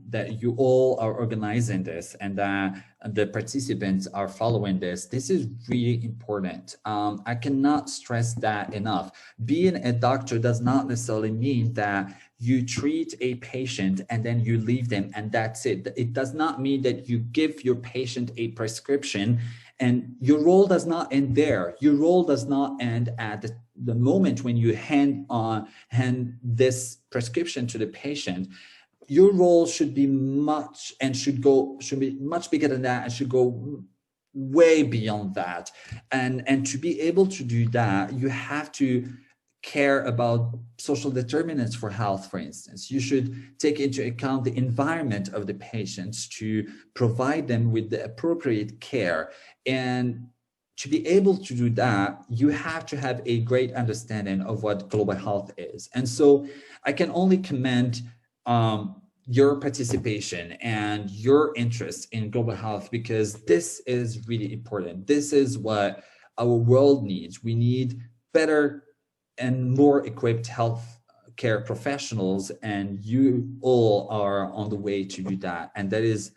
that you all are organizing this and that the participants are following this. This is really important. I cannot stress that enough. Being a doctor does not necessarily mean that you treat a patient and then you leave them and that's it. It does not mean that you give your patient a prescription and your role does not end there. Your role does not end at the moment when you hand this prescription to the patient. Your role should be much bigger than that, and should go way beyond that. And to be able to do that, you have to care about social determinants for health, for instance. You should take into account the environment of the patients to provide them with the appropriate care. And to be able to do that, you have to have a great understanding of what global health is. And so I can only commend your participation and your interest in global health, because this is really important. This is what our world needs. We need better and more equipped health care professionals, and you all are on the way to do that. And that is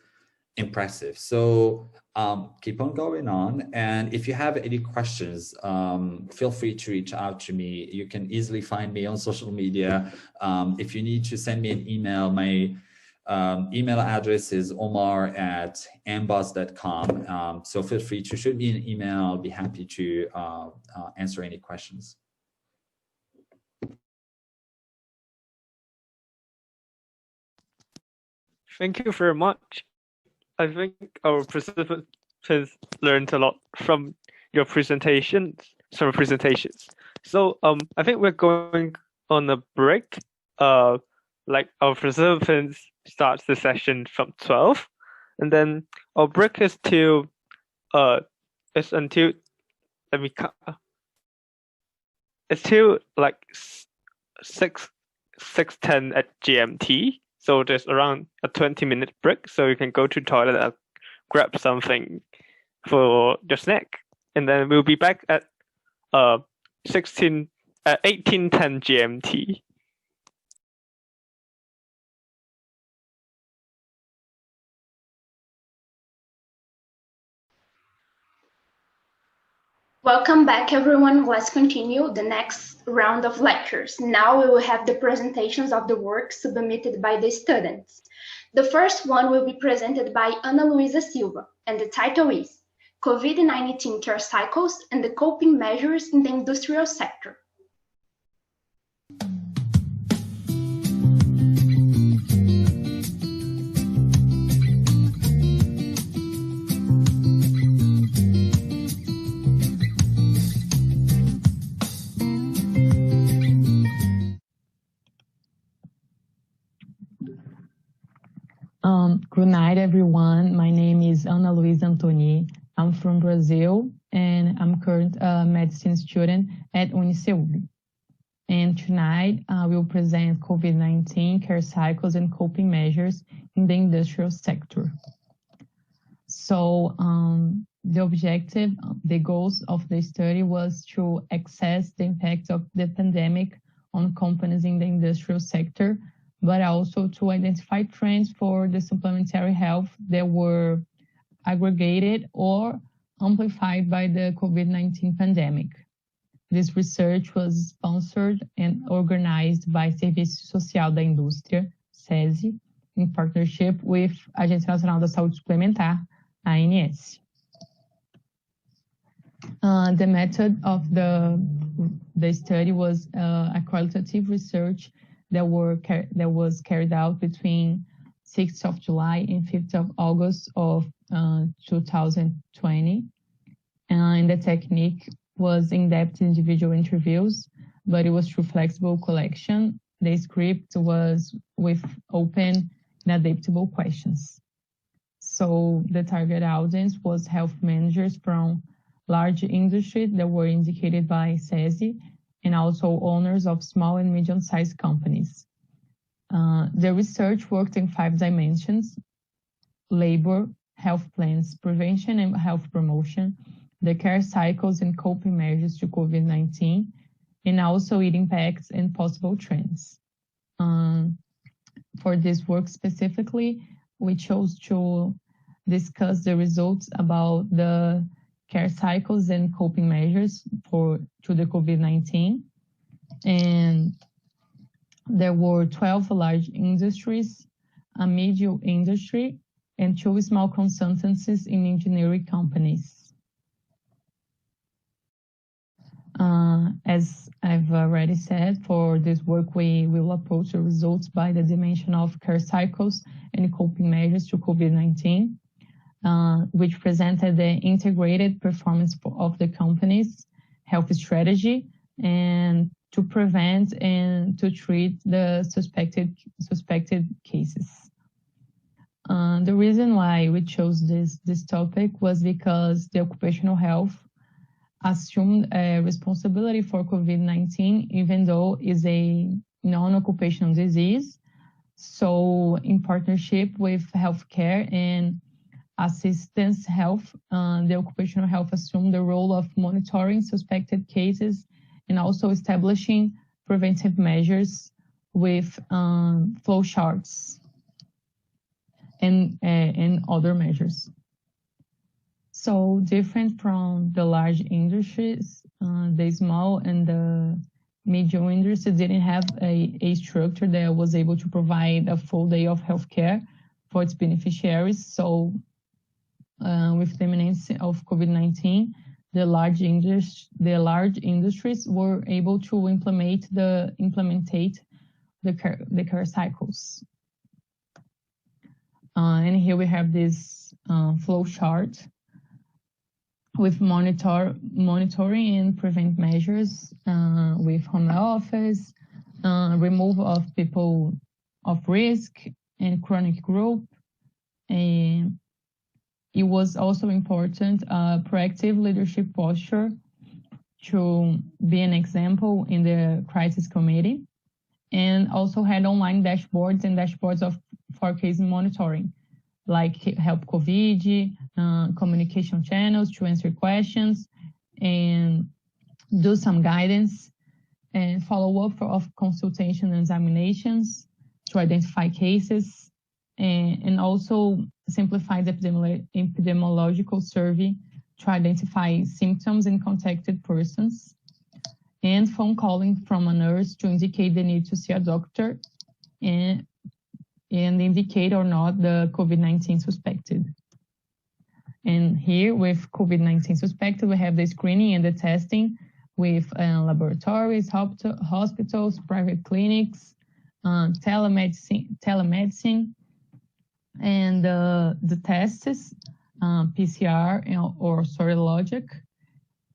impressive. So keep on going on. And if you have any questions, feel free to reach out to me. You can easily find me on social media. If you need to send me an email, my email address is omar@ambos.com. So feel free to shoot me an email. I'll be happy to answer any questions. Thank you very much. I think our participants learned a lot from your presentations. So I think we're going on a break. Like our participants starts the session from 12, and then our break is till it's until it's till like 6:10 at GMT. So there's around a 20-minute break, so you can go to the toilet and grab something for your snack, and then we'll be back at 18:10 GMT. Welcome back, everyone. Let's continue the next round of lectures. Now we will have the presentations of the work submitted by the students. The first one will be presented by Ana Luisa Silva, and the title is COVID-19 Care Cycles and the Coping Measures in the Industrial Sector. Good night, everyone. My name is Ana Luisa Antoni. I'm from Brazil, and I'm current medicine student at UniCeuB. And tonight, we'll present COVID-19 care cycles and coping measures in the industrial sector. So the objective, the goals of the study was to assess the impact of the pandemic on companies in the industrial sector, but also to identify trends for the supplementary health that were aggregated or amplified by the COVID-19 pandemic. This research was sponsored and organized by Serviço Social da Indústria, SESI, in partnership with Agência Nacional da Saúde Suplementar, ANS. The method of the study was a qualitative research that was carried out between 6th of July and 5th of August of 2020. And the technique was in-depth individual interviews, but it was through flexible collection. The script was with open and adaptable questions. So the target audience was health managers from large industry that were indicated by SESI, and also owners of small and medium-sized companies. The research worked in 5 dimensions: labor, health plans, prevention and health promotion, the care cycles and coping measures to COVID-19, and also its impacts and possible trends. For this work specifically, we chose to discuss the results about the care cycles and coping measures to the COVID-19. And there were 12 large industries, a medium industry, and 2 small consultancies in engineering companies. As I've already said, for this work, we will approach the results by the dimension of care cycles and coping measures to COVID-19, which presented the integrated performance of the company's health strategy and to prevent and to treat the suspected cases. The reason why we chose this topic was because the occupational health assumed a responsibility for COVID-19, even though it's a non-occupational disease. So in partnership with healthcare and assistance health, the occupational health assumed the role of monitoring suspected cases and also establishing preventive measures with flow charts and other measures. So different from the large industries, the small and the medium industry didn't have a structure that was able to provide a full day of healthcare for its beneficiaries. So with the imminence of COVID-19, the large industries were able to implement the care cycles. And here we have this flow chart with monitoring and prevent measures with home office, removal of people of risk and chronic group. And it was also important proactive leadership posture to be an example in the crisis committee, and also had online dashboards and dashboards for case monitoring, like Help COVID, communication channels to answer questions and do some guidance and follow-up of consultation and examinations to identify cases, and also simplify the epidemiological survey to identify symptoms in contacted persons, and phone calling from a nurse to indicate the need to see a doctor and indicate or not the COVID-19 suspected. And here with COVID-19 suspected, we have the screening and the testing with laboratories, hospitals, private clinics, telemedicine, and the tests, PCR or serologic,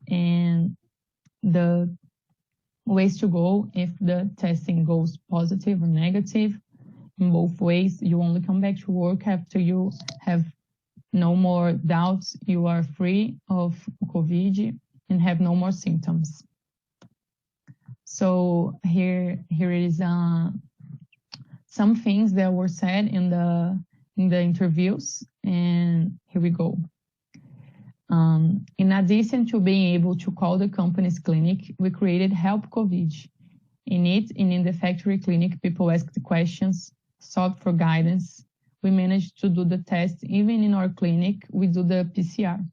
and the ways to go if the testing goes positive or negative. In both ways, you only come back to work after you have no more doubts, you are free of COVID and have no more symptoms. So here is some things that were said in the interviews, and here we go. In addition to being able to call the company's clinic, we created Help COVID. In it and in the factory clinic, people asked questions, sought for guidance. We managed to do the test. Even in our clinic, we do the PCR.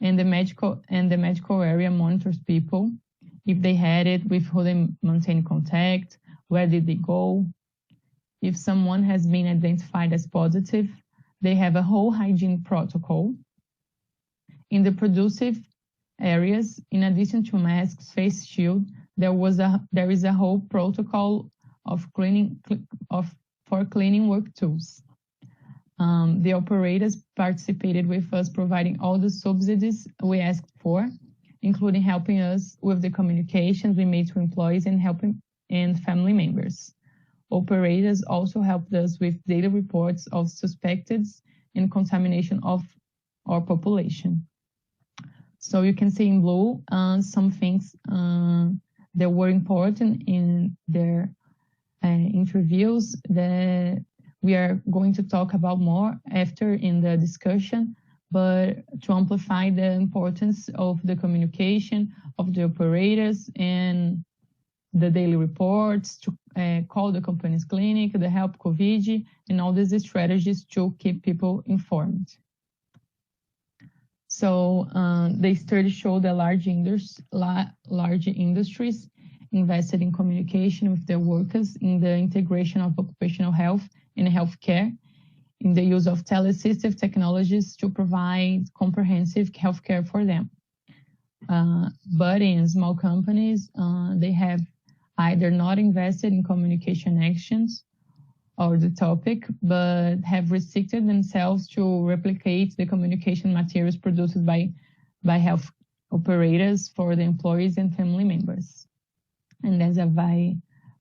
And the medical area monitors people, if they had it, with who they maintain contact, where did they go. If someone has been identified as positive, they have a whole hygiene protocol. In the producive areas, in addition to masks, face shield, there is a whole protocol of for cleaning work tools. The operators participated with us, providing all the subsidies we asked for, including helping us with the communications we made to employees and family members. Operators also helped us with daily reports of suspected and contamination of our population. So you can see in blue some things that were important in their interviews that we are going to talk about more after in the discussion, but to amplify the importance of the communication of the operators and the daily reports, to call the company's clinic, the Help COVID, and all these strategies to keep people informed. So the study showed that large industries invested in communication with their workers, in the integration of occupational health and healthcare, in the use of teleassistive technologies to provide comprehensive healthcare for them. But in small companies, they have either not invested in communication actions or the topic, but have restricted themselves to replicate the communication materials produced by health operators for the employees and family members. And as I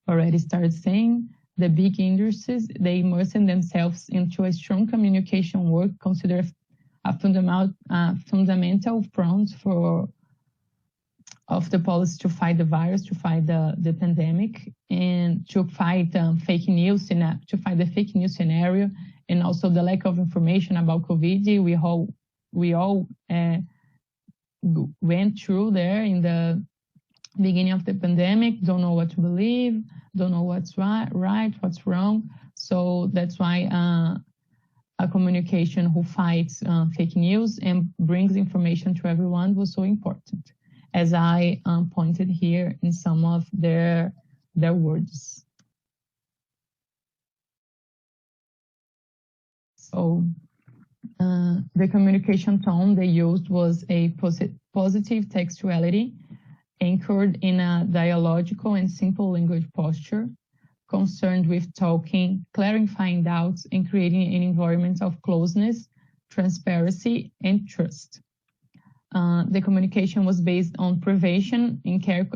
already started saying, the big industries, they immerse themselves into a strong communication work considered a fundamental front of the policy to fight the virus, to fight the pandemic, and to fight fake news, to fight the fake news scenario, and also the lack of information about COVID. We all went through there in the beginning of the pandemic, don't know what to believe, don't know what's right, what's wrong. So that's why a communication who fights fake news and brings information to everyone was so important, as I pointed here in some of their words. So the communication tone they used was a positive textuality, anchored in a dialogical and simple language posture, concerned with talking, clarifying doubts, and creating an environment of closeness, transparency, and trust. The communication was based on prevention and care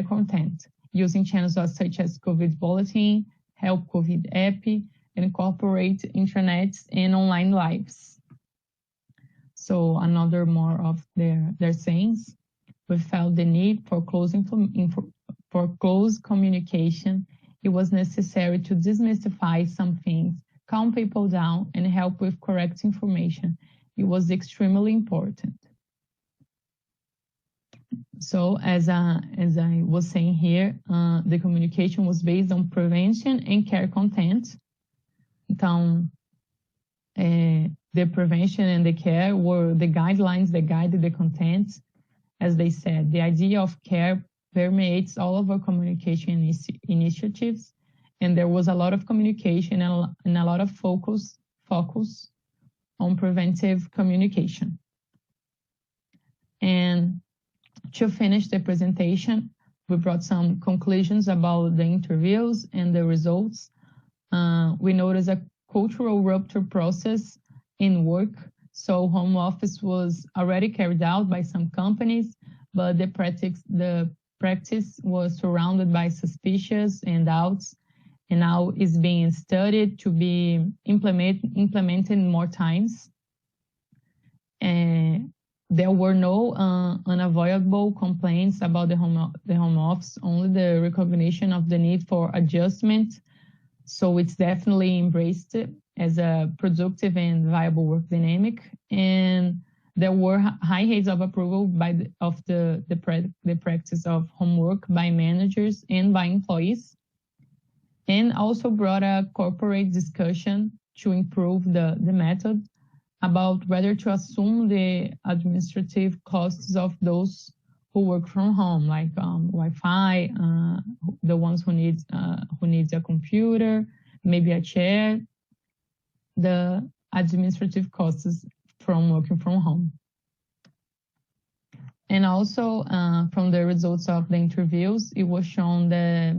content, using channels such as COVID Bulletin, Help COVID app, and corporate intranets and online lives. So another more of their sayings. We felt the need for close communication. It was necessary to demystify some things, calm people down, and help with correct information. It was extremely important. So as I was saying here, the communication was based on prevention and care content. Então, the prevention and the care were the guidelines that guided the content. As they said, the idea of care permeates all of our communication initiatives, and there was a lot of communication and a lot of focus on preventive communication. And to finish the presentation, we brought some conclusions about the interviews and the results. We noticed a cultural rupture process in work. So home office was already carried out by some companies, but the practice was surrounded by suspicions and doubts, and now is being studied to be implemented more times. And there were no unavoidable complaints about the home office, only the recognition of the need for adjustment. So it's definitely embraced as a productive and viable work dynamic. And there were high rates of approval of the practice of homework by managers and by employees, and also brought a corporate discussion to improve the method about whether to assume the administrative costs of those who work from home, like Wi-Fi, the ones who needs a computer, maybe a chair, the administrative costs from working from home. And also from the results of the interviews, it was shown that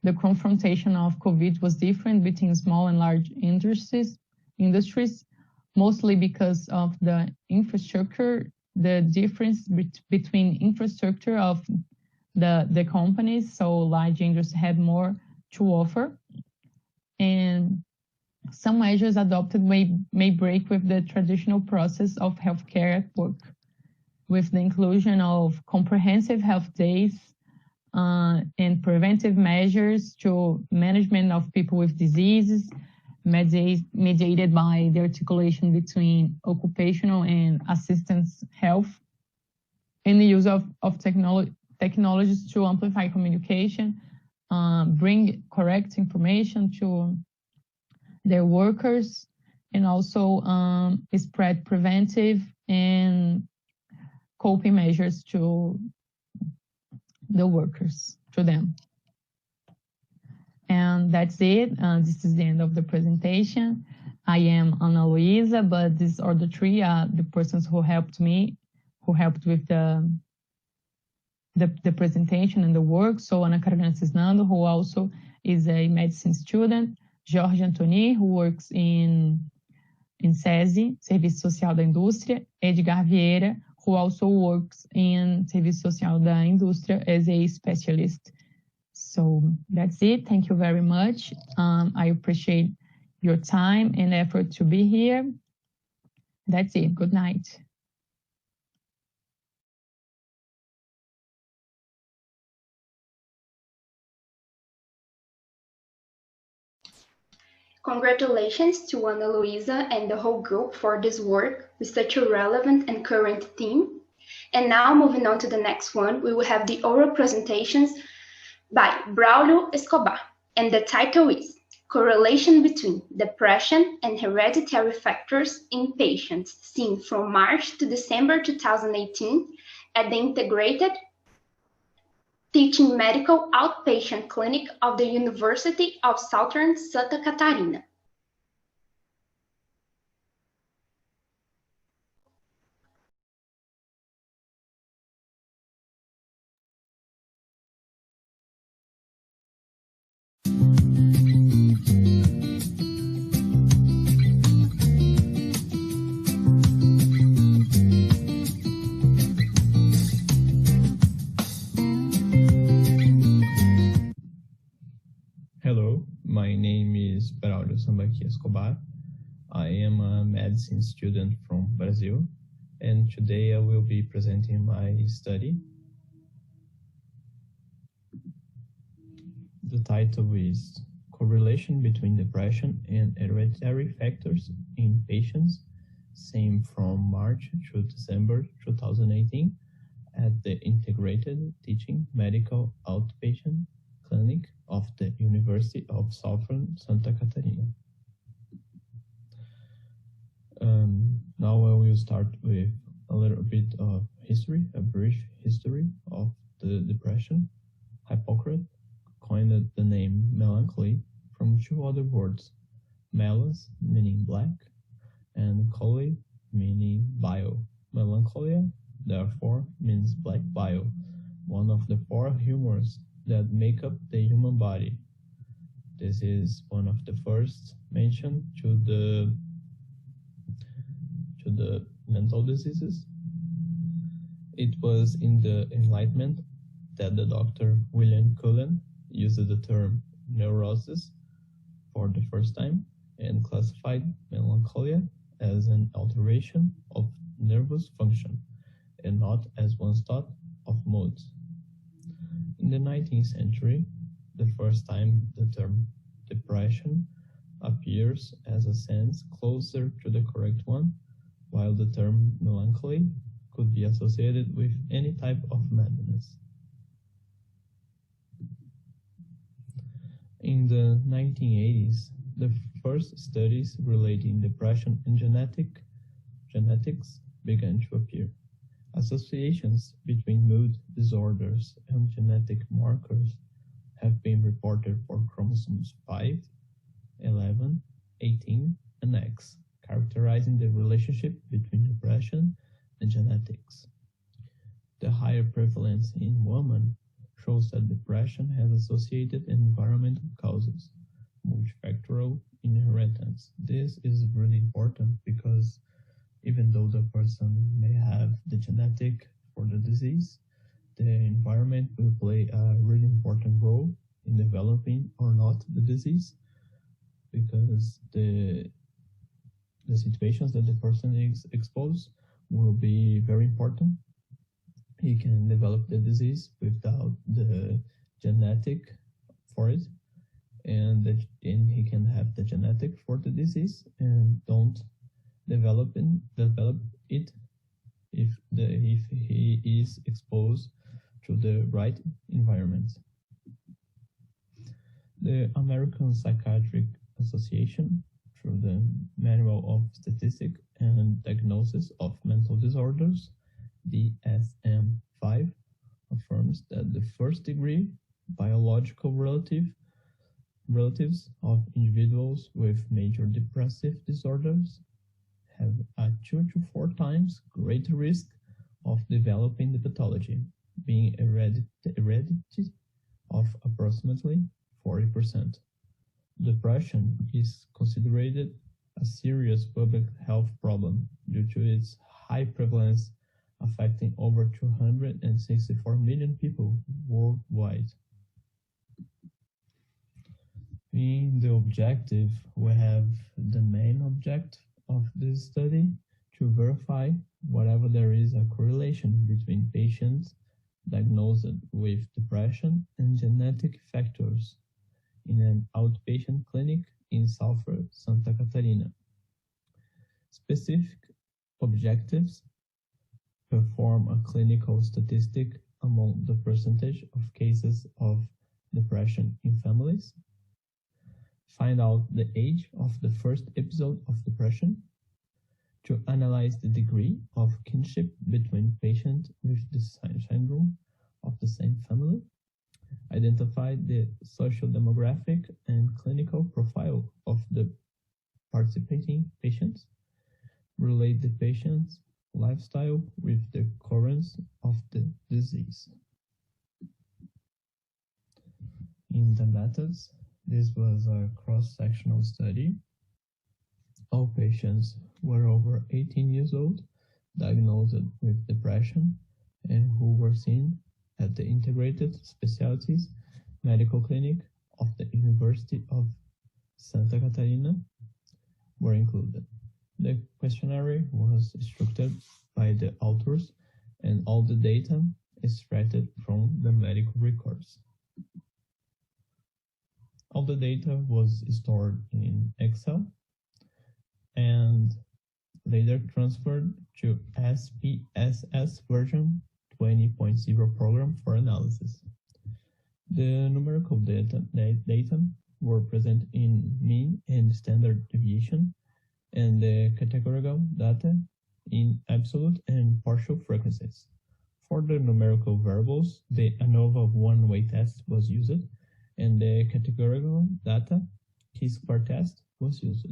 the confrontation of COVID was different between small and large industries, mostly because of the infrastructure, the difference between infrastructure of the companies. So large industries had more to offer. And some measures adopted may break with the traditional process of healthcare at work, with the inclusion of comprehensive health days and preventive measures to management of people with diseases, mediated by the articulation between occupational and assistance health, and the use of technologies to amplify communication, bring correct information to their workers, and also spread preventive and coping measures to the workers, to them. And that's it. This is the end of the presentation. I am Ana Luisa, but these are the three the persons who helped me, who helped with the presentation and the work. So Ana Carolina Cisnando, who also is a medicine student, Jorge Antoni, who works in SESI, Serviço Social da Indústria, Edgar Vieira, who also works in Serviço Social da Indústria as a specialist. So that's it. Thank you very much. I appreciate your time and effort to be here. That's it. Good night. Congratulations to Ana Luisa and the whole group for this work with such a relevant and current theme. And now moving on to the next one, we will have the oral presentations by Braulio Escobar. And the title is Correlation Between Depression and Hereditary Factors in Patients, seen from March to December 2018 at the Integrated Teaching Medical Outpatient Clinic of the University of Southern Santa Catarina. Hello, my name is Braulio Sambaqui Escobar. I am a medicine student from Brazil, and today I will be presenting my study. The title is Correlation Between Depression and Hereditary Factors in Patients, seen from March to December 2018 at the Integrated Teaching Medical Outpatient Clinic of the University of Southern Santa Catarina. Now I will start with a little bit of history, a brief history of the depression. Hippocrates coined the name melancholy from two other words, melas, meaning black, and chole, meaning bile. Melancholia, therefore, means black bile, one of the four humors that make up the human body. This is one of the first mentioned to the mental diseases. It was in the Enlightenment that the Dr. William Cullen used the term neurosis for the first time and classified melancholia as an alteration of nervous function and not as one thought of moods. In the 19th century, the first time the term depression appears as a sense closer to the correct one, while the term melancholy could be associated with any type of madness. In the 1980s, the first studies relating depression and genetics began to appear. Associations between mood disorders and genetic markers have been reported for chromosomes 5, 11, 18, and X, characterizing the relationship between depression and genetics. The higher prevalence in women shows that depression has associated environmental causes, multifactorial inheritance. This is really important because even though the person may have the genetic for the disease, the environment will play a really important role in developing or not the disease, because the situations that the person is exposed will be very important. He can develop the disease without the genetic for it, and he can have the genetic for the disease and don't develop it if he is exposed to the right environment. The American Psychiatric Association, through the Manual of Statistics and Diagnosis of Mental Disorders, DSM-5, affirms that the first-degree biological relatives of individuals with major depressive disorders have a 2 to 4 times greater risk of developing the pathology, being heredity of approximately 40%. Depression is considered a serious public health problem due to its high prevalence, affecting over 264 million people worldwide. In the objective, we have the main objective of this study to verify whatever there is a correlation between patients diagnosed with depression and genetic factors in an outpatient clinic in Salford, Santa Catarina. Specific objectives: perform a clinical statistic among the percentage of cases of depression in families, find out the age of the first episode of depression, to analyze the degree of kinship between patients with the syndrome of the same family, identify the social demographic and clinical profile of the participating patients, relate the patient's lifestyle with the occurrence of the disease. In the methods, this was a cross-sectional study. All patients were over 18 years old, diagnosed with depression, and who were seen at the Integrated Specialties Medical Clinic of the University of Santa Catarina were included. The questionnaire was structured by the authors, and all the data extracted from the medical records. All the data was stored in Excel and later transferred to SPSS version 20.0 program for analysis. The numerical data were presented in mean and standard deviation, and the categorical data in absolute and partial frequencies. For the numerical variables, the ANOVA one-way test was used, and the categorical data T-square test was used.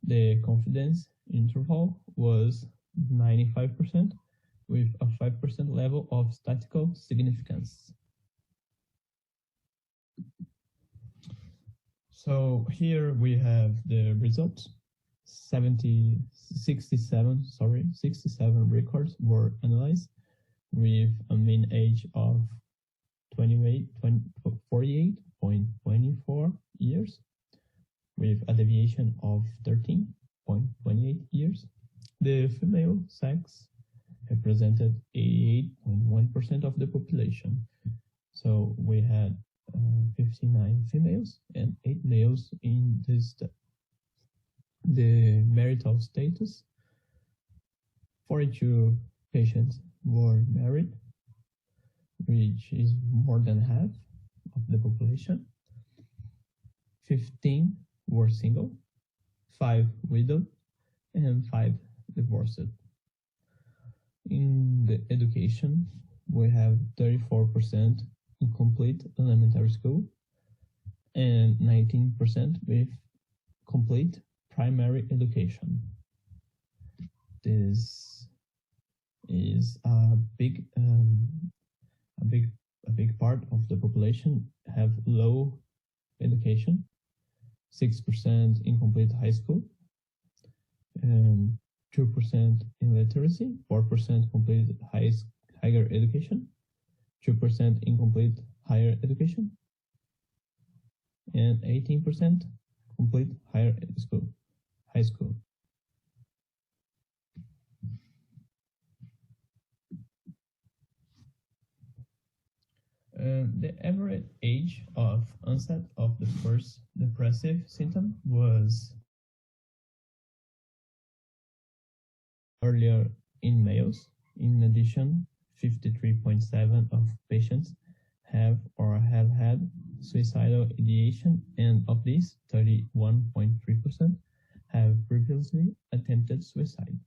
The confidence interval was 95% with a 5% level of statistical significance. So here we have the results. 67 records were analyzed with a mean age of 48.24 years with a deviation of 13, 28.28 years. The female sex represented 88.1% of the population. So we had 59 females and 8 males in this. The marital status, 42 patients were married, which is more than half of the population. 15 were single, 5 widowed, and 5 divorced. In the education, we have 34% incomplete elementary school and 19% with complete primary education. This is a big part of the population have low education, 6% incomplete high school, and 2% illiteracy, 4% complete higher education, 2% incomplete higher education, and 18% complete high school. The average age of onset of the first depressive symptom was earlier in males. In addition, 53.7% of patients have or have had suicidal ideation, and of these, 31.3% have previously attempted suicide.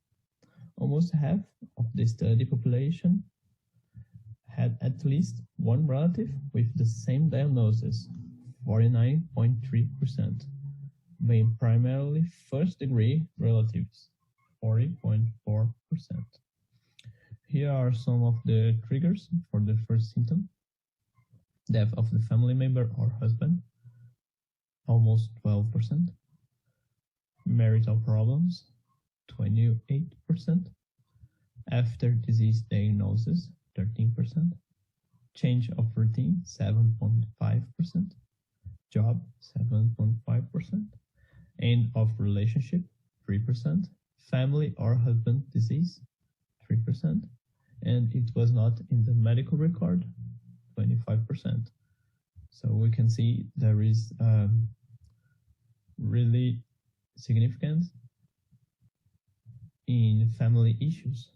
Almost half of the study population had at least one relative with the same diagnosis, 49.3%, being primarily first-degree relatives, 40.4%. Here are some of the triggers for the first symptom. Death of the family member or husband, almost 12%. Marital problems, 28%. After disease diagnosis, 13%. Change of routine, 7.5%. Job, 7.5%. End of relationship, 3%. Family or husband disease, 3%. And it was not in the medical record, 25%. So we can see there is really significant in family issues.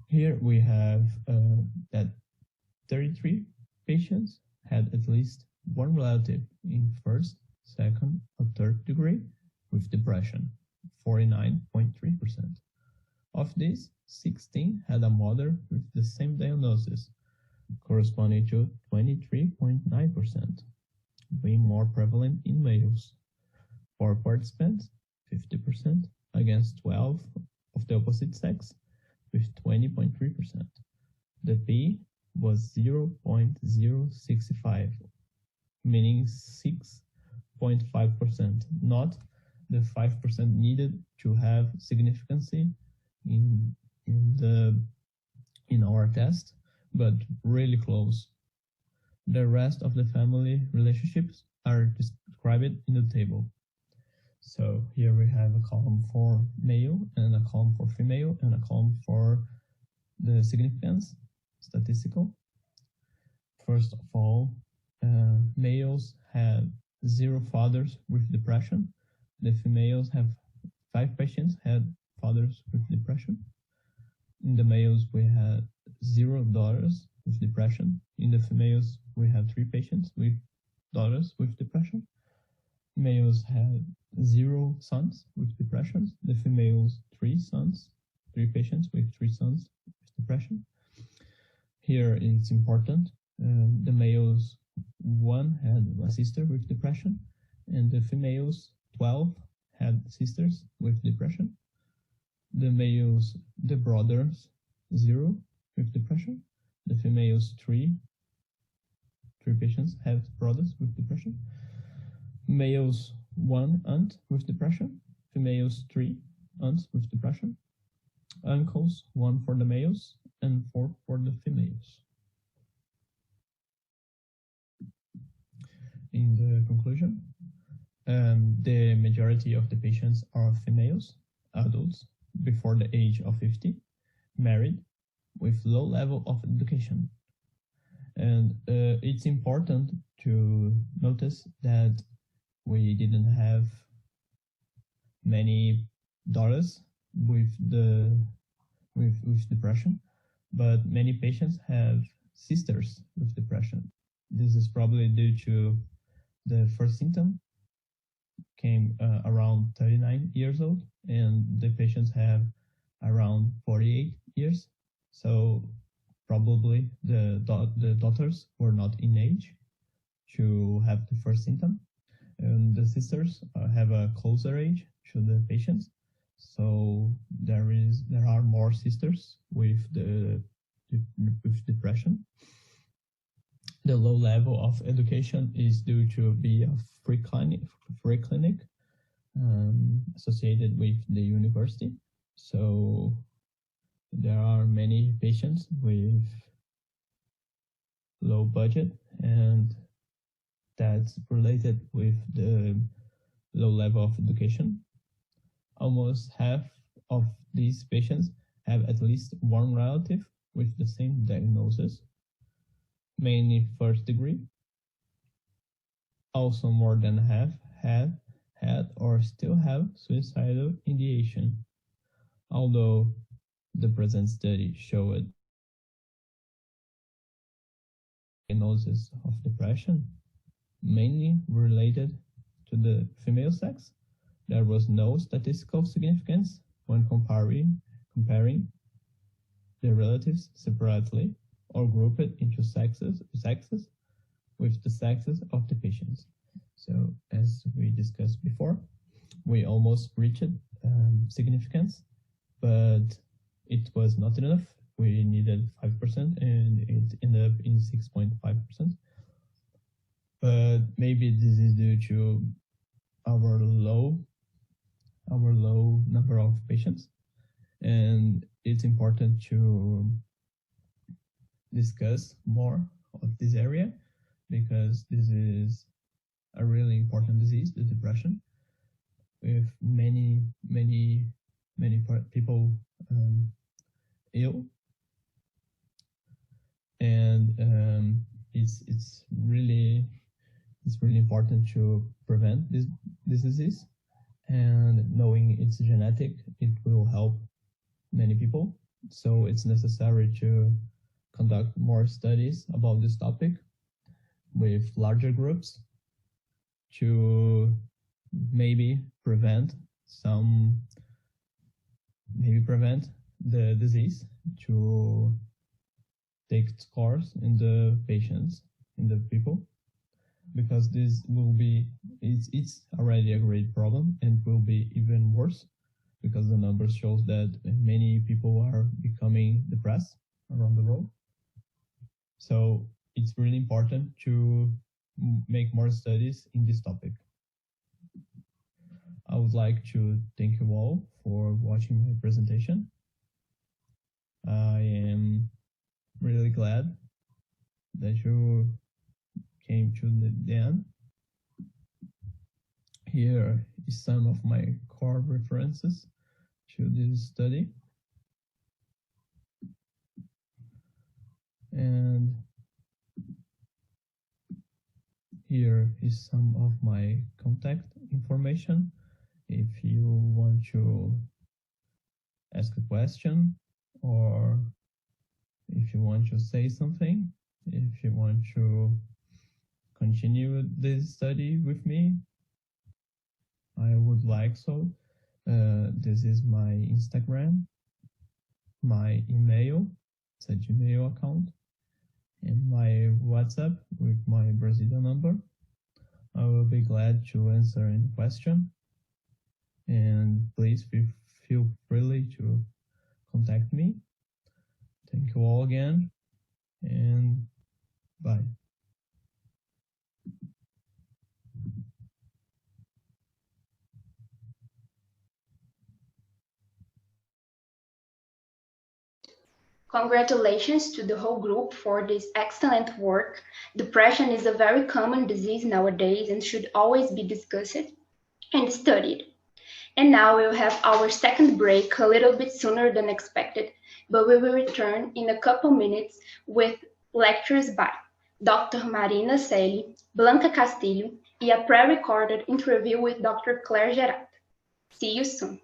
Here we have that 33 patients had at least one relative in first, second, or third degree with depression, 49.3%. Of these, 16 had a mother with the same diagnosis, corresponding to 23.9%, being more prevalent in males. For participants, 50% against 12 of the opposite sex, with 20.3%. The P was 0.065, meaning 6.5%, not the 5% needed to have significance in our test, but really close. The rest of the family relationships are described in the table. So here we have a column for male and a column for female and a column for the significance, statistical. First of all, males had 0 fathers with depression. The females have 5 patients had fathers with depression. In the males, we had 0 daughters with depression. In the females, we have 3 patients with daughters with depression. Males had 0 sons with depression. The females, 3 patients with 3 sons with depression. Here it's important. The males, 1 had a sister with depression, and the females, 12 had sisters with depression. The males, the brothers, 0 with depression. The females, 3 patients have brothers with depression. Males, 1 aunt with depression. Females, 3 aunts with depression. Uncles, 1 for the males and 4 for the females. in the conclusion. The majority of the patients are females, adults before the age of 50, married, with low level of education. And it's important to notice that we didn't have many daughters with depression, but many patients have sisters with depression. This is probably due to the first symptom came around 39 years old, and the patients have around 48 years. So probably the daughters were not in age to have the first symptom, and the sisters have a closer age to the patients. So there are more sisters with depression. The low level of education is due to be a free clinic associated with the university. So there are many patients with low budget, and that's related with the low level of education. Almost half of these patients have at least one relative with the same diagnosis, mainly first degree. Also, more than half have had or still have suicidal ideation. Although the present study showed diagnosis of depression mainly related to the female sex, there was no statistical significance when comparing the relatives separately or grouped into sexes with the sexes of the patients. So as we discussed before, we almost reached significance, but it was not enough. We needed 5% and it ended up in 6.5%. But maybe this is due to our low number of patients, and it's important to discuss more of this area because this is a really important disease, the depression, with many people ill, and it's really important to prevent this disease, and knowing it's genetic, it will help many people. So it's necessary to conduct more studies about this topic with larger groups to maybe prevent the disease, to take its course in the patients, in the people, because this will be, it's already a great problem and will be even worse because the numbers shows that many people are becoming depressed around the world. So it's really important to make more studies in this topic. I would like to thank you all for watching my presentation. I am really glad that you came to the end. Here is some of my core references to this study. And here is some of my contact information. If you want to ask a question, or if you want to say something, if you want to continue this study with me, I would like so. This is my Instagram, my email, it's a Gmail account, and my WhatsApp with my Brazilian number. I will be glad to answer any question, and please feel free to contact me. Thank you all again, and bye. Congratulations to the whole group for this excellent work. Depression is a very common disease nowadays and should always be discussed and studied. And now we'll have our second break a little bit sooner than expected, but we will return in a couple minutes with lectures by Dr. Marina Celi, Blanca Castillo, and a pre-recorded interview with Dr. Claire Gerard. See you soon.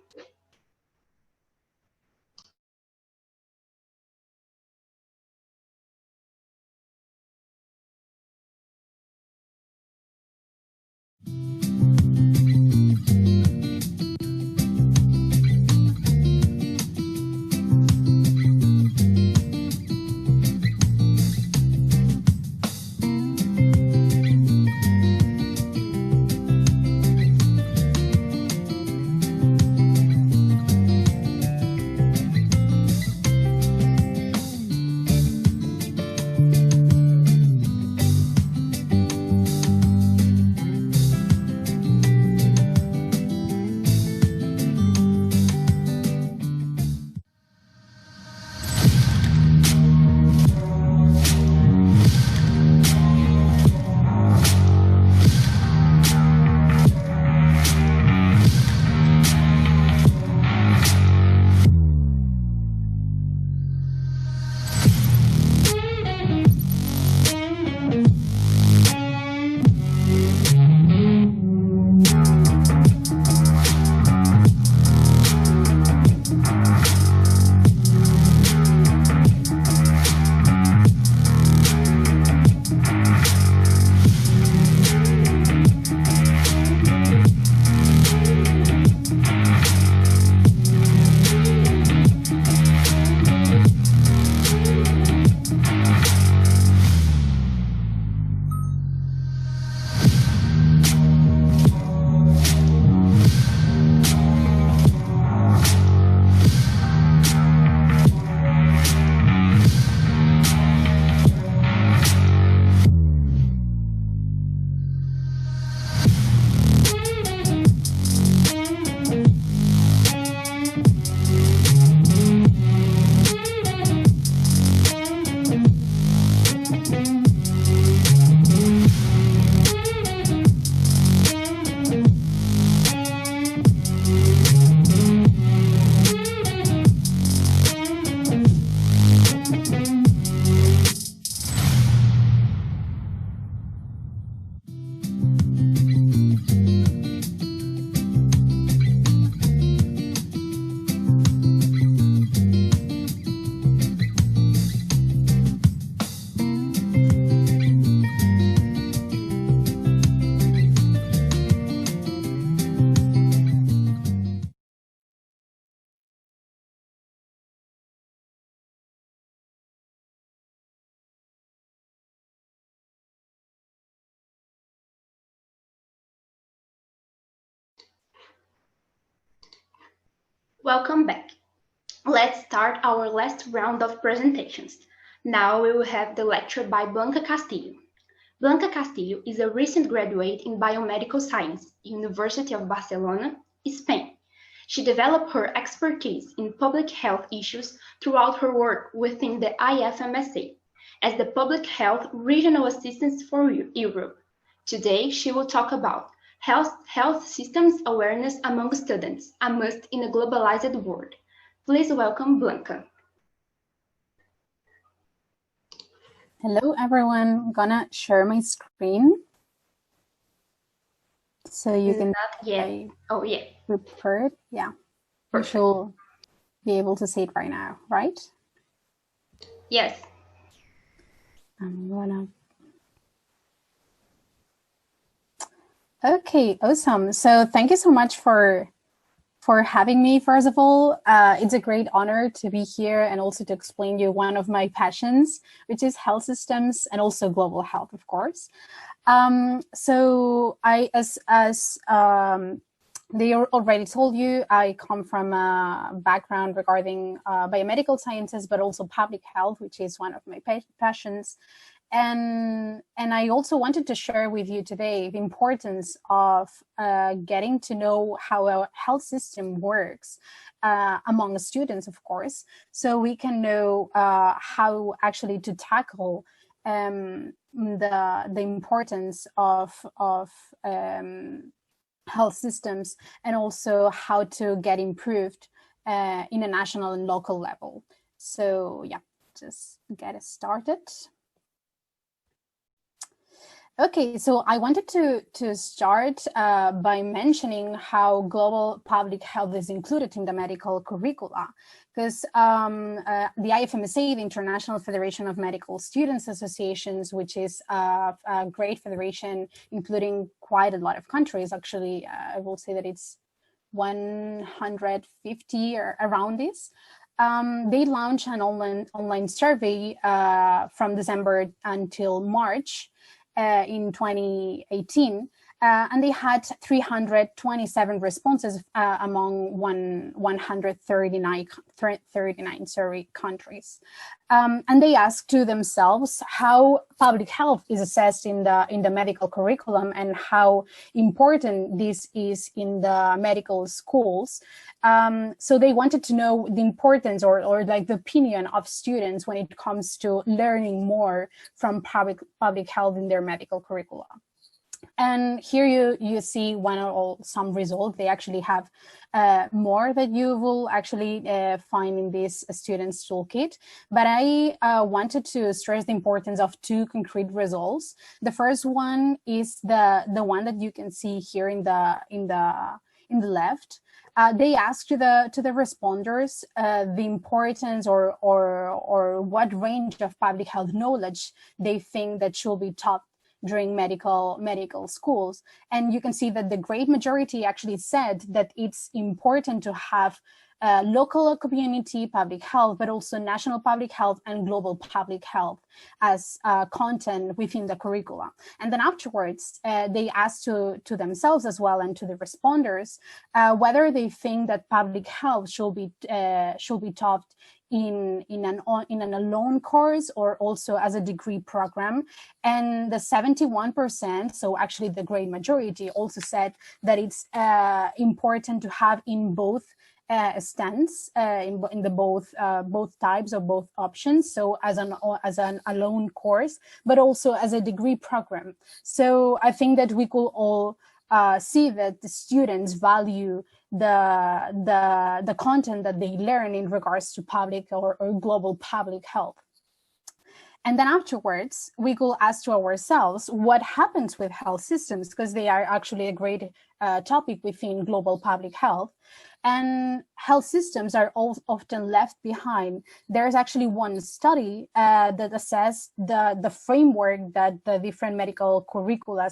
Welcome back. Let's start our last round of presentations. Now we will have the lecture by Blanca Castillo. Blanca Castillo is a recent graduate in biomedical science, University of Barcelona, Spain. She developed her expertise in public health issues throughout her work within the IFMSA as the Public Health Regional Assistant for Europe. Today, she will talk about health systems awareness among students, a must in a globalized world. Please welcome Blanca. Hello, everyone. I'm gonna share my screen so you can. Not yet. Oh, yeah. Prepared. Yeah. Perfect. You should be able to see it right now, right? Yes. I'm gonna. Okay, awesome. So thank you so much for having me. First of all, it's a great honor to be here and also to explain you one of my passions, which is health systems and also global health, of course. So as they already told you, I come from a background regarding biomedical sciences, but also public health, which is one of my passions. And I also wanted to share with you today the importance of getting to know how our health system works among students, of course, so we can know how actually to tackle the importance of health systems, and also how to get improved in a national and local level. So yeah, just get it started. Okay, so I wanted to start by mentioning how global public health is included in the medical curricula, because the IFMSA, the International Federation of Medical Students Associations, which is a great federation, including quite a lot of countries, actually, I will say that it's 150 or around this. They launched an online survey from December until March in 2018, and they had 327 responses among 139 countries. And they asked to themselves how public health is assessed in the medical curriculum and how important this is in the medical schools. So they wanted to know the importance or like the opinion of students when it comes to learning more from public health in their medical curricula. And here you see some results. They actually have more that you will actually find in this student's toolkit. But I wanted to stress the importance of two concrete results. The first one is the one that you can see here in the left. They asked to the responders the importance or what range of public health knowledge they think that should be taught during medical schools. And you can see that the great majority actually said that it's important to have local community public health, but also national public health and global public health as content within the curricula. And then afterwards, they asked to themselves as well and to the responders whether they think that public health should be taught in an alone course or also as a degree program. And the 71%, so actually the great majority, also said that it's important to have in both stands in the both types or both options, so as an alone course, but also as a degree program. So I think that we could all see that the students value the content that they learn in regards to public or global public health. And then afterwards, we could ask to ourselves what happens with health systems, because they are actually a great topic within global public health. And health systems are often left behind. There's actually one study that assessed the framework that the different medical curricula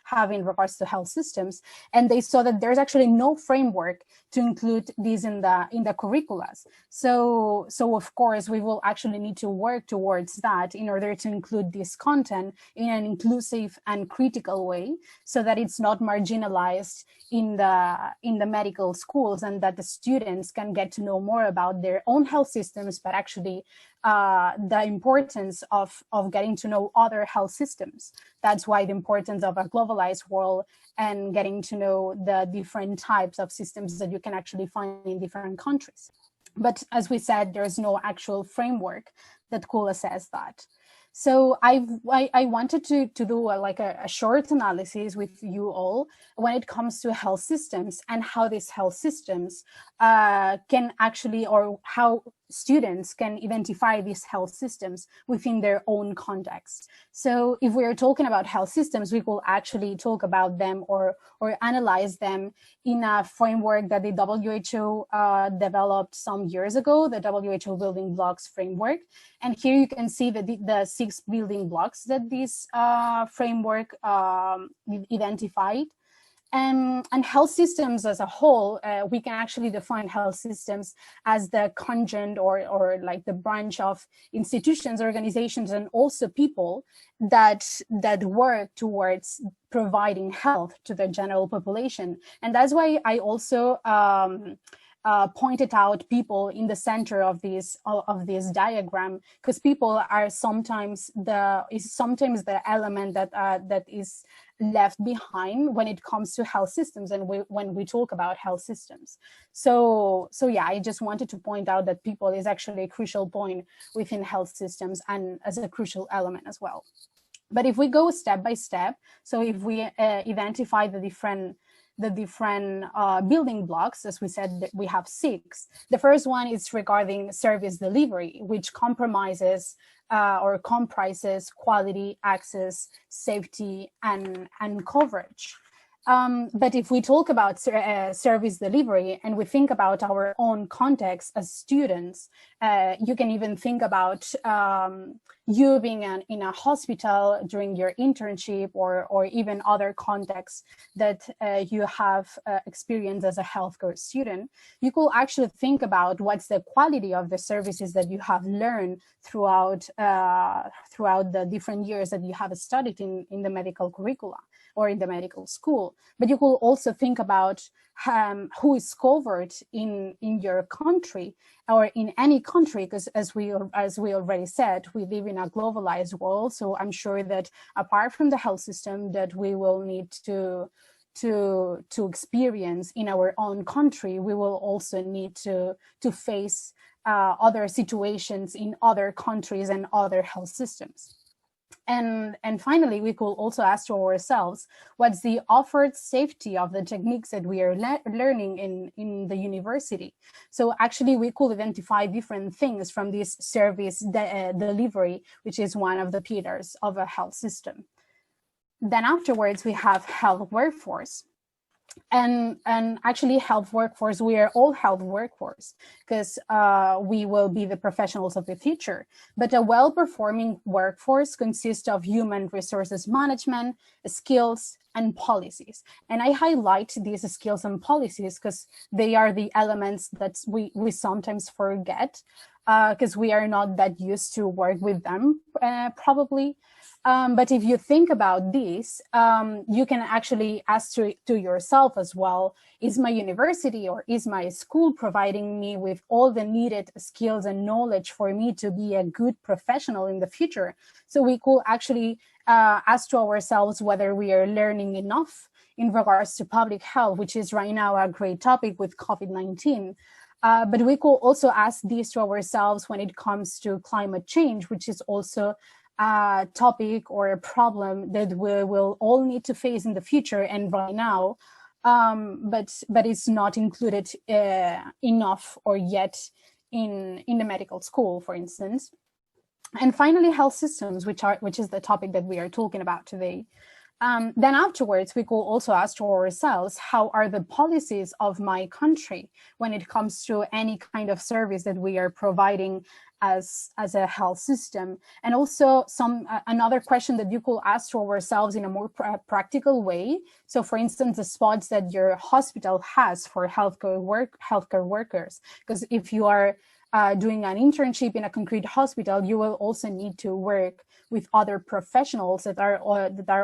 have in regards to health systems, and they saw that there's actually no framework to include these in the curriculas. So of course we will actually need to work towards that in order to include this content in an inclusive and critical way, so that it's not marginalized in the medical schools, and that the students can get to know more about their own health systems, but actually the importance of getting to know other health systems. That's why the importance of a globalized world and getting to know the different types of systems that you can actually find in different countries. But as we said, there's no actual framework that could assess that. So I wanted to do a short analysis with you all when it comes to health systems and how these health systems can actually, or how students can identify these health systems within their own context. So if we're talking about health systems, we will actually talk about them or analyze them in a framework that the WHO developed some years ago, the WHO Building Blocks Framework. And here you can see the 6 building blocks that this framework identified. And health systems as a whole, we can actually define health systems as the conjunct or like the branch of institutions, organizations, and also people that work towards providing health to the general population. And that's why I also pointed out people in the center of this diagram, because people are sometimes the element that is left behind when it comes to health systems and when we talk about health systems. So yeah, I just wanted to point out that people is actually a crucial point within health systems and as a crucial element as well. But if we go step by step, so if we identify the different building blocks, as we said, we have 6. The first one is regarding service delivery, which comprises quality, access, safety, and coverage. But if we talk about service delivery and we think about our own context as students, you can even think about you being in a hospital during your internship or even other contexts that you have experienced as a healthcare student. You could actually think about what's the quality of the services that you have learned throughout the different years that you have studied in the medical curricula or in the medical school. But you could also think about who is covered in your country or in any country, because as we already said, we live in a globalized world. So I'm sure that apart from the health system that we will need to experience in our own country, we will also need to face other situations in other countries and other health systems. And finally, we could also ask to ourselves, what's the offered safety of the techniques that we are learning in the university? So actually, we could identify different things from this service delivery, which is one of the pillars of a health system. Then afterwards, we have health workforce. And actually health workforce, we are all health workforce because we will be the professionals of the future. But a well-performing workforce consists of human resources management, skills, and policies. And I highlight these skills and policies because they are the elements that we sometimes forget because we are not that used to work with them probably. But if you think about this, you can actually ask to yourself as well, is my university or is my school providing me with all the needed skills and knowledge for me to be a good professional in the future? So we could actually ask to ourselves whether we are learning enough in regards to public health, which is right now a great topic with COVID-19. But we could also ask this to ourselves when it comes to climate change, which is also a topic or a problem that we will all need to face in the future and right now, but it's not included enough or yet in the medical school, for instance. And finally, health systems, which is the topic that we are talking about today. Then afterwards, we could also ask to ourselves, how are the policies of my country when it comes to any kind of service that we are providing as a health system? And also another question that you could ask to ourselves in a more practical way. So for instance, the spots that your hospital has for healthcare workers, because if you are doing an internship in a concrete hospital, you will also need to work with other professionals that are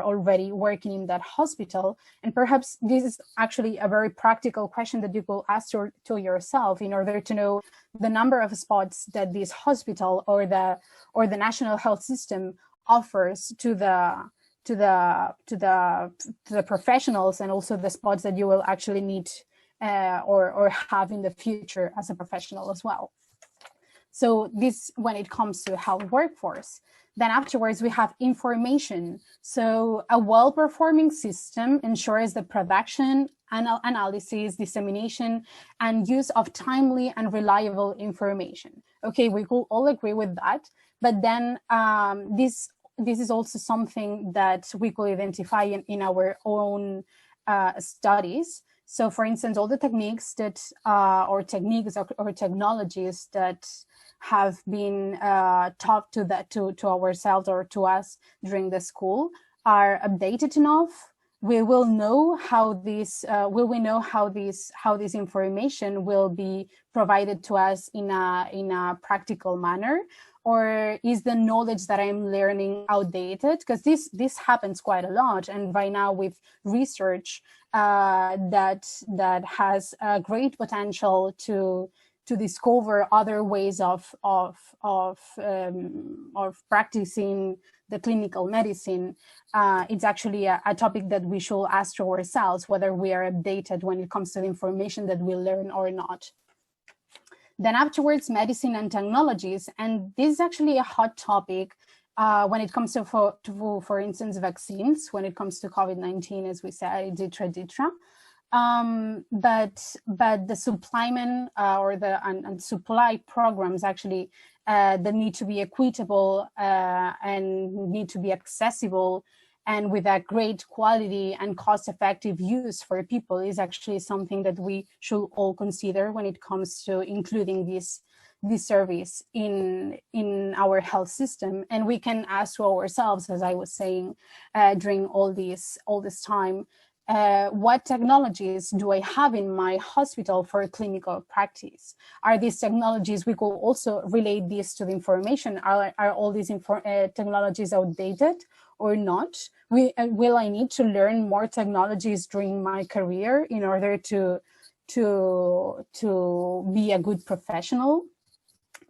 already working in that hospital. And perhaps this is actually a very practical question that you could ask to yourself in order to know the number of spots that this hospital or the national health system offers to the professionals, and also the spots that you will actually need or have in the future as a professional as well. So this, when it comes to health workforce. Then afterwards, we have information. So a well-performing system ensures the production, analysis, dissemination, and use of timely and reliable information. Okay, we could all agree with that. But then this is also something that we could identify in our own studies. So for instance, all the techniques that, or technologies that have been taught to ourselves or to us during the school are updated enough, we will know how this information will be provided to us in a practical manner, or is the knowledge that I'm learning outdated? Because this happens quite a lot, and by now with research that has a great potential to discover other ways of practicing the clinical medicine, it's actually a topic that we should ask to ourselves whether we are updated when it comes to the information that we learn or not. Then afterwards, medicine and technologies, and this is actually a hot topic when it comes to, for instance, vaccines, when it comes to COVID-19, as we said, etc. But the supplement or the supply programs actually that need to be equitable and need to be accessible and with a great quality and cost-effective use for people is actually something that we should all consider when it comes to including this service in our health system. And we can ask to ourselves, as I was saying during all this time, what technologies do I have in my hospital for clinical practice? Are these technologies, we could also relate this to the information, are all these technologies outdated or not? Will I need to learn more technologies during my career in order to be a good professional?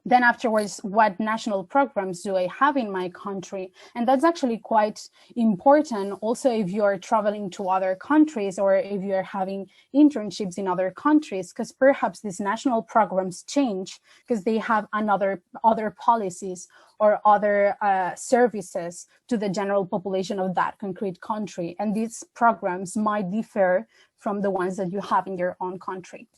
Then afterwards, what national programs do I have in my country? And that's actually quite important also if you are traveling to other countries or if you're having internships in other countries, because perhaps these national programs change because they have other policies or other services to the general population of that concrete country. And these programs might differ from the ones that you have in your own country.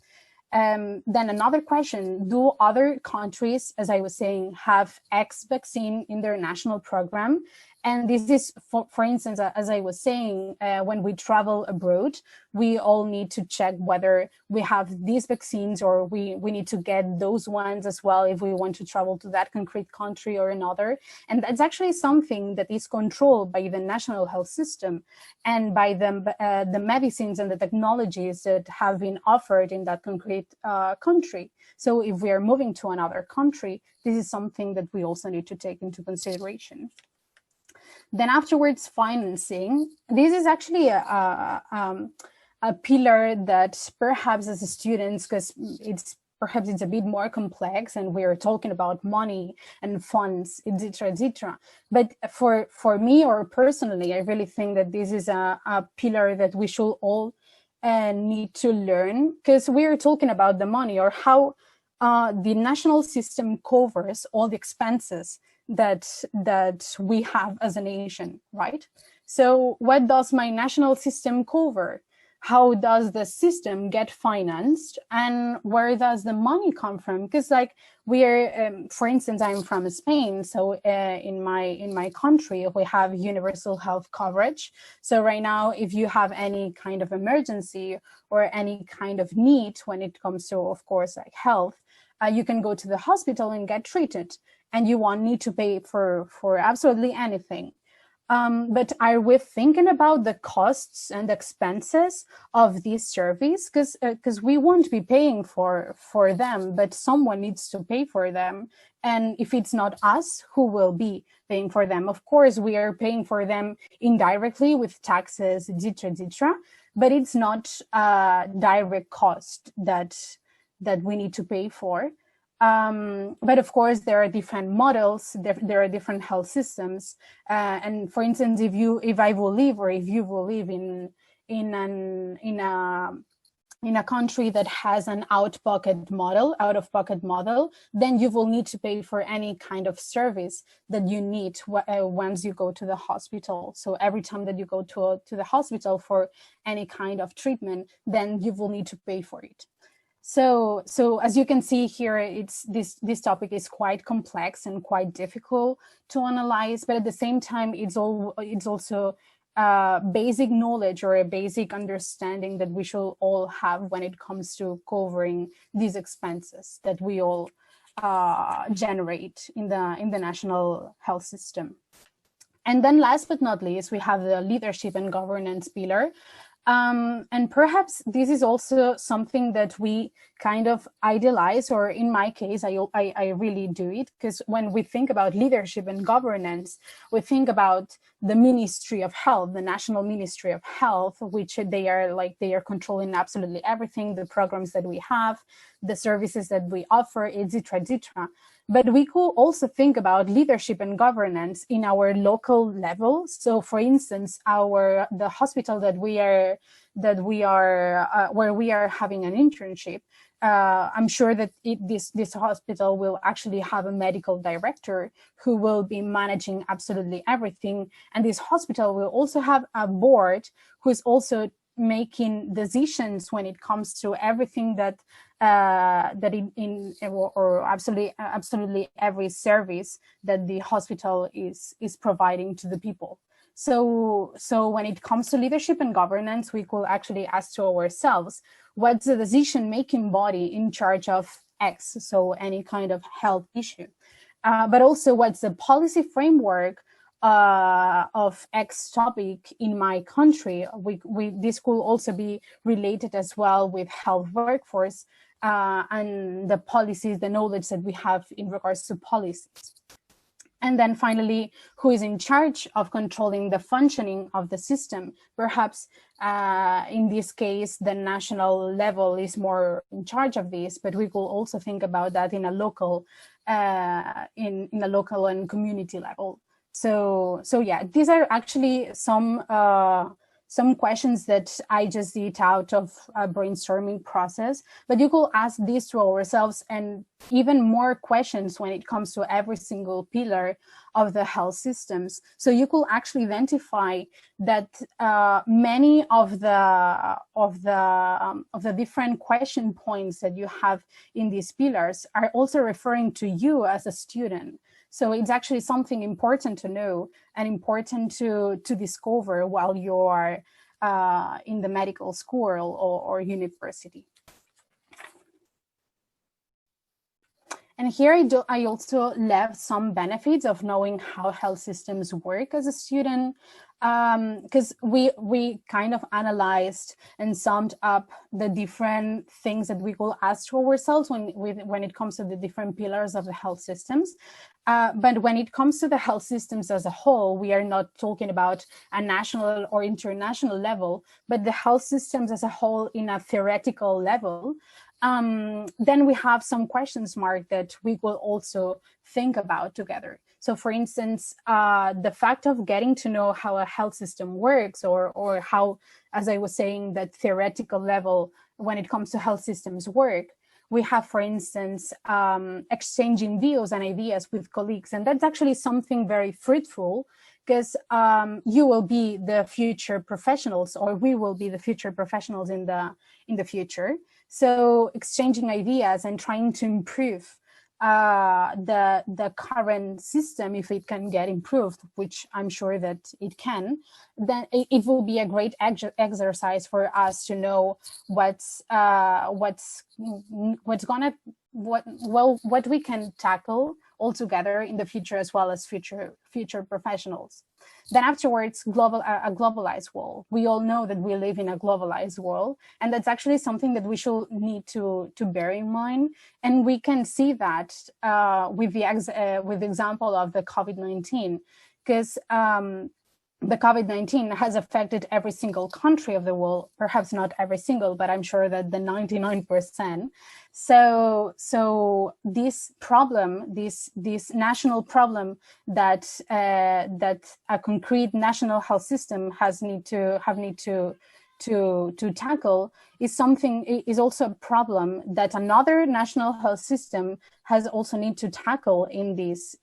Then another question, do other countries, as I was saying, have X vaccine in their national program? And this is, for instance, as I was saying, when we travel abroad, we all need to check whether we have these vaccines or we need to get those ones as well if we want to travel to that concrete country or another. And that's actually something that is controlled by the national health system and by the medicines and the technologies that have been offered in that concrete country. So if we are moving to another country, this is something that we also need to take into consideration. Then afterwards, financing. This is actually a pillar that perhaps as students, because perhaps it's a bit more complex and we're talking about money and funds, etc., etc. But for me or personally, I really think that this is a pillar that we should all need to learn, because we're talking about the money or how the national system covers all the expenses that we have as a nation, right? So what does my national system cover? How does the system get financed, and where does the money come from? Because like we're, for instance, I'm from Spain, so in my country we have universal health coverage. So right now, if you have any kind of emergency or any kind of need when it comes to, of course, like health, you can go to the hospital and get treated, and you won't need to pay for absolutely anything. But are we thinking about the costs and expenses of this service? Because we won't be paying for them, but someone needs to pay for them. And if it's not us, who will be paying for them? Of course, we are paying for them indirectly with taxes, etc., etc. But it's not a direct cost that we need to pay for. But of course, there are different models, there are different health systems. And for instance, if I will live or if you will live in a country that has an out-of-pocket model, then you will need to pay for any kind of service that you need once you go to the hospital. So every time that you go to the hospital for any kind of treatment, then you will need to pay for it. So as you can see here, this topic is quite complex and quite difficult to analyze, but at the same time, it's also basic knowledge or a basic understanding that we should all have when it comes to covering these expenses that we all generate in the national health system. And then last but not least, we have the leadership and governance pillar. And perhaps this is also something that we kind of idealize, or in my case, I really do it, because when we think about leadership and governance, we think about the Ministry of Health, the National Ministry of Health, which they are controlling absolutely everything, the programs that we have, the services that we offer, etc., etc. But we could also think about leadership and governance in our local level. So, for instance, the hospital that we are where we are having an internship. I'm sure that this hospital will actually have a medical director who will be managing absolutely everything, and this hospital will also have a board who is also making decisions when it comes to everything that absolutely every service that the hospital is providing to the people. So when it comes to leadership and governance, we could actually ask to ourselves, what's the decision-making body in charge of X, so any kind of health issue, but also what's the policy framework of X topic in my country. This could also be related as well with health workforce and the policies, the knowledge that we have in regards to policies. And then finally, who is in charge of controlling the functioning of the system? Perhaps in this case, the national level is more in charge of this, but we could also think about that in a local, in a local and community level. So yeah, these are actually some questions that I just did out of a brainstorming process, but you could ask these to ourselves and even more questions when it comes to every single pillar of the health systems. So you could actually identify that many of the different question points that you have in these pillars are also referring to you as a student. So it's actually something important to know and important to discover while you are in the medical school or university. And here I also left some benefits of knowing how health systems work as a student, because we kind of analyzed and summed up the different things that we could ask to ourselves when it comes to the different pillars of the health systems. But when it comes to the health systems as a whole, we are not talking about a national or international level, but the health systems as a whole in a theoretical level. Then we have some questions mark that we will also think about together. So for instance, the fact of getting to know how a health system works, or how, as I was saying, that theoretical level when it comes to health systems work. We have, for instance, exchanging views and ideas with colleagues. And that's actually something very fruitful, because you will be the future professionals, or we will be the future professionals in the future. So exchanging ideas and trying to improve the current system, if it can get improved, which I'm sure that it can, then it will be a great exercise for us to know what we can tackle altogether in the future, as well as future professionals. Then afterwards, a globalized world. We all know that we live in a globalized world, and that's actually something that we should need to bear in mind. And we can see that with the example of the COVID-19, because the COVID-19 has affected every single country of the world, perhaps not every single, but I'm sure that the 99%. So this problem, this national problem that a concrete national health system need to tackle is also a problem that another national health system has also need to tackle in this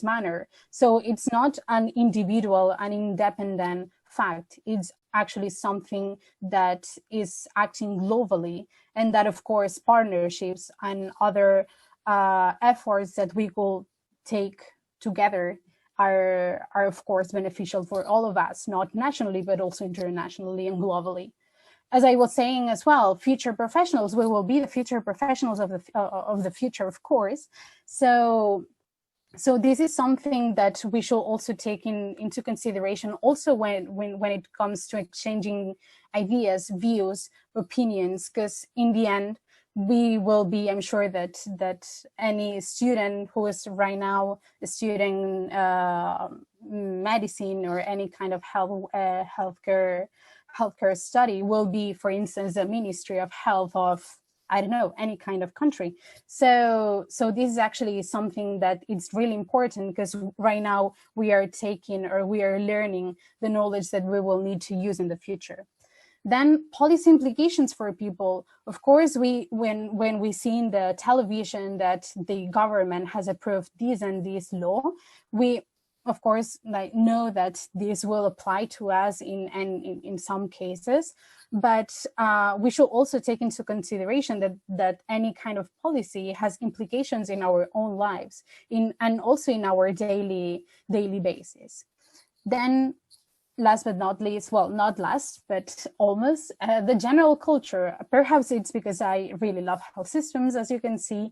manner. So it's not an individual, an independent fact. It's actually something that is acting globally, and that, of course, partnerships and other efforts that we will take together are of course beneficial for all of us, not nationally, but also internationally and globally. As I was saying as well, future professionals, we will be the future professionals of the future, of course. So So this is something that we should also take into consideration also when it comes to exchanging ideas, views, opinions, because in the end, we will be, I'm sure that any student who is right now studying medicine or any kind of healthcare study will be, for instance, the Ministry of Health of, I don't know, any kind of country. So this is actually something that it's really important, because right now we are taking, or we are learning the knowledge that we will need to use in the future. Then policy implications for people. Of course, when we see in the television that the government has approved this and this law, we of course know that this will apply to us in some cases, but we should also take into consideration that any kind of policy has implications in our own lives, and also in our daily basis. Then, last but not least, well, not last, but almost, the general culture. Perhaps it's because I really love health systems, as you can see,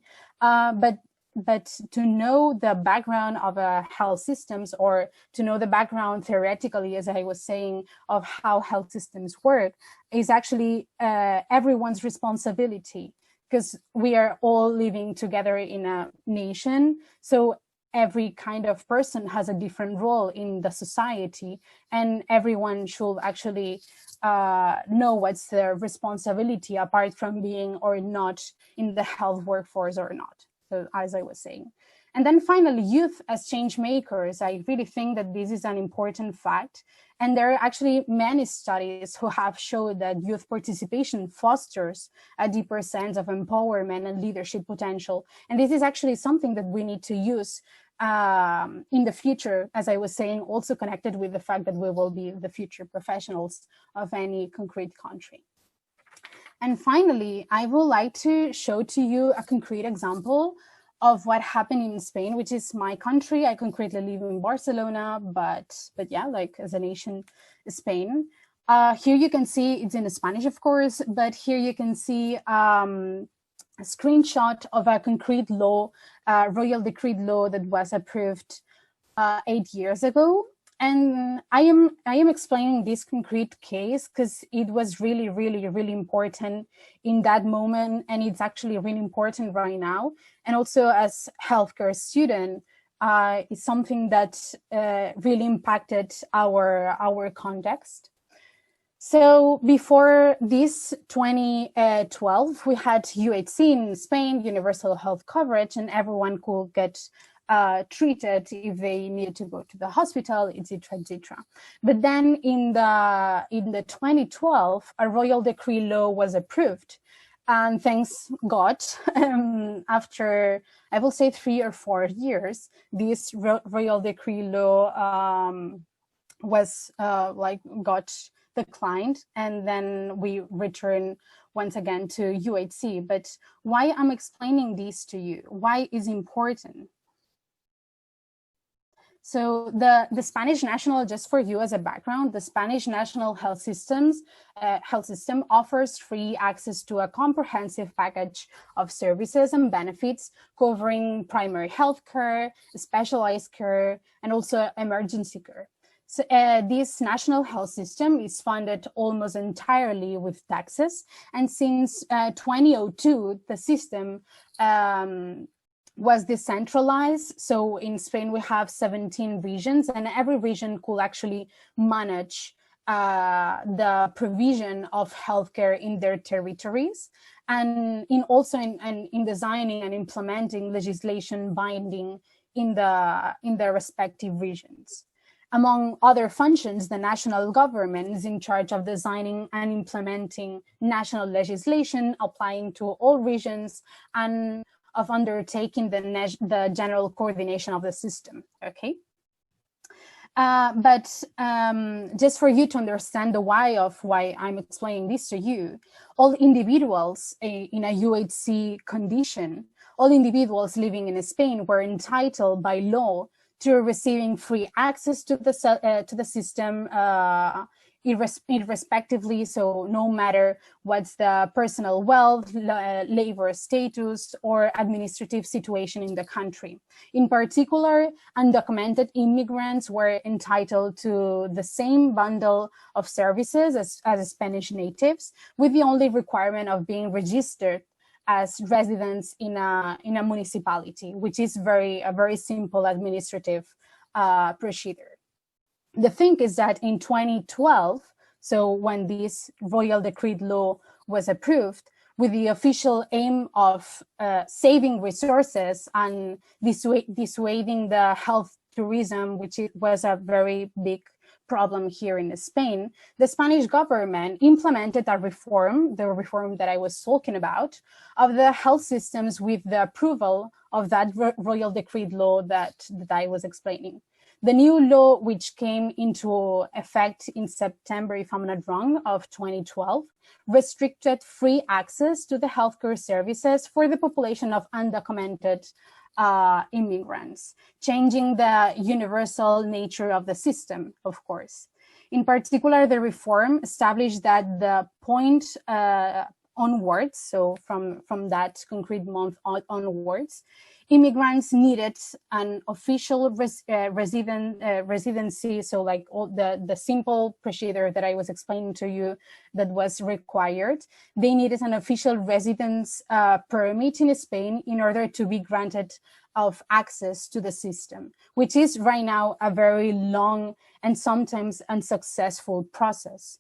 but to know the background of health systems, or to know the background theoretically, as I was saying, of how health systems work, is actually everyone's responsibility, because we are all living together in a nation. So every kind of person has a different role in the society, and everyone should actually know what's their responsibility, apart from being or not in the health workforce or not. So, as I was saying. And then finally, youth as change makers. I really think that this is an important fact. And there are actually many studies who have showed that youth participation fosters a deeper sense of empowerment and leadership potential. And this is actually something that we need to use in the future, as I was saying, also connected with the fact that we will be the future professionals of any concrete country. And finally, I would like to show to you a concrete example of what happened in Spain, which is my country. I concretely live in Barcelona, but yeah, like as a nation, Spain. Here you can see, it's in Spanish, of course, but here you can see a screenshot of a concrete law, royal decree law that was approved 8 years ago. And I am explaining this concrete case because it was really, really, really important in that moment, and it's actually really important right now. And also, as healthcare student, it's something that really impacted our context. So before this 2012, we had UHC in Spain, universal health coverage, and everyone could get treated if they needed to go to the hospital, etc., etc. But then in the 2012, a royal decree law was approved, and thanks God, after I will say 3 or 4 years, this royal decree law was got declined, and then we return once again to UHC. But why I'm explaining this to you? Why is important? So the Spanish national, just for you as a background, the Spanish national health system offers free access to a comprehensive package of services and benefits covering primary health care, specialized care, and also emergency care. So this national health system is funded almost entirely with taxes, and since 2002, the system was decentralized. So in Spain, we have 17 regions, and every region could actually manage the provision of healthcare in their territories, and in designing and implementing legislation binding in their respective regions. Among other functions, the national government is in charge of designing and implementing national legislation applying to all regions, and of undertaking the general coordination of the system, okay? But just for you to understand the why I'm explaining this to you, all individuals in a UHC condition, all individuals living in Spain were entitled by law to receiving free access to the system irrespectively, so no matter what's the personal wealth, labor status, or administrative situation in the country. In particular, undocumented immigrants were entitled to the same bundle of services as Spanish natives, with the only requirement of being registered as residents in a municipality, which is a very simple administrative procedure. The thing is that in 2012, so when this Royal Decree Law was approved, with the official aim of saving resources and dissuading the health tourism, which was a very big problem here in Spain, the Spanish government implemented a reform, the reform that I was talking about, of the health systems with the approval of that Royal Decree Law that I was explaining. The new law, which came into effect in September, if I'm not wrong, of 2012, restricted free access to the healthcare services for the population of undocumented immigrants, changing the universal nature of the system, of course. In particular, the reform established that the point onwards, so from that concrete month onwards, immigrants needed an official residency, so like all the simple procedure that I was explaining to you that was required. They needed an official residence permit in Spain in order to be granted of access to the system, which is right now a very long and sometimes unsuccessful process.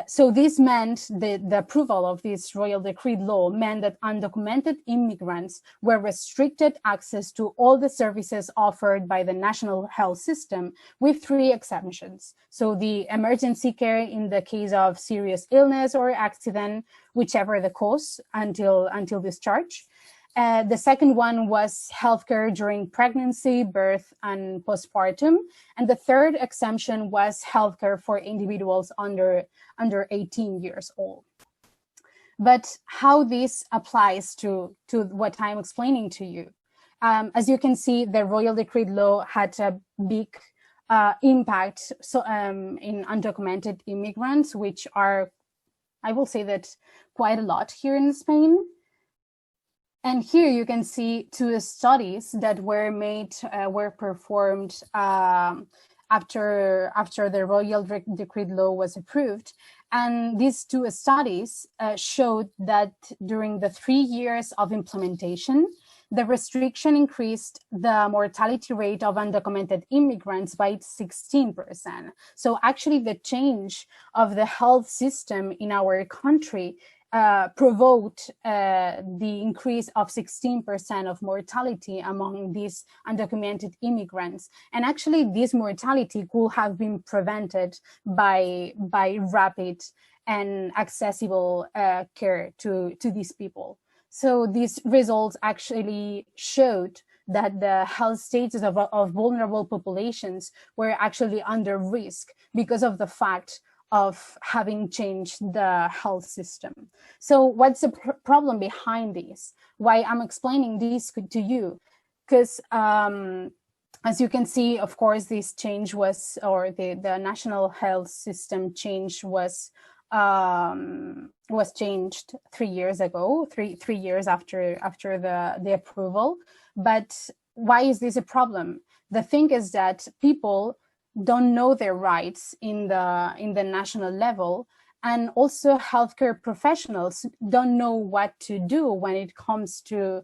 So this meant the approval of this Royal Decree Law meant that undocumented immigrants were restricted access to all the services offered by the national health system, with 3 exceptions. So the emergency care in the case of serious illness or accident, whichever the cause, until discharge. The second one was healthcare during pregnancy, birth, and postpartum. And the third exemption was healthcare for individuals under 18 years old. But how this applies to what I'm explaining to you. As you can see, the Royal Decree Law had a big impact in undocumented immigrants, which are, I will say that, quite a lot here in Spain. And here you can see 2 studies that were performed after the Royal Decree Law was approved. And these 2 studies showed that during the 3 years of implementation, the restriction increased the mortality rate of undocumented immigrants by 16%. So actually the change of the health system in our country provoked the increase of 16% of mortality among these undocumented immigrants. And actually this mortality could have been prevented by rapid and accessible care to these people. So these results actually showed that the health status of vulnerable populations were actually under risk because of the fact of having changed the health system. So what's the problem behind this? Why I'm explaining this to you? Because as you can see, of course, this change was, or the national health system change was changed 3 years ago, three years after the approval. But why is this a problem? The thing is that people don't know their rights in the national level, and also healthcare professionals don't know what to do when it comes to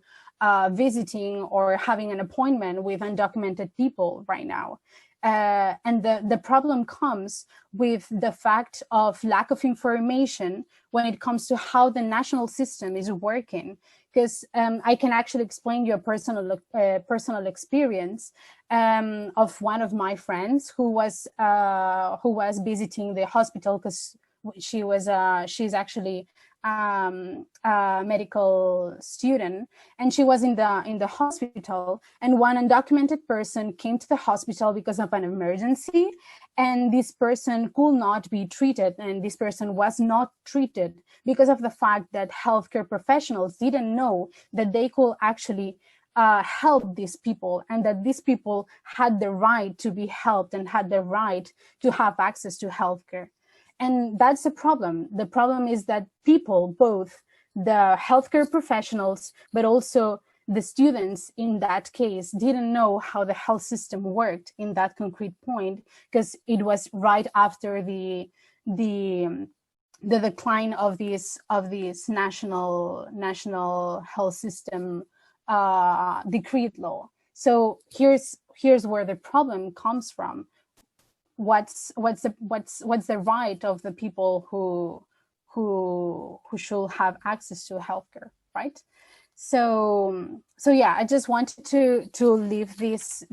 visiting or having an appointment with undocumented people right now. And the problem comes with the fact of lack of information when it comes to how the national system is working. Because I can actually explain you a personal experience of one of my friends who was visiting the hospital, because she's actually a medical student, and she was in the hospital, and one undocumented person came to the hospital because of an emergency, and this person could not be treated, and this person was not treated because of the fact that healthcare professionals didn't know that they could actually help these people, and that these people had the right to be helped and had the right to have access to healthcare. And that's the problem. The problem is that people, both the healthcare professionals, but also the students in that case, didn't know how the health system worked in that concrete point, because it was right after the decline of this national health system decreed law. So here's where the problem comes from. What's the right of the people who should have access to healthcare, right? So yeah, I just wanted to leave this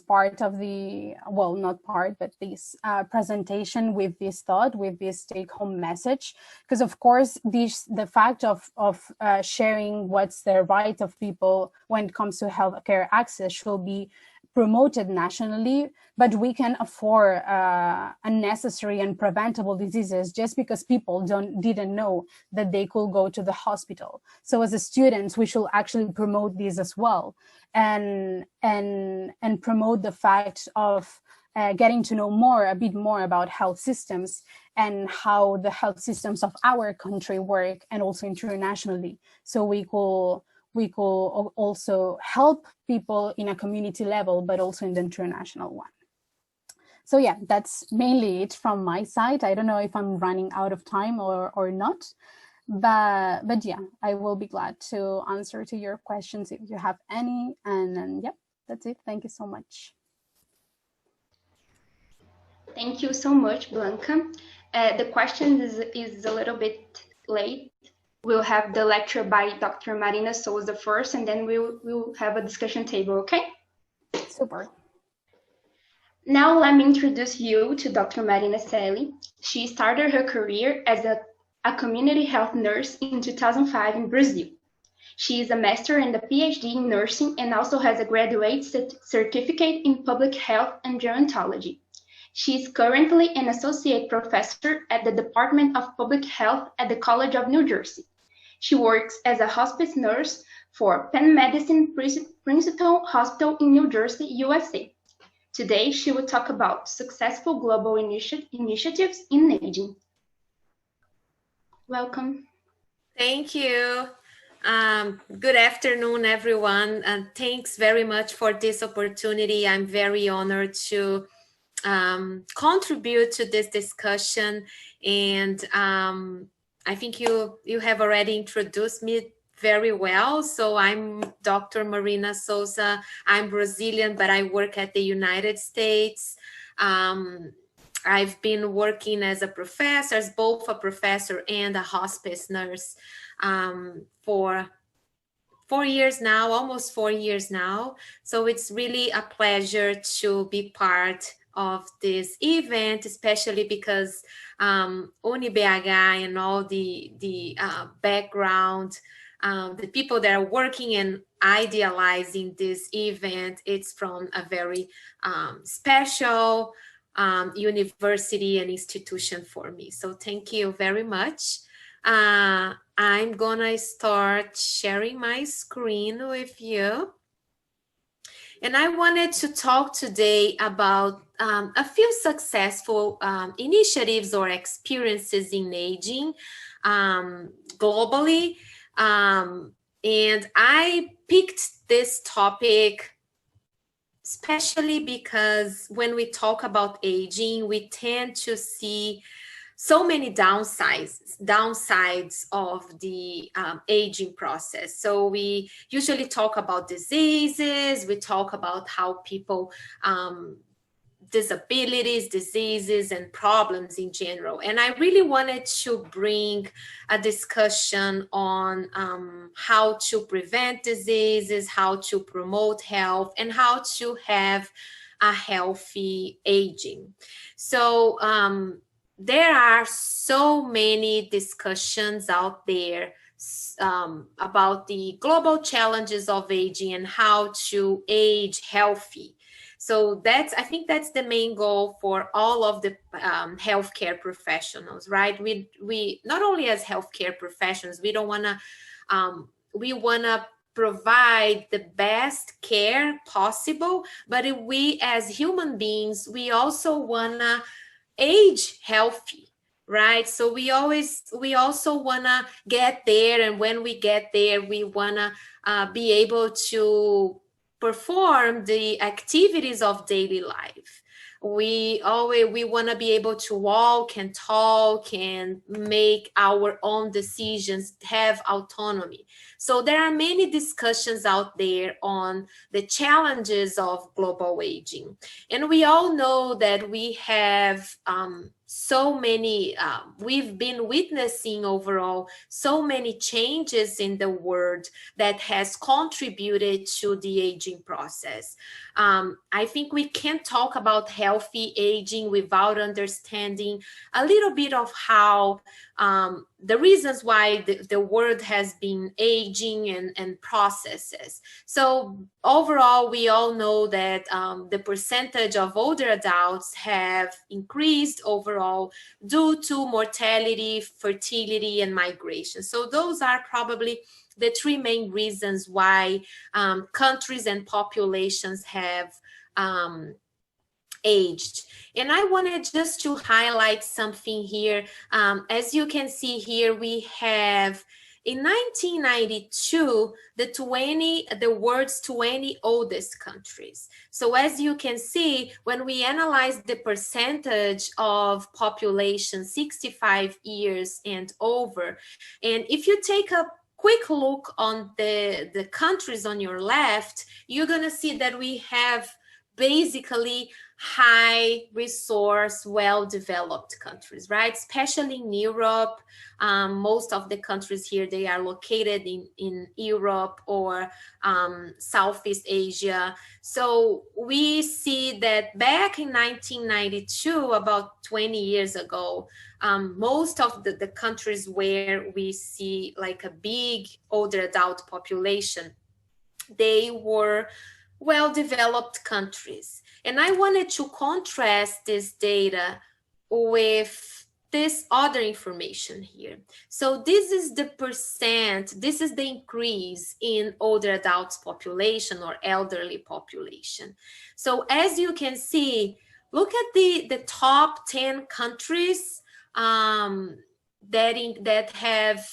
part of the, well, not part, but this presentation with this thought, with this take-home message, because of course the fact of sharing what's the right of people when it comes to healthcare access should be promoted nationally, but we can afford unnecessary and preventable diseases just because people didn't know that they could go to the hospital. So as a students, we should actually promote this as well, and promote the fact of getting to know a bit more about health systems and how the health systems of our country work, and also internationally. So we could also help people in a community level, but also in the international one. So yeah, that's mainly it from my side. I don't know if I'm running out of time or not, but yeah, I will be glad to answer to your questions if you have any. And then, yeah, that's it. Thank you so much. Thank you so much, Blanca. The question is a little bit late. We'll have the lecture by Dr. Marina Souza first, and then we'll have a discussion table, okay? Super. Now let me introduce you to Dr. Marina Celi. She started her career as a community health nurse in 2005 in Brazil. She is a master and a PhD in nursing, and also has a graduate certificate in public health and gerontology. She is currently an associate professor at the Department of Public Health at the College of New Jersey. She works as a hospice nurse for Penn Medicine Principal Hospital in New Jersey, USA. Today, she will talk about successful global initiatives in aging. Welcome. Thank you. Good afternoon, everyone, and thanks very much for this opportunity. I'm very honored to contribute to this discussion, and I think you have already introduced me very well. So I'm Dr. Marina Souza. I'm Brazilian, but I work at the United States. I've been working as a professor, as both a professor and a hospice nurse for 4 years now, almost 4 years now. So it's really a pleasure to be part of this event, especially because UniBH and all the background, the people that are working and idealizing this event, it's from a very special university and institution for me. So thank you very much. I'm gonna start sharing my screen with you. And I wanted to talk today about a few successful initiatives or experiences in aging globally. And I picked this topic especially because when we talk about aging, we tend to see so many downsides of the aging process. So we usually talk about diseases, we talk about how people, disabilities, diseases, and problems in general. And I really wanted to bring a discussion on how to prevent diseases, how to promote health, and how to have a healthy aging. So there are so many discussions out there about the global challenges of aging and how to age healthy. So I think that's the main goal for all of the healthcare professionals, right? We not only as healthcare professionals, we want to provide the best care possible, but we as human beings, we also wanna age healthy, right? So we also wanna get there, and when we get there, we wanna be able to perform the activities of daily life. We want to be able to walk and talk and make our own decisions, have autonomy. So there are many discussions out there on the challenges of global aging. And we all know that we have so many, we've been witnessing overall so many changes in the world that has contributed to the aging process. I think we can't talk about healthy aging without understanding a little bit of how the reasons why the world has been aging and processes. So overall, we all know that the percentage of older adults have increased overall due to mortality, fertility, and migration. So those are probably the three main reasons why countries and populations have aged. And I wanted just to highlight something here. As you can see here, we have in 1992, the world's 20 oldest countries. So as you can see, when we analyze the percentage of population 65 years and over, and if you take a quick look on the countries on your left, you're gonna see that we have basically high resource, well-developed countries, right? Especially in Europe. Most of the countries here, they are located in Europe or Southeast Asia. So we see that back in 1992, about 20 years ago, most of the countries where we see like a big older adult population, they were well-developed countries. And I wanted to contrast this data with this other information here. So this is the this is the increase in older adults population or elderly population. So as you can see, look at the top 10 countries that have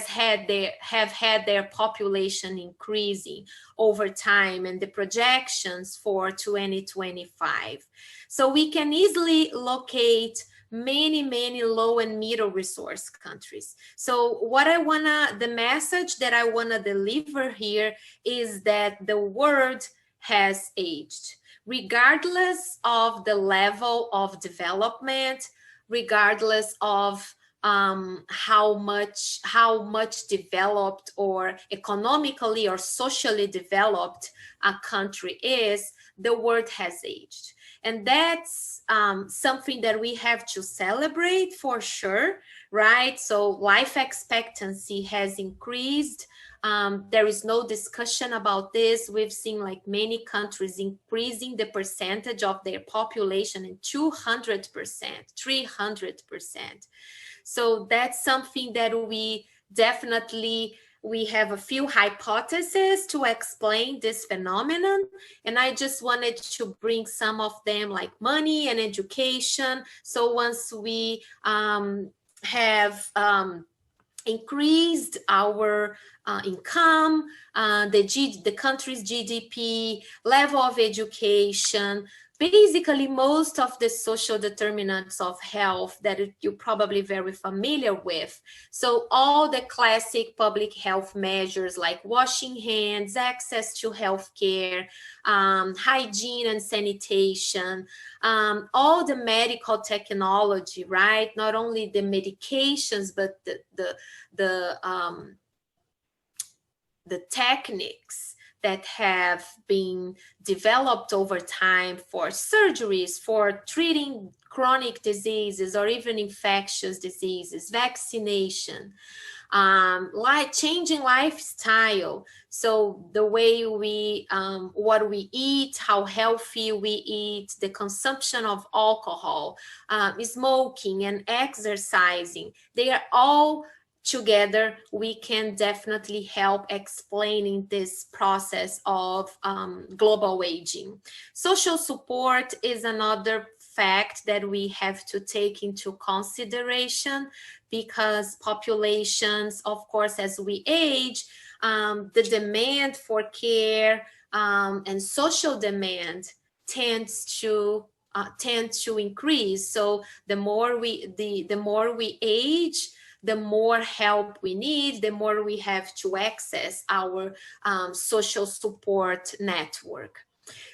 had their population increasing over time, and the projections for 2025. So we can easily locate many low and middle resource countries. So the message that I wanna deliver here is that the world has aged, regardless of the level of development, regardless of how much developed or economically or socially developed a country is, the world has aged. And that's something that we have to celebrate for sure, right? So life expectancy has increased. There is no discussion about this. We've seen like many countries increasing the percentage of their population in 200%, 300%. So that's something that we have a few hypotheses to explain this phenomenon. And I just wanted to bring some of them, like money and education. So once we have increased our income, the country's GDP, level of education, basically most of the social determinants of health that you're probably very familiar with. So all the classic public health measures like washing hands, access to healthcare, hygiene and sanitation, all the medical technology, right? Not only the medications, but the techniques that have been developed over time for surgeries, for treating chronic diseases or even infectious diseases, vaccination, changing lifestyle. So the way what we eat, how healthy we eat, the consumption of alcohol, smoking and exercising, they are all together we can definitely help explaining this process of global aging. Social support is another fact that we have to take into consideration, because populations, of course, as we age, the demand for care and social demand tends to increase. So the more we age, the more help we need, the more we have to access our social support network.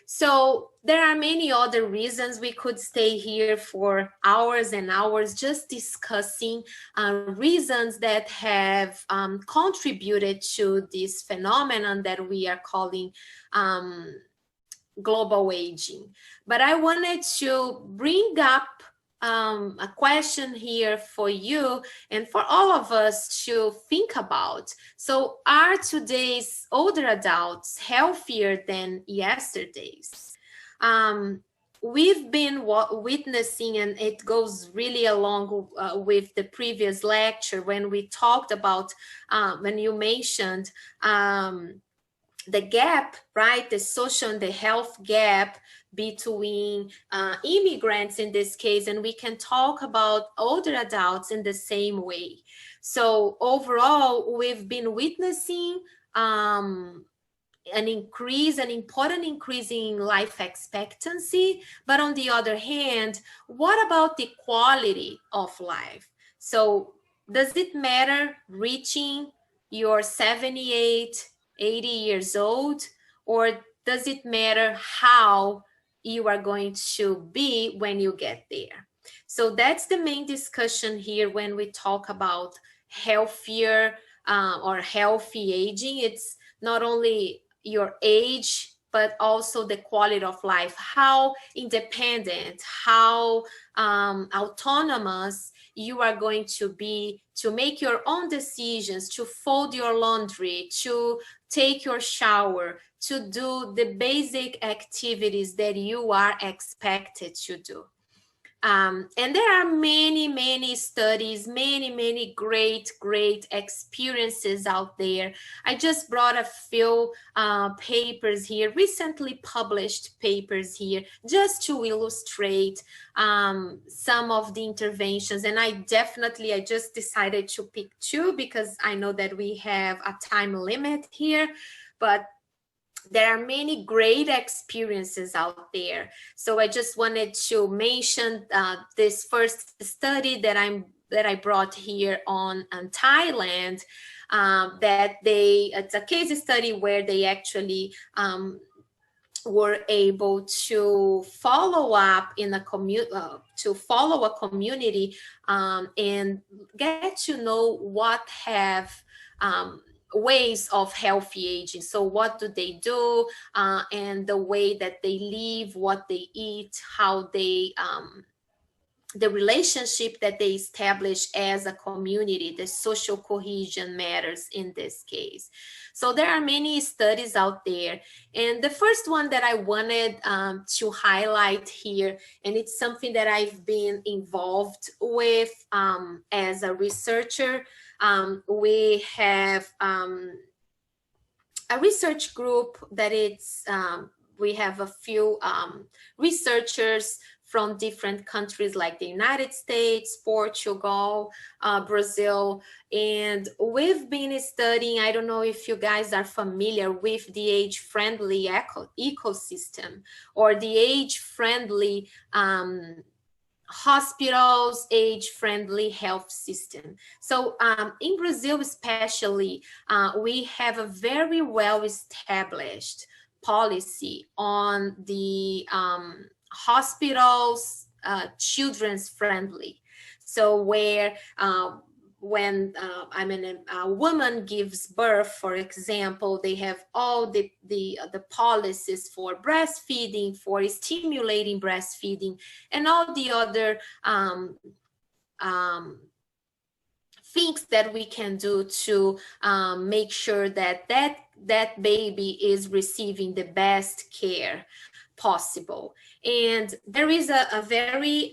So there are many other reasons. We could stay here for hours and hours just discussing reasons that have contributed to this phenomenon that we are calling global aging. But I wanted to bring up a question here for you and for all of us to think about. So, are today's older adults healthier than yesterday's? We've been witnessing, and it goes really along with the previous lecture when we talked about, when you mentioned the gap, right? The social and the health gap between immigrants in this case, and we can talk about older adults in the same way. So overall, we've been witnessing an important increase in life expectancy, but on the other hand, what about the quality of life? So does it matter reaching your 78, 80 years old, or does it matter how you are going to be when you get there? So that's the main discussion here when we talk about healthier or healthy aging. It's not only your age, but also the quality of life, how independent, how autonomous you are going to be to make your own decisions, to fold your laundry, to take your shower, to do the basic activities that you are expected to do. And there are many studies, many great experiences out there. I just brought a few papers here, recently published papers here, just to illustrate some of the interventions. And I just decided to pick two because I know that we have a time limit here, but there are many great experiences out there. So I just wanted to mention this first study that I brought here on Thailand. It's a case study where they actually were able to follow up in a community and get to know what have ways of healthy aging. So what do they do, and the way that they live, what they eat, how they the relationship that they establish as a community, the social cohesion matters in this case. So there are many studies out there. And the first one that I wanted to highlight here, and it's something that I've been involved with as a researcher. We have a research group that we have a few researchers from different countries like the United States, Portugal, Brazil, and we've been studying, I don't know if you guys are familiar with the age-friendly ecosystem or the age-friendly hospitals, age-friendly health system. So in Brazil especially, we have a very well-established policy on the hospitals, children's friendly. So where when a woman gives birth, for example, they have all the policies for breastfeeding, for stimulating breastfeeding, and all the other things that we can do to make sure that that baby is receiving the best care. possible. And there is a very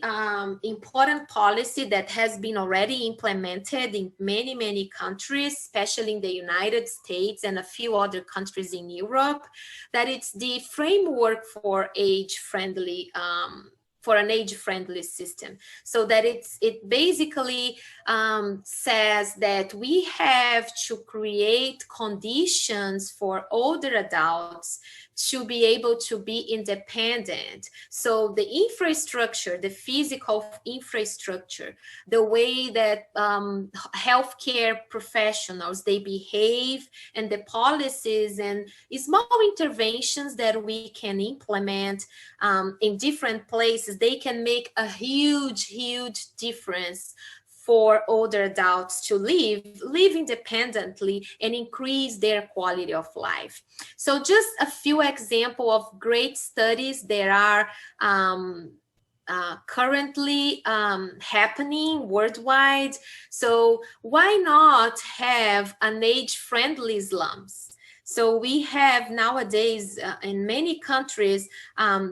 important policy that has been already implemented in many, many countries, especially in the United States and a few other countries in Europe, that it's the framework for for an age-friendly system. So that it basically says that we have to create conditions for older adults to be able to be independent. So the infrastructure, the physical infrastructure, the way that healthcare professionals, they behave, and the policies and small interventions that we can implement in different places, they can make a huge, huge difference for older adults to live independently and increase their quality of life. So just a few examples of great studies that are currently happening worldwide. So why not have an age-friendly slums? So we have nowadays in many countries,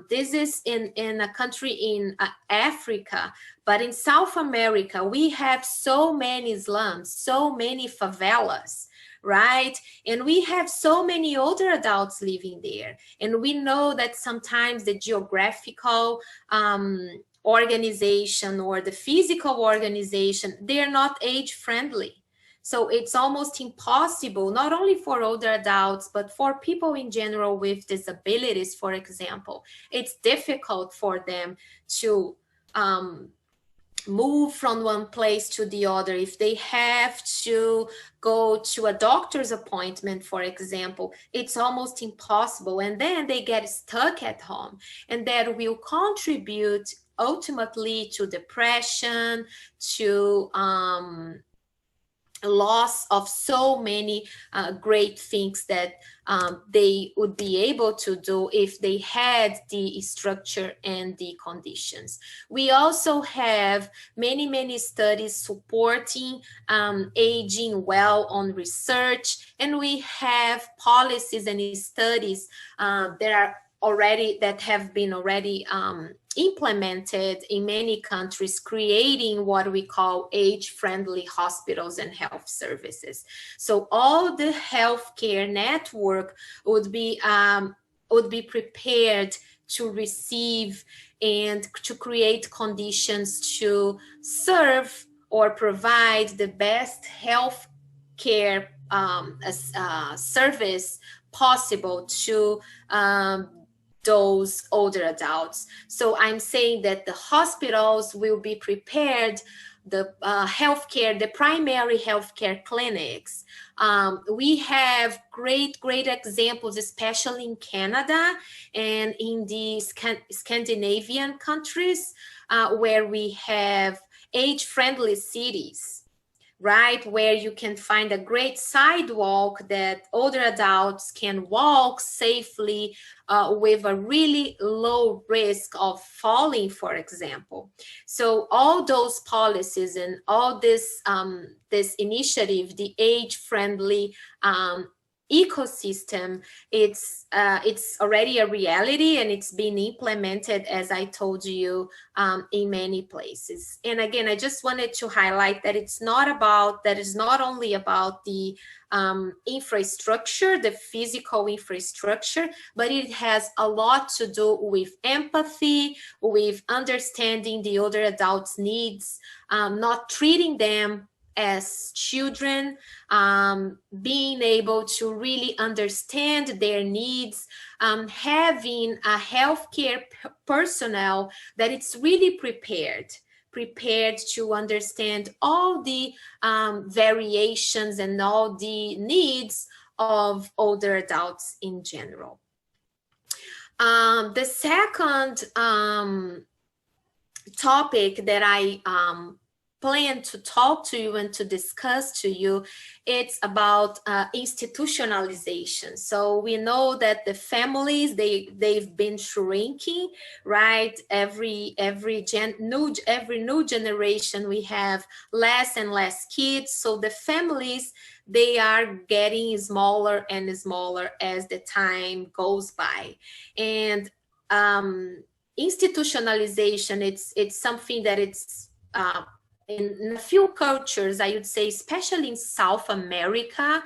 this is in a country in Africa, but in South America, we have so many slums, so many favelas, right? And we have so many older adults living there. And we know that sometimes the geographical organization or the physical organization, they're not age-friendly. So it's almost impossible, not only for older adults, but for people in general with disabilities, for example. It's difficult for them to move from one place to the other. If they have to go to a doctor's appointment, for example, it's almost impossible. And then they get stuck at home, and that will contribute ultimately to depression, to loss of so many great things that they would be able to do if they had the structure and the conditions. We also have many, many studies supporting aging well on research, and we have policies and studies that have been already implemented in many countries, creating what we call age-friendly hospitals and health services. So all the healthcare network would be prepared to receive and to create conditions to serve or provide the best healthcare service possible to those older adults. So I'm saying that the hospitals will be prepared, the healthcare, the primary healthcare clinics. We have great examples, especially in Canada and in the Scandinavian countries, where we have age-friendly cities, right? Where you can find a great sidewalk that older adults can walk safely with a really low risk of falling, for example. So all those policies and all this initiative, the age-friendly ecosystem, it's already a reality, and it's been implemented, as I told you, in many places. And again, I just wanted to highlight that it's not only about the infrastructure, the physical infrastructure, but it has a lot to do with empathy, with understanding the older adults' needs, not treating them as children, being able to really understand their needs, having a healthcare personnel that it's really prepared to understand all the variations and all the needs of older adults in general. The second topic that I plan to talk to you and to discuss to you, it's about institutionalization. So we know that the families, they've been shrinking, right? Every new generation, we have less and less kids. So the families, they are getting smaller and smaller as the time goes by. And institutionalization, it's something that it's in a few cultures, I would say, especially in South America,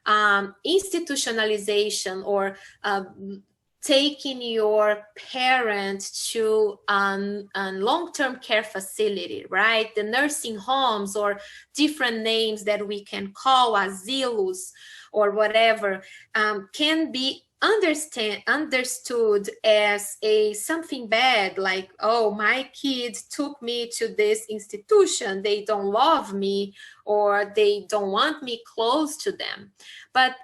institutionalization or taking your parent to a long-term care facility, right? The nursing homes, or different names that we can call asilos or whatever, can be understood as something bad, like, oh, my kids took me to this institution, they don't love me, or they don't want me close to them. But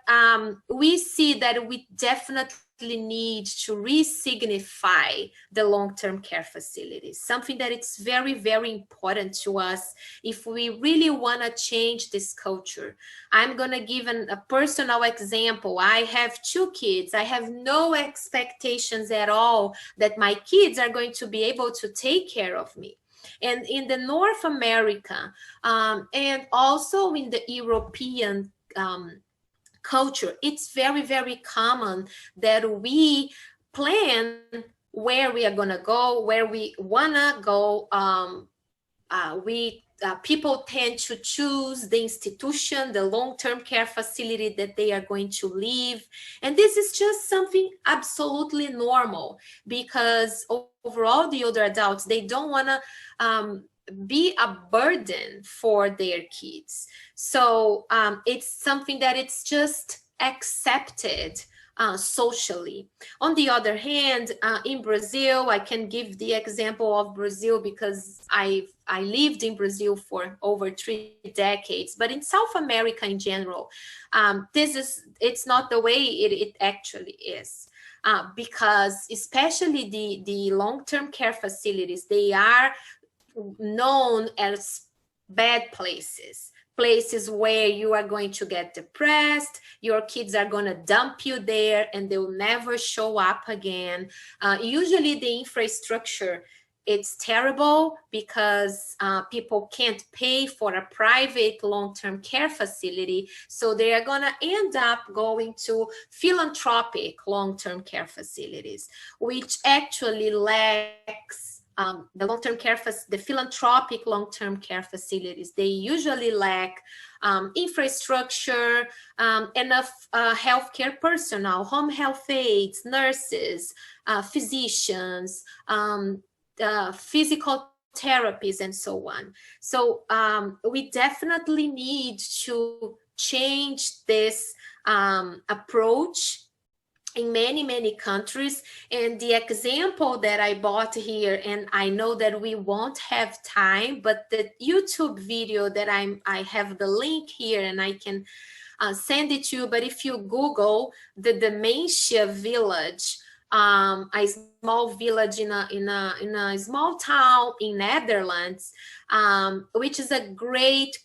we see that we definitely need to re-signify the long-term care facilities, something that it's very, very important to us if we really want to change this culture. I'm going to give a personal example. I have 2 kids. I have no expectations at all that my kids are going to be able to take care of me. And in the North America, and also in the European culture, it's very, very common that we plan where we are going to go, where we want to go. People tend to choose the institution, the long-term care facility that they are going to live. And this is just something absolutely normal, because overall, the older adults, they don't want to be a burden for their kids. So it's something that it's just accepted socially. On the other hand, in Brazil, I can give the example of Brazil because I lived in Brazil for over 3 decades. But in South America in general, it's not the way it actually is. Because especially the long-term care facilities, they are known as bad places where you are going to get depressed, your kids are going to dump you there, and they'll never show up again. Usually the infrastructure, it's terrible because people can't pay for a private long-term care facility, so they are going to end up going to philanthropic long-term care facilities, which actually lacks the long-term care, the philanthropic long-term care facilities. They usually lack infrastructure, enough healthcare personnel, home health aides, nurses, physicians, physical therapies, and so on. So we definitely need to change this approach in many, many countries. And the example that I bought here, and I know that we won't have time, but the YouTube video that I have the link here, and I can send it to you. But if you Google the Dementia Village, a small village in a small town in Netherlands, which is a great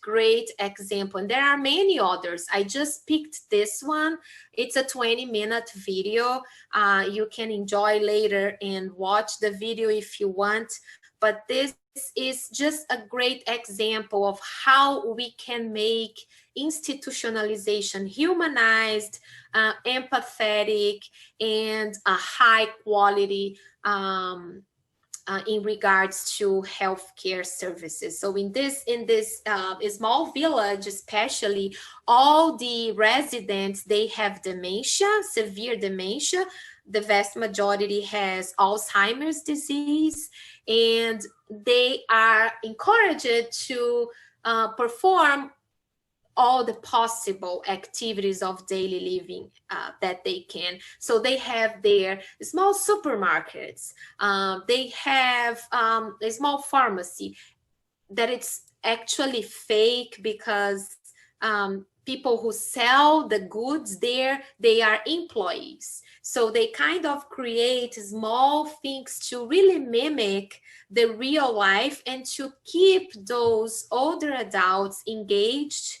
example. And there are many others. I just picked this one. It's a 20-minute video. You can enjoy later and watch the video if you want. But this is just a great example of how we can make institutionalization humanized, empathetic, and a high quality in regards to healthcare services. So in this small village, especially, all the residents, they have dementia, severe dementia. The vast majority has Alzheimer's disease, and they are encouraged to perform all the possible activities of daily living that they can. So they have their small supermarkets. They have a small pharmacy that it's actually fake, because people who sell the goods there, they are employees. So they kind of create small things to really mimic the real life and to keep those older adults engaged,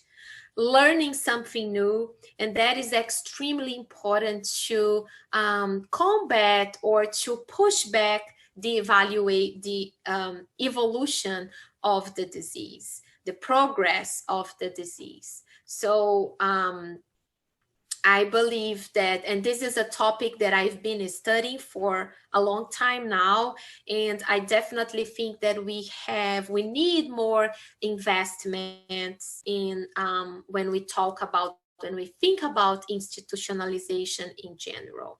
learning something new. And that is extremely important to combat or to push back the evolution of the disease, the progress of the disease. So I believe that, and this is a topic that I've been studying for a long time now, and I definitely think that we need more investments in when we think about institutionalization in general.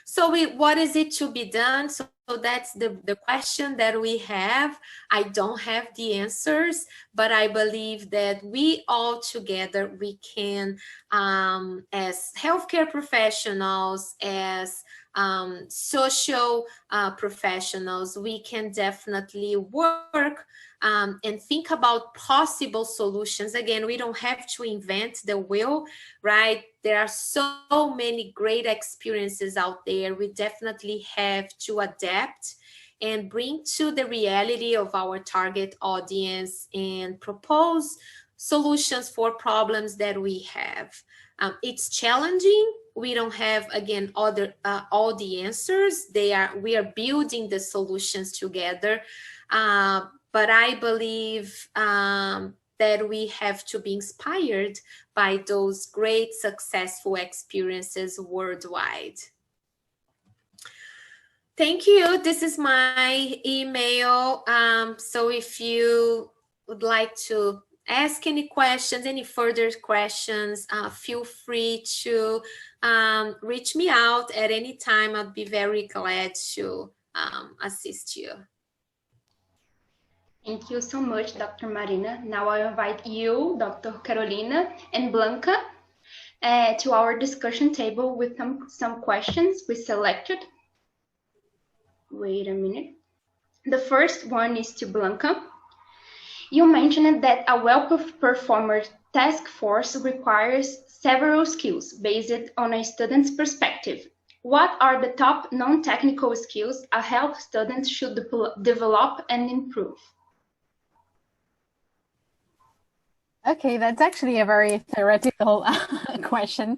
So what is it to be done? So that's the question that we have. I don't have the answers, but I believe that we all together, we can, as healthcare professionals, as social professionals, we can definitely work and think about possible solutions. Again, we don't have to invent the wheel, right? There are so many great experiences out there. We definitely have to adapt and bring to the reality of our target audience and propose solutions for problems that we have. It's challenging. We don't have, again, all the answers. We are building the solutions together. But I believe that we have to be inspired by those great successful experiences worldwide. Thank you. This is my email. So if you would like to ask any questions, any further questions, feel free to reach me out at any time. I'd be very glad to assist you. Thank you so much, Dr. Marina. Now I invite you, Dr. Carolina and Blanca, to our discussion table with some questions we selected. Wait a minute. The first one is to Blanca. You mentioned that a well-performed task force requires several skills based on a student's perspective. What are the top non-technical skills a health student should develop and improve? Okay, that's actually a very theoretical question.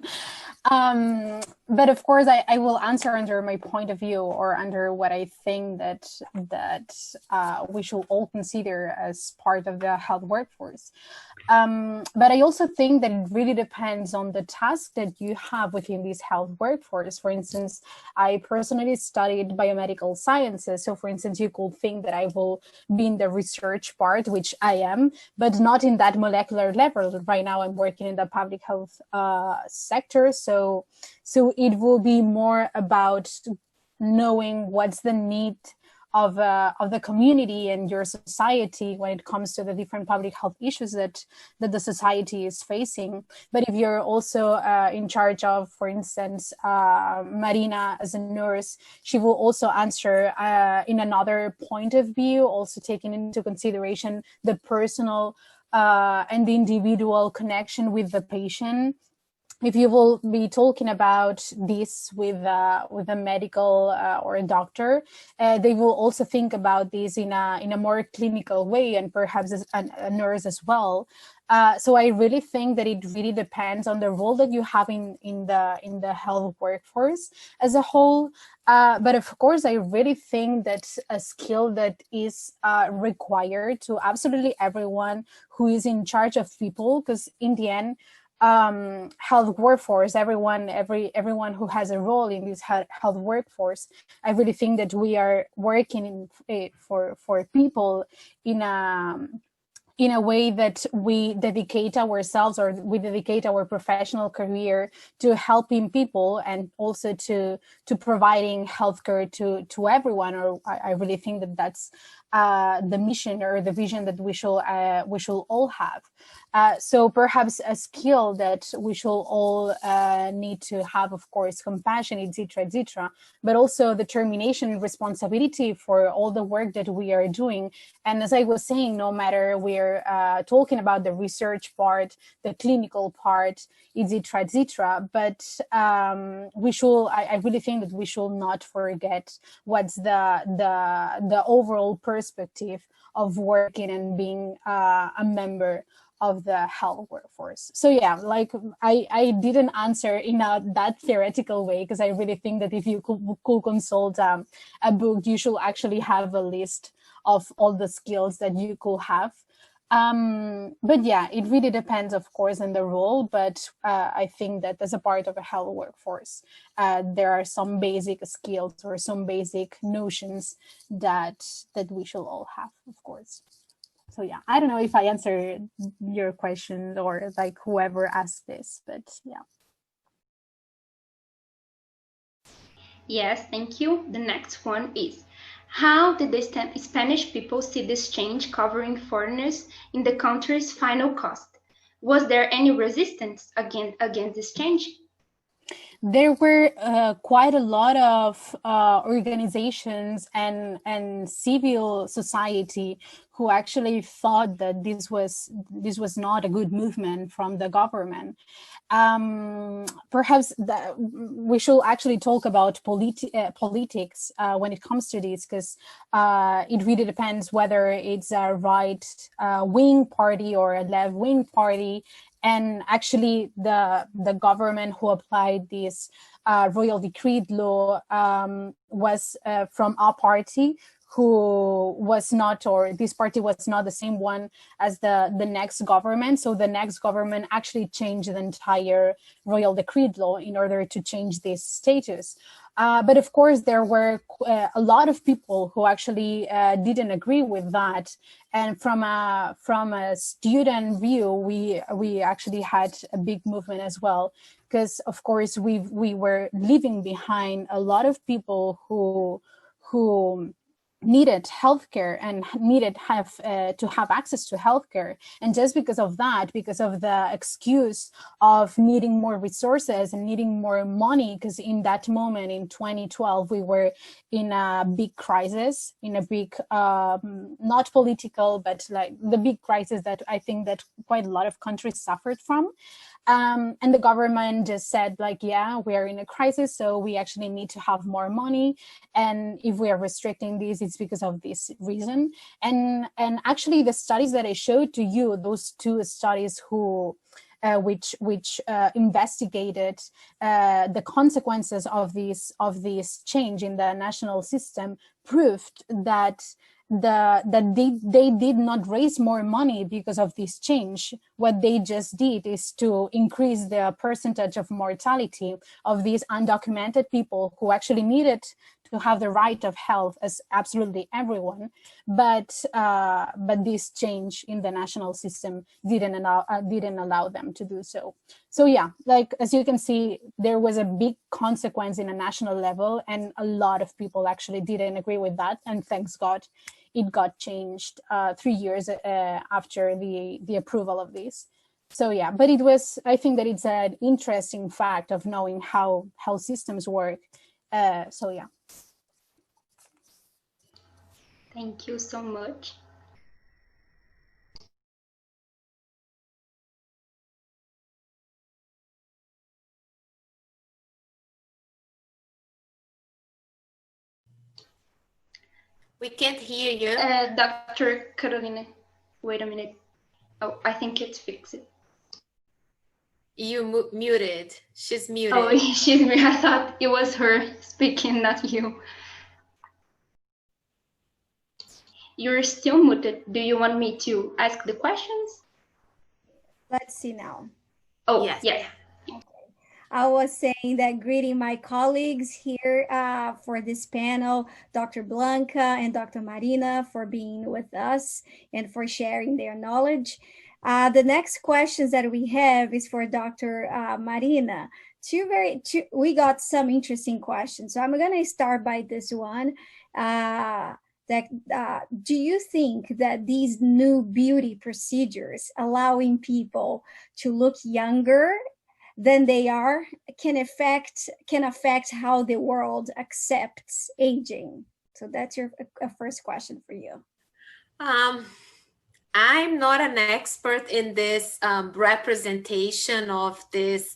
But of course, I will answer under my point of view or under what I think that we should all consider as part of the health workforce. But I also think that it really depends on the task that you have within this health workforce. For instance, I personally studied biomedical sciences. So for instance, you could think that I will be in the research part, which I am, but not in that molecular level. Right now, I'm working in the public health sector. So it will be more about knowing what's the need of the community and your society when it comes to the different public health issues that the society is facing. But if you're also in charge of, for instance, Marina as a nurse, she will also answer in another point of view, also taking into consideration the personal and the individual connection with the patient. If you will be talking about this with a medical or a doctor, they will also think about this in a more clinical way, and perhaps a nurse as well. So I really think that it really depends on the role that you have in the health workforce as a whole. But of course, I really think that a skill that is required to absolutely everyone who is in charge of people, because in the end, health workforce, everyone who has a role in this health workforce, I really think that we are working for people in a way that we dedicate ourselves, or we dedicate our professional career to helping people and also to providing healthcare to everyone. Or I really think that that's the mission or the vision that we should all have. So perhaps a skill that we should all need to have, of course, compassion, etc., but also determination and responsibility for all the work that we are doing. And as I was saying, no matter we're talking about the research part, the clinical part, etc., but we should. I really think that we should not forget what's the overall perspective of working and being a member of the health workforce. So yeah, like I didn't answer in that theoretical way, because I really think that if you could consult a book, you should actually have a list of all the skills that you could have. But yeah, it really depends, of course, on the role. But I think that as a part of a health workforce, there are some basic skills or some basic notions that we should all have, of course. So yeah, I don't know if I answered your question or like whoever asked this, but yeah. Yes, thank you. The next one is, how did the Spanish people see this change covering foreigners in the country's final cost? Was there any resistance against this change? There were quite a lot of organizations and civil society who actually thought that this was not a good movement from the government. Perhaps we should actually talk about politics when it comes to this, because it really depends whether it's a right wing party or a left wing party. And actually, the government who applied this royal decree law was from our party, who was not, or this party was not the same one as the next government. So the next government actually changed the entire royal decree law in order to change this status. But of course, there were a lot of people who actually didn't agree with that. And from a student view, we actually had a big movement as well, because of course we were leaving behind a lot of people who needed healthcare and needed to have access to healthcare. And just because of that, because of the excuse of needing more resources and needing more money, because in that moment in 2012, we were in a big crisis, in a big, not political, but like the big crisis that I think that quite a lot of countries suffered from. And the government just said, like, yeah, we're in a crisis, so we actually need to have more money. And if we are restricting this, it's because of this reason. And actually, the studies that I showed to you, those two studies which investigated the consequences of this change in the national system, proved that they did not raise more money because of this change. What they just did is to increase the percentage of mortality of these undocumented people who actually needed to have the right of health as absolutely everyone, but this change in the national system didn't allow them to do so. So yeah, like as you can see, there was a big consequence in a national level, and a lot of people actually didn't agree with that. And thanks God, it got changed 3 years after the approval of this. So yeah, but I think that it's an interesting fact of knowing how health systems work. So yeah. Thank you so much. We can't hear you. Dr. Carolina, wait a minute. Oh, I think it's fixed. You muted. She's muted. Oh, she's muted. I thought it was her speaking, not you. You're still muted. Do you want me to ask the questions? Let's see now. Oh, yes. Okay. I was saying that greeting my colleagues here for this panel, Dr. Blanca and Dr. Marina, for being with us and for sharing their knowledge. The next questions that we have is for Dr. Marina. We got some interesting questions. So I'm going to start by this one. Do you think that these new beauty procedures allowing people to look younger than they are can affect how the world accepts aging? So that's your first question for you. I'm not an expert in this representation of this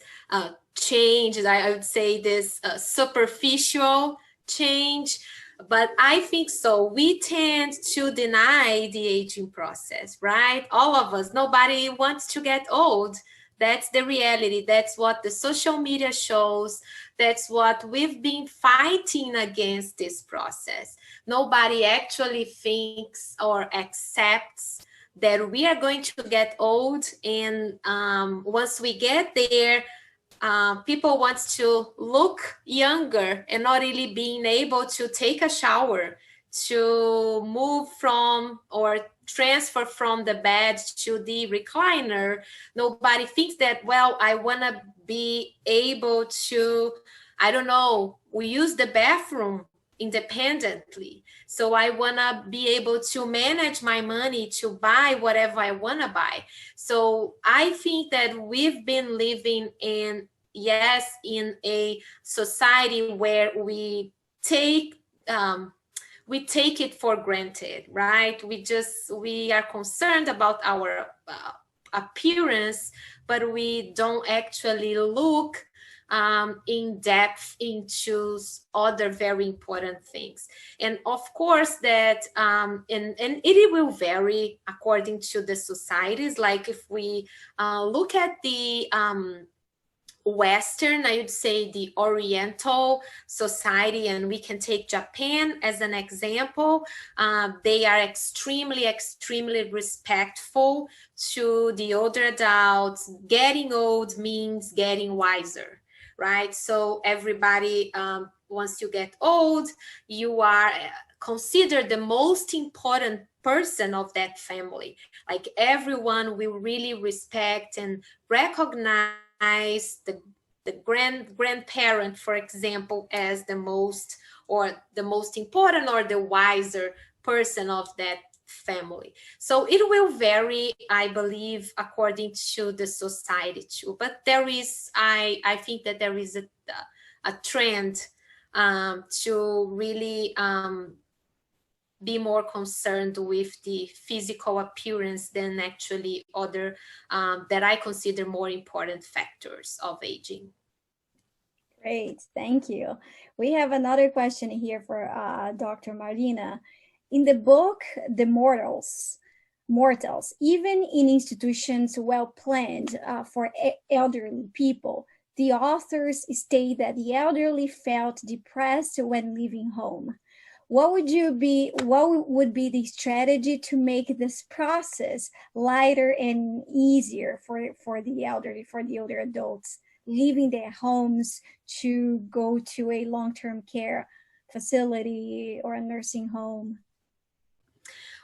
change. I would say this superficial change. But I think so. We tend to deny the aging process, right? All of us, nobody wants to get old. That's the reality. That's what the social media shows. That's what we've been fighting against this process. Nobody actually thinks or accepts that we are going to get old, and once we get there, people want to look younger and not really being able to take a shower, to move from or transfer from the bed to the recliner. Nobody thinks that, well, I want to be able to, I don't know, we use the bathroom independently. So I want to be able to manage my money to buy whatever I want to buy. So I think that we've been living in, yes, in a society where we take it for granted, right? We are concerned about our appearance, but we don't actually look in depth into other very important things. And of course that, and it will vary according to the societies. Like if we look at the Western, I would say the Oriental society, and we can take Japan as an example. They are extremely, extremely respectful to the older adults. Getting old means getting wiser, right? So everybody, once you get old, you are considered the most important person of that family. Like everyone will really respect and recognize the grandparent, for example, as the most important or the wiser person of that family. So it will vary, I believe, according to the society too. But there is, I think that there is a trend to really be more concerned with the physical appearance than actually other that I consider more important factors of aging. Great, thank you. We have another question here for Dr. Marina. In the book, The Mortals, even in institutions well planned for elderly people, the authors state that the elderly felt depressed when leaving home. What would be the strategy to make this process lighter and easier for the elderly, for the older adults leaving their homes to go to a long-term care facility or a nursing home?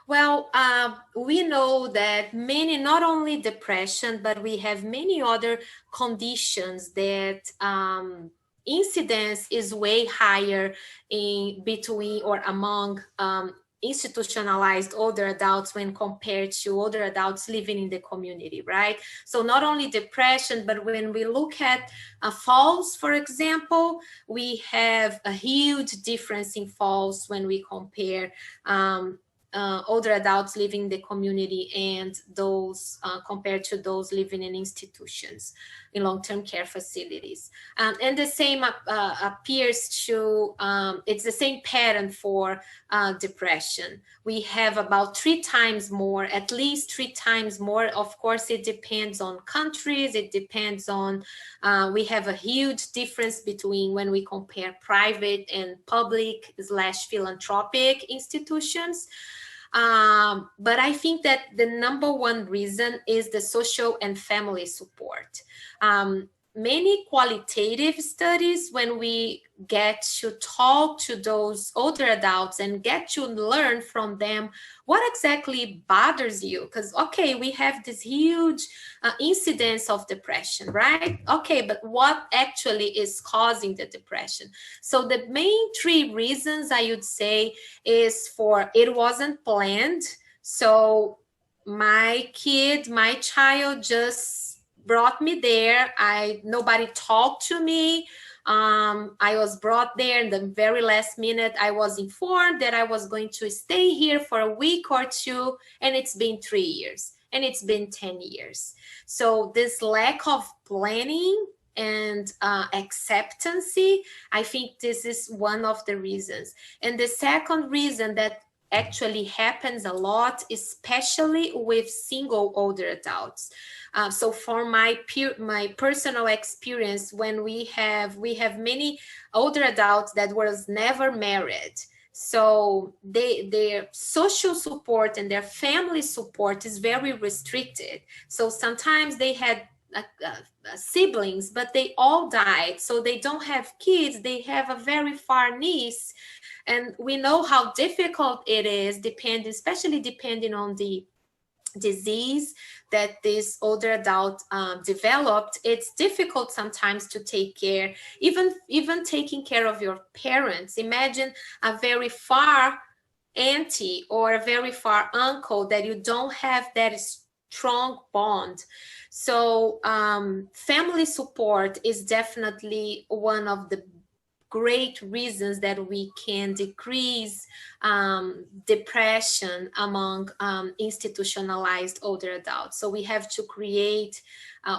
Well, we know that many, not only depression, but we have many other conditions that incidence is way higher in between or among institutionalized older adults when compared to older adults living in the community, right? So not only depression, but when we look at falls, for example, we have a huge difference in falls when we compare older adults living in the community and those compared to those living in institutions, in long-term care facilities. And the same appears to, it's the same pattern for depression. We have about 3 times more, at least 3 times more. Of course, it depends on countries, it depends on, we have a huge difference between when we compare private and public/philanthropic institutions. But I think that the number one reason is the social and family support. Many qualitative studies, when we get to talk to those older adults and get to learn from them what exactly bothers you, because okay, we have this huge incidence of depression, right? Okay, but what actually is causing the depression? So the main 3 reasons I would say is for it wasn't planned. So my child just brought me there. Nobody talked to me. I was brought there in the very last minute. I was informed that I was going to stay here for a week or 2, and it's been 3 years, and it's been 10 years. So this lack of planning and acceptance, I think this is one of the reasons. And the second reason that actually happens a lot, especially with single older adults. So for my personal experience, when we have many older adults that was never married. So their social support and their family support is very restricted. So sometimes they had siblings, but they all died. So they don't have kids. They have a very far niece. And we know how difficult it is, especially depending on the disease that this older adult developed. It's difficult sometimes to take care, even taking care of your parents. Imagine a very far auntie or a very far uncle that you don't have that strong bond. So family support is definitely one of the great reasons that we can decrease depression among institutionalized older adults. So we have to create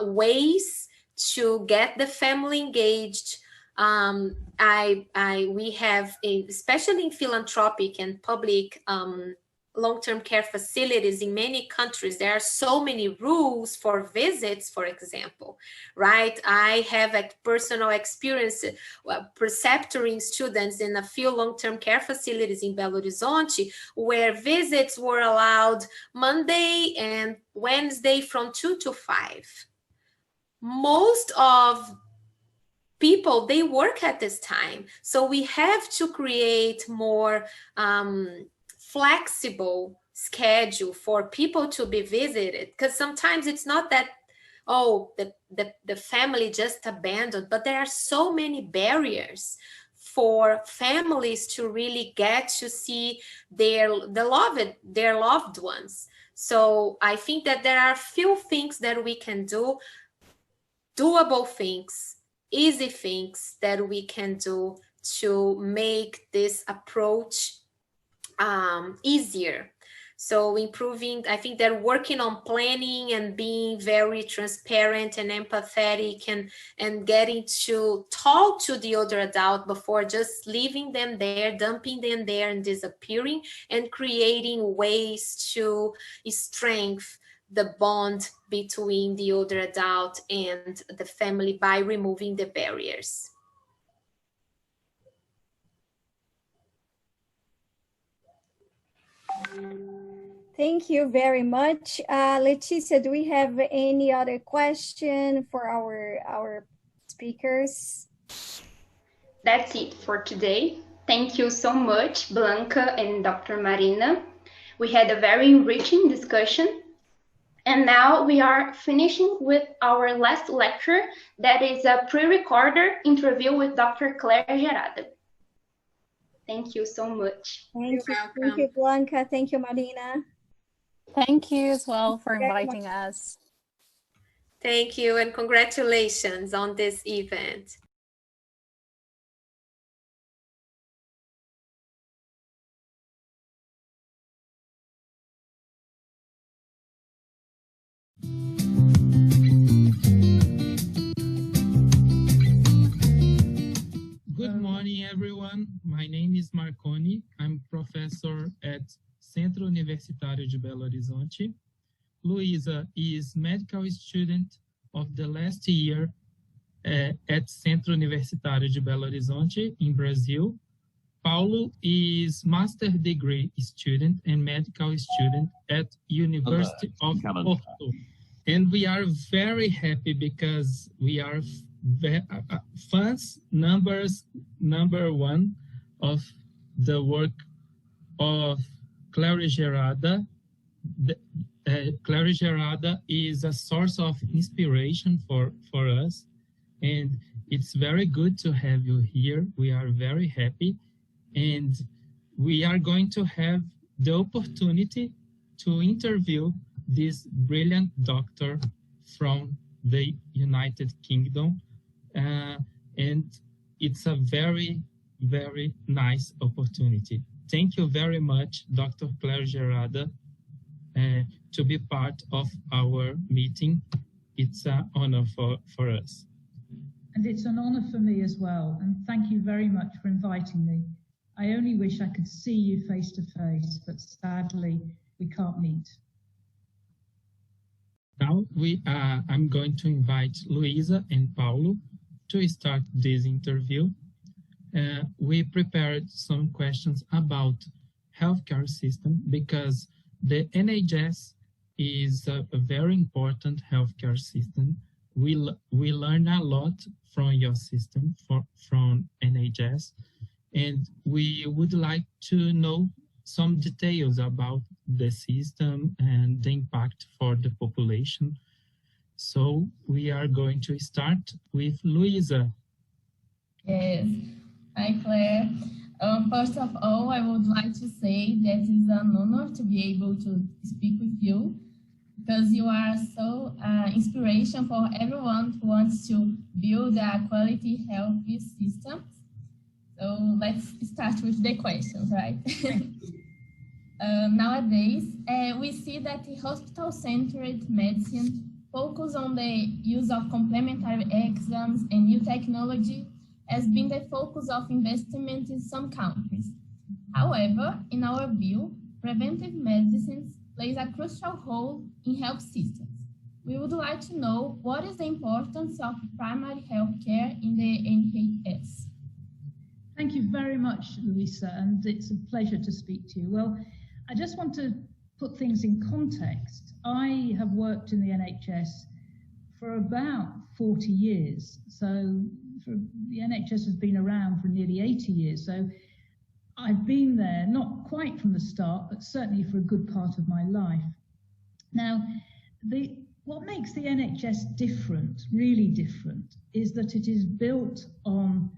ways to get the family engaged. We have, especially in philanthropic and public long-term care facilities in many countries, there are so many rules for visits, for example, right? I have a personal experience preceptoring students in a few long-term care facilities in Belo Horizonte, where visits were allowed Monday and Wednesday from 2 to 5. Most of people, they work at this time. So we have to create more flexible schedule for people to be visited, because sometimes it's not that, oh, the family just abandoned, but there are so many barriers for families to really get to see their loved ones. So I think that there are few things that we can do, doable things, easy things that we can do to make this approach easier. So improving, I think they're working on planning and being very transparent and empathetic and getting to talk to the older adult before just leaving them there, dumping them there and disappearing, and creating ways to strengthen the bond between the older adult and the family by removing the barriers. Thank you very much. Leticia, do we have any other question for our speakers? That's it for today. Thank you so much, Blanca and Dr. Marina. We had a very enriching discussion. And now we are finishing with our last lecture, that is a pre-recorded interview with Dr. Claire Gerada. Thank you so much. Thank you, Blanca. Thank you, Marina. Thank you as well for inviting us. Thank you and congratulations on this event. Good morning, everyone. My name is Marconi. I'm professor at Centro Universitário de Belo Horizonte. Luisa is medical student of the last year at Centro Universitário de Belo Horizonte in Brazil. Paulo is master degree student and medical student at University of Porto. And we are very happy because we are fans number one of the work of Claire Gerada. Claire Gerada is a source of inspiration for us, and it's very good to have you here. We are very happy, and we are going to have the opportunity to interview this brilliant doctor from the United Kingdom, and it's a very, very nice opportunity. Thank you very much, Dr. Claire Gerada, to be part of our meeting. It's an honor for us. And it's an honor for me as well. And thank you very much for inviting me. I only wish I could see you face to face, but sadly, we can't meet. Now I'm going to invite Luisa and Paulo to start this interview. we prepared some questions about healthcare system because the NHS is a very important healthcare system. We learn a lot from your system, from NHS, and we would like to know some details about the system and the impact for the population. So we are going to start with Luisa. Yes. Hi, Claire. First of all, I would like to say that it's an honor to be able to speak with you because you are so inspiration for everyone who wants to build a quality health system. So let's start with the questions, right? Nowadays, we see that the hospital-centered medicine focus on the use of complementary exams and new technology has been the focus of investment in some countries. However, in our view, preventive medicine plays a crucial role in health systems. We would like to know what is the importance of primary health care in the NHS. Thank you very much, Luisa, and it's a pleasure to speak to you. Well, I just want to put things in context. I have worked in the NHS for about 40 years. So the NHS has been around for nearly 80 years. So I've been there, not quite from the start, but certainly for a good part of my life. Now, what makes the NHS different, really different, is that it is built on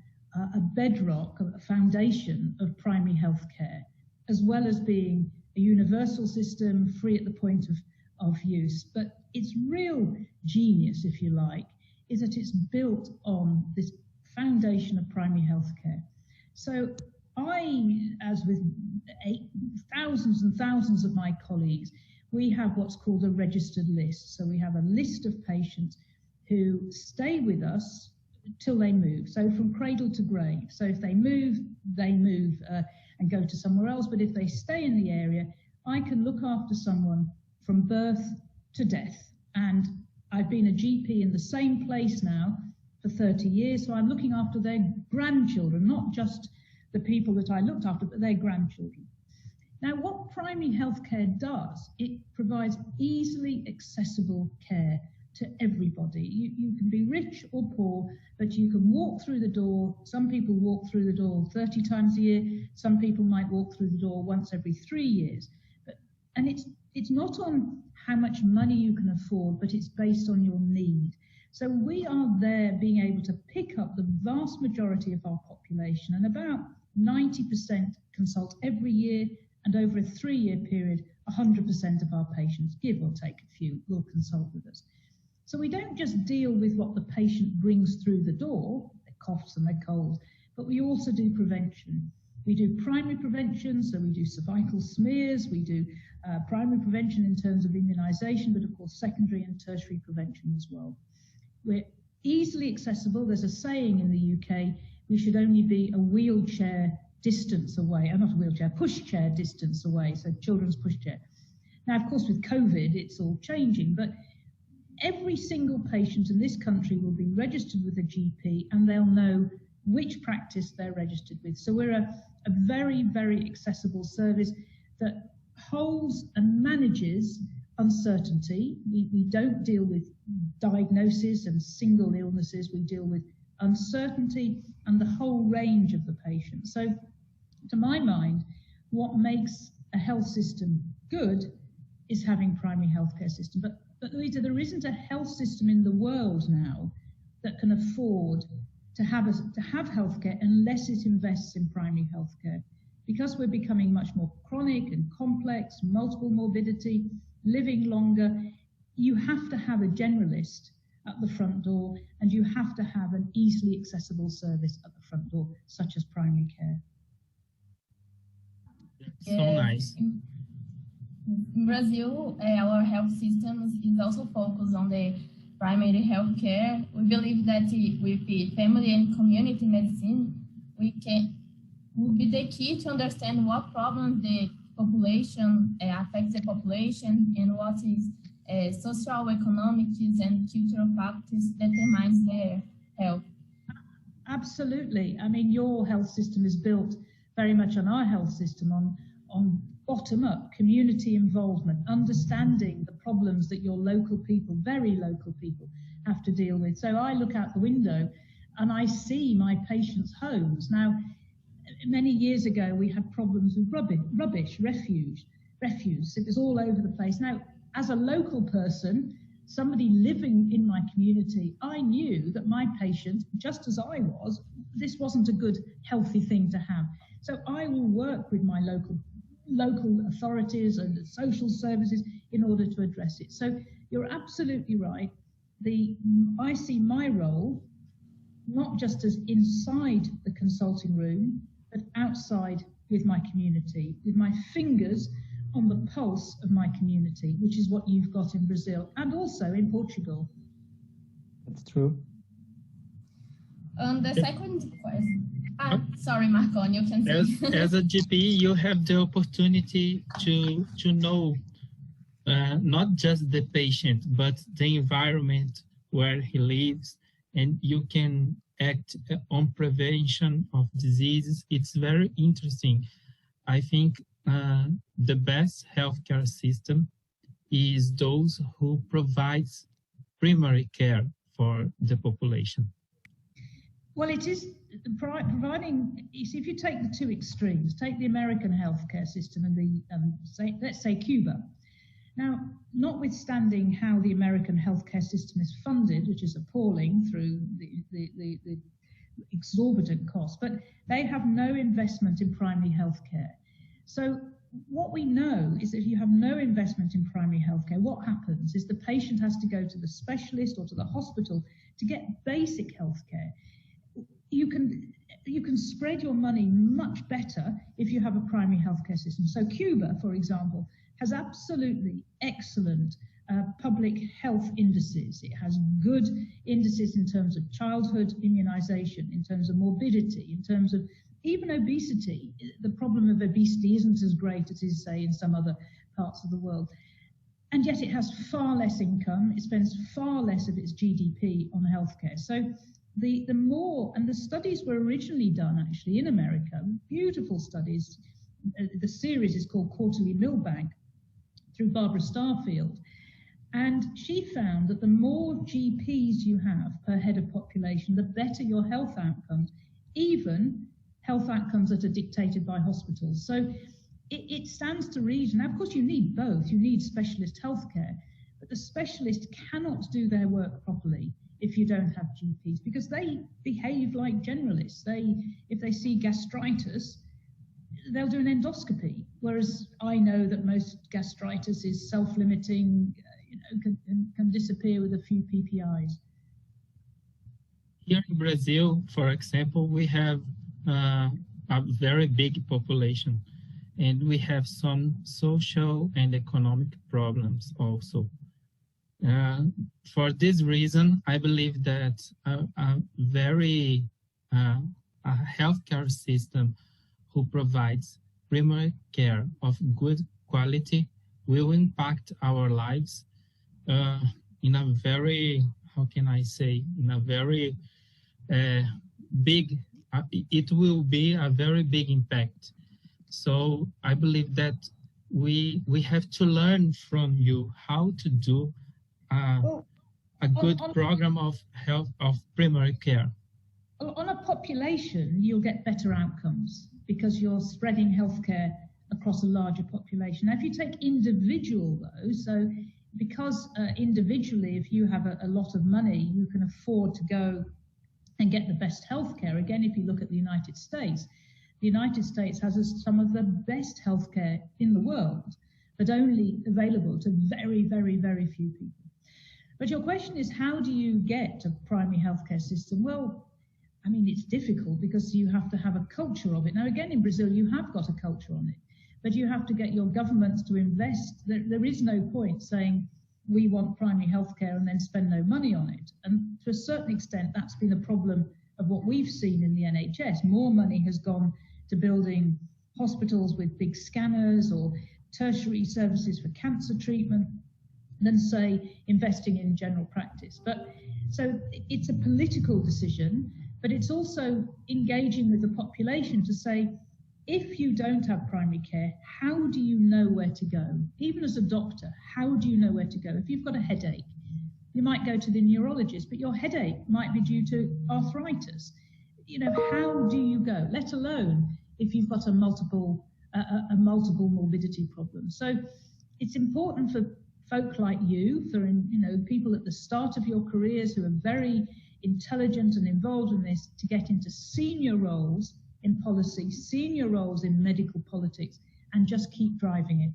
a bedrock, a foundation of primary health care, as well as being a universal system, free at the point of use. But its real genius, if you like, is that it's built on this foundation of primary health care. So I, as with thousands and thousands of my colleagues, we have what's called a registered list. So we have a list of patients who stay with us till they move. So from cradle to grave. So if they move and go to somewhere else. But if they stay in the area, I can look after someone from birth to death. And I've been a GP in the same place now for 30 years. So I'm looking after their grandchildren, not just the people that I looked after, but their grandchildren. Now, what primary healthcare does, it provides easily accessible care to everybody. You can be rich or poor, but you can walk through the door. Some people walk through the door 30 times a year. Some people might walk through the door once every 3 years. And it's not on how much money you can afford, but it's based on your need. So we are there being able to pick up the vast majority of our population, and about 90% consult every year, and over a 3-year period, 100% of our patients, give or take a few, will consult with us. So we don't just deal with what the patient brings through the door, their coughs and their colds, but we also do prevention. We do primary prevention, so we do cervical smears, we do primary prevention in terms of immunization, but of course secondary and tertiary prevention as well. We're easily accessible. There's a saying in the UK, we should only be a wheelchair distance away, not a wheelchair, pushchair distance away, so children's pushchair. Now, of course, with COVID, it's all changing, but every single patient in this country will be registered with a GP and they'll know which practice they're registered with. So we're a very, very accessible service that holds and manages uncertainty. We don't deal with diagnosis and single illnesses. We deal with uncertainty and the whole range of the patient. So to my mind, what makes a health system good is having primary healthcare system. But Luisa, there isn't a health system in the world now that can afford to have healthcare unless it invests in primary healthcare. Because we're becoming much more chronic and complex, multiple morbidity, living longer, you have to have a generalist at the front door, and you have to have an easily accessible service at the front door, such as primary care. So nice. In Brazil, our health system is also focused on the primary health care. We believe that with the family and community medicine, will be the key to understand what problems the population affects the population and what is social, economic, and cultural factors determines their health. Absolutely. I mean, your health system is built very much on our health system, on bottom-up community involvement, understanding the problems that your local people, very local people, have to deal with. So I look out the window and I see my patients' homes. Now, many years ago, we had problems with rubbish, refuse. It was all over the place. Now, as a local person, somebody living in my community, I knew that my patients, just as I was, this wasn't a good, healthy thing to have. So I will work with my local authorities and social services in order to address it. So you're absolutely right. I see my role not just as inside the consulting room, but outside with my community, with my fingers on the pulse of my community, which is what you've got in Brazil and also in Portugal. That's true. The second question. Sorry, Marconi, you can say. As a GP, you have the opportunity to know not just the patient, but the environment where he lives, and you can act on prevention of diseases. It's very interesting. I think the best healthcare system is those who provides primary care for the population. Well, it is providing. If you take the two extremes, take the American healthcare system and let's say Cuba. Now, notwithstanding how the American healthcare system is funded, which is appalling through the exorbitant costs, but they have no investment in primary healthcare. So what we know is that if you have no investment in primary healthcare, what happens is the patient has to go to the specialist or to the hospital to get basic healthcare. You can spread your money much better if you have a primary healthcare system. So Cuba, for example, has absolutely excellent public health indices. It has good indices in terms of childhood immunization, in terms of morbidity, in terms of even obesity. The problem of obesity isn't as great as is, say, in some other parts of the world. And yet it has far less income. It spends far less of its GDP on healthcare. So the more, and the studies were originally done actually in America, beautiful studies. The series is called Quarterly Milbank, through Barbara Starfield. And she found that the more GPs you have per head of population, the better your health outcomes, even health outcomes that are dictated by hospitals. So it stands to reason. Now, of course, you need both. You need specialist healthcare, but the specialist cannot do their work properly if you don't have GPs, because they behave like generalists. If they see gastritis, they'll do an endoscopy, whereas I know that most gastritis is self-limiting, can disappear with a few PPIs. Here in Brazil, for example, we have a very big population, and we have some social and economic problems also. For this reason, I believe that a healthcare system who provides primary care of good quality will impact our lives in a very, how can I say, in a very big, it will be a very big impact. So I believe that we have to learn from you how to do a good program of health, of primary care. On a population, you'll get better outcomes because you're spreading healthcare across a larger population. Now, if you take individual though, so because individually, if you have a lot of money, you can afford to go and get the best healthcare. Again, if you look at the United States has some of the best healthcare in the world, but only available to very, very, very few people. But your question is, how do you get a primary healthcare system? Well, I mean, it's difficult because you have to have a culture of it. Now, again, in Brazil, you have got a culture on it, but you have to get your governments to invest. There is no point saying we want primary healthcare and then spend no money on it. And to a certain extent, that's been a problem of what we've seen in the NHS. More money has gone to building hospitals with big scanners or tertiary services for cancer treatment than, say, investing in general practice. But so it's a political decision. but it's also engaging with the population to say, if you don't have primary care, how do you know where to go? Even as a doctor, how do you know where to go? If you've got a headache, you might go to the neurologist, but your headache might be due to arthritis. You know, how do you go? Let alone if you've got a multiple morbidity problem. So it's important for folk like you, for people at the start of your careers who are very intelligent and involved in this, to get into senior roles in policy, senior roles in medical politics, and just keep driving it.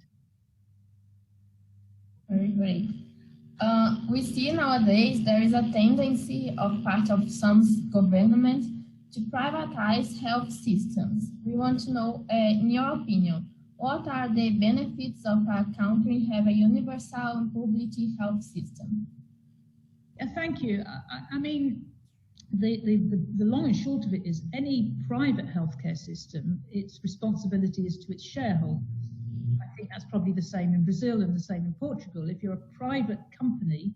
Very great. We see nowadays there is a tendency of part of some governments to privatize health systems. We want to know, in your opinion, what are the benefits of a country have a universal and public health system? Thank you. I mean, the long and short of it is any private healthcare system, its responsibility is to its shareholders. I think that's probably the same in Brazil and the same in Portugal. If you're a private company,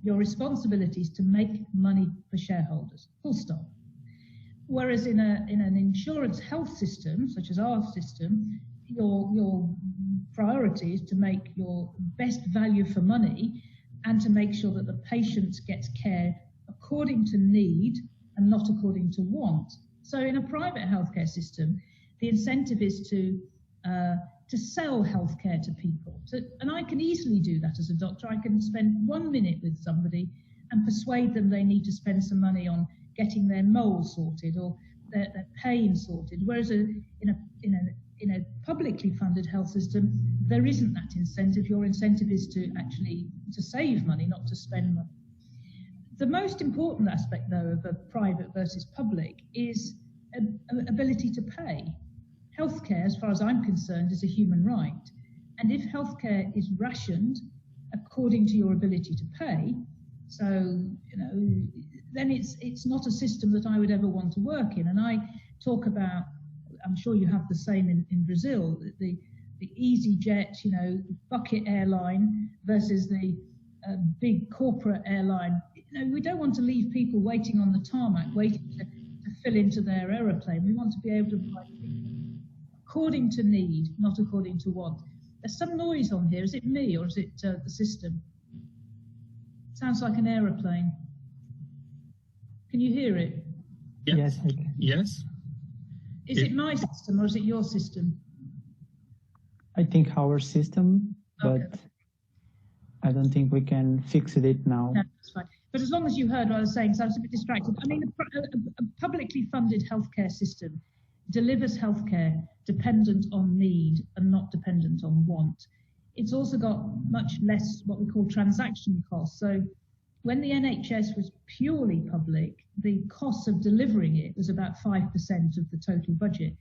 your responsibility is to make money for shareholders, full stop. Whereas in an insurance health system, such as our system, your priority is to make your best value for money and to make sure that the patient gets care according to need and not according to want. So in a private healthcare system, the incentive is to sell healthcare to people. And I can easily do that as a doctor. I can spend 1 minute with somebody and persuade them they need to spend some money on getting their mole sorted or their pain sorted. Whereas in a publicly funded health system, there isn't that incentive. Your incentive is to save money, not to spend money. The most important aspect, though, of a private versus public is ability to pay. Healthcare, as far as I'm concerned, is a human right. And if healthcare is rationed according to your ability to pay, so, then it's not a system that I would ever want to work in. And I talk about, I'm sure you have the same in Brazil, the EasyJet, bucket airline versus the big corporate airline. We don't want to leave people waiting on the tarmac, waiting to fill into their aeroplane. We want to be able to provide according to need, not according to want. There's some noise on here. Is it me or is it the system? Sounds like an aeroplane. Can you hear it? Yep. Yes, I can. Yes. Is it my system or is it your system? I think our system, but Okay. I don't think we can fix it now. No, that's fine. But as long as you heard what I was saying, so I was a bit distracted. I mean, a publicly funded healthcare system delivers healthcare dependent on need and not dependent on want. It's also got much less what we call transaction costs. So when the NHS was purely public, the cost of delivering it was about 5% of the total budget.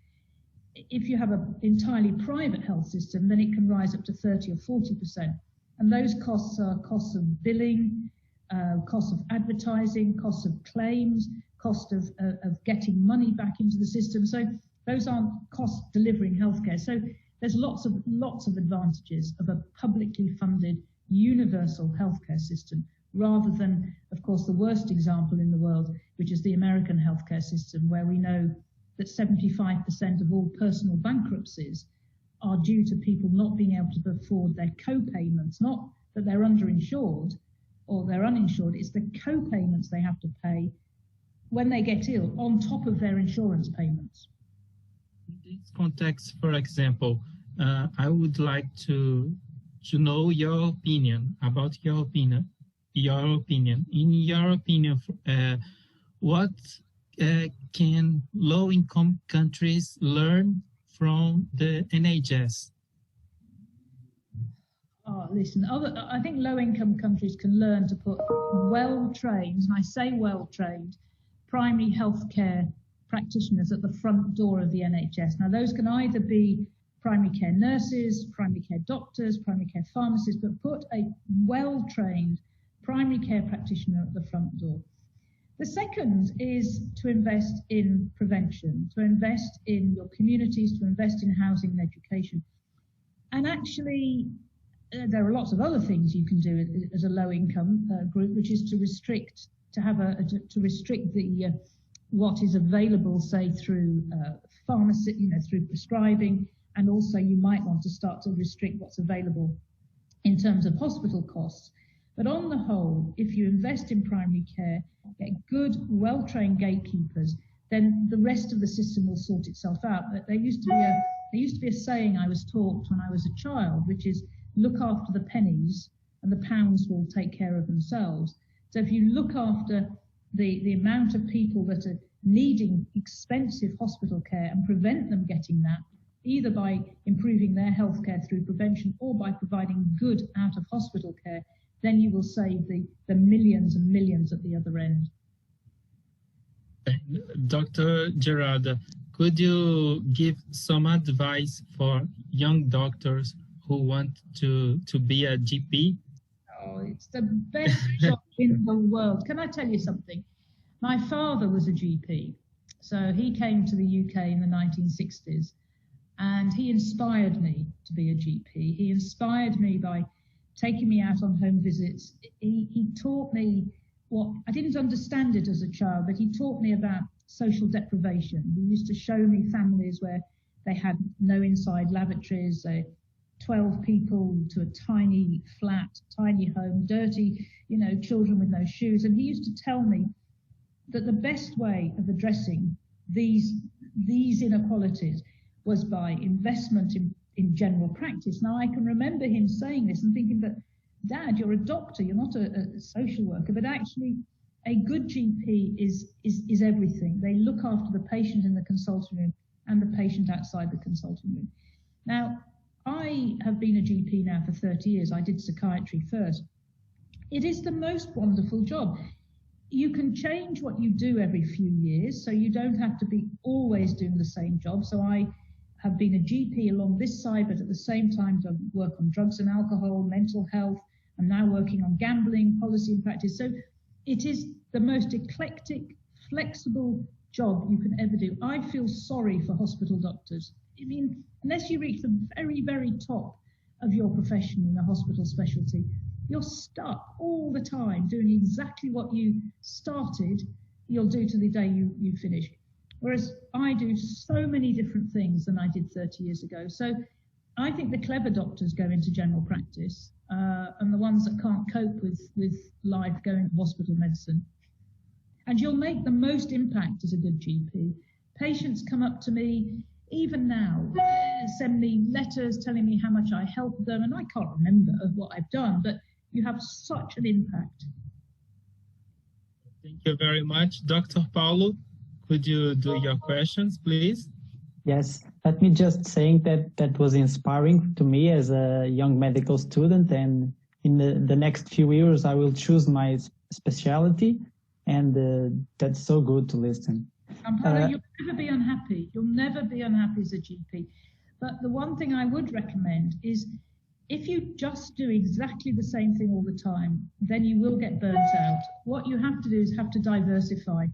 If you have an entirely private health system, then it can rise up to 30 or 40%. And those costs are costs of billing, costs of advertising, costs of claims, cost of getting money back into the system. So those aren't costs delivering healthcare. So there's lots of advantages of a publicly funded universal healthcare system, rather than, of course, the worst example in the world, which is the American healthcare system, where we know that 75% of all personal bankruptcies are due to people not being able to afford their co-payments, not that they're underinsured or they're uninsured, it's the co-payments they have to pay when they get ill on top of their insurance payments. In this context, for example, I would like to know your opinion about your opinion. In your opinion, what can low-income countries learn from the NHS? Listen, I think low-income countries can learn to put well-trained, and I say well-trained, primary healthcare practitioners at the front door of the NHS. Now, those can either be primary care nurses, primary care doctors, primary care pharmacists, but put a well-trained primary care practitioner at the front door. The second is to invest in prevention, to invest in your communities, to invest in housing and education. And actually, there are lots of other things you can do as a low-income group, which is to restrict the what is available, say through pharmacy, through prescribing, and also you might want to start to restrict what's available in terms of hospital costs. But on the whole, if you invest in primary care, get good, well-trained gatekeepers, then the rest of the system will sort itself out. There used to be a saying I was taught when I was a child, which is look after the pennies and the pounds will take care of themselves. So if you look after the amount of people that are needing expensive hospital care and prevent them getting that, either by improving their healthcare through prevention or by providing good out of hospital care, then you will save the millions and millions at the other end. Dr. Gerarda, could you give some advice for young doctors who want to be a GP? Oh, it's the best job in the world. Can I tell you something? My father was a GP. So he came to the UK in the 1960s and he inspired me to be a GP. He inspired me by taking me out on home visits. He taught me what, I didn't understand it as a child, but he taught me about social deprivation. He used to show me families where they had no inside lavatories, 12 people to a tiny flat, tiny home, dirty, children with no shoes. And he used to tell me that the best way of addressing these inequalities was by investment in general practice. Now, I can remember him saying this and thinking that, Dad, you're a doctor, you're not a social worker, but actually a good GP is everything. They look after the patient in the consulting room and the patient outside the consulting room. Now, I have been a GP now for 30 years. I did psychiatry first. It is the most wonderful job. You can change what you do every few years, so you don't have to be always doing the same job. So I have been a GP along this side, but at the same time I work on drugs and alcohol, mental health. I'm now working on gambling, policy and practice. So it is the most eclectic, flexible job you can ever do. I feel sorry for hospital doctors. I mean, unless you reach the very, very top of your profession in a hospital specialty, you're stuck all the time doing exactly what you started, you'll do to the day you finish. Whereas I do so many different things than I did 30 years ago. So I think the clever doctors go into general practice and the ones that can't cope with life go into hospital medicine. And you'll make the most impact as a good GP. Patients come up to me, even now, send me letters telling me how much I helped them, and I can't remember what I've done, but you have such an impact. Thank you very much. Dr. Paulo, could you do your questions, please? Yes, let me just say that was inspiring to me as a young medical student, and in the next few years I will choose my specialty, and that's so good to listen. Amparo, you'll never be unhappy. You'll never be unhappy as a GP. But the one thing I would recommend is if you just do exactly the same thing all the time, then you will get burnt out. What you have to do is have to diversify,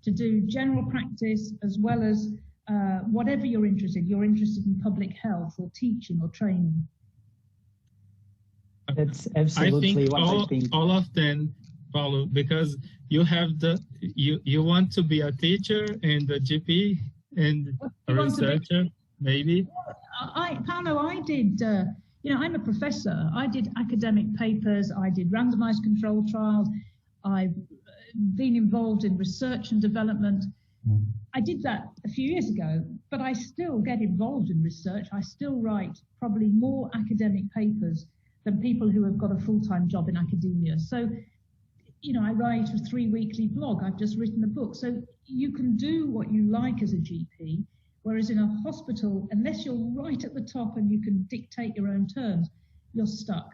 to do general practice as well as whatever you're interested. You're interested in public health or teaching or training. That's absolutely I think all of them, Paulo, because you have you want to be a teacher and a GP and a researcher, maybe. Paulo, I did. I'm a professor. I did academic papers. I did randomized controlled trials. I've been involved in research and development. I did that a few years ago, but I still get involved in research. I still write probably more academic papers than people who have got a full-time job in academia. So, I write a 3-weekly blog. I've just written a book. So you can do what you like as a GP, whereas in a hospital, unless you're right at the top and you can dictate your own terms, you're stuck.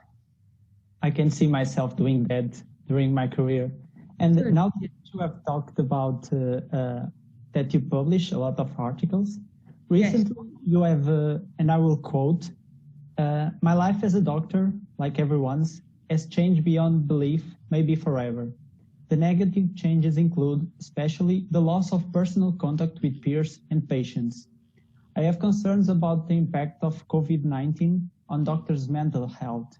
I can see myself doing that during my career. And Good. Now that you have talked about that you publish a lot of articles, recently you have, and I will quote, my life as a doctor, like everyone's, has changed beyond belief, maybe forever. The negative changes include, especially, the loss of personal contact with peers and patients. I have concerns about the impact of COVID-19 on doctors' mental health,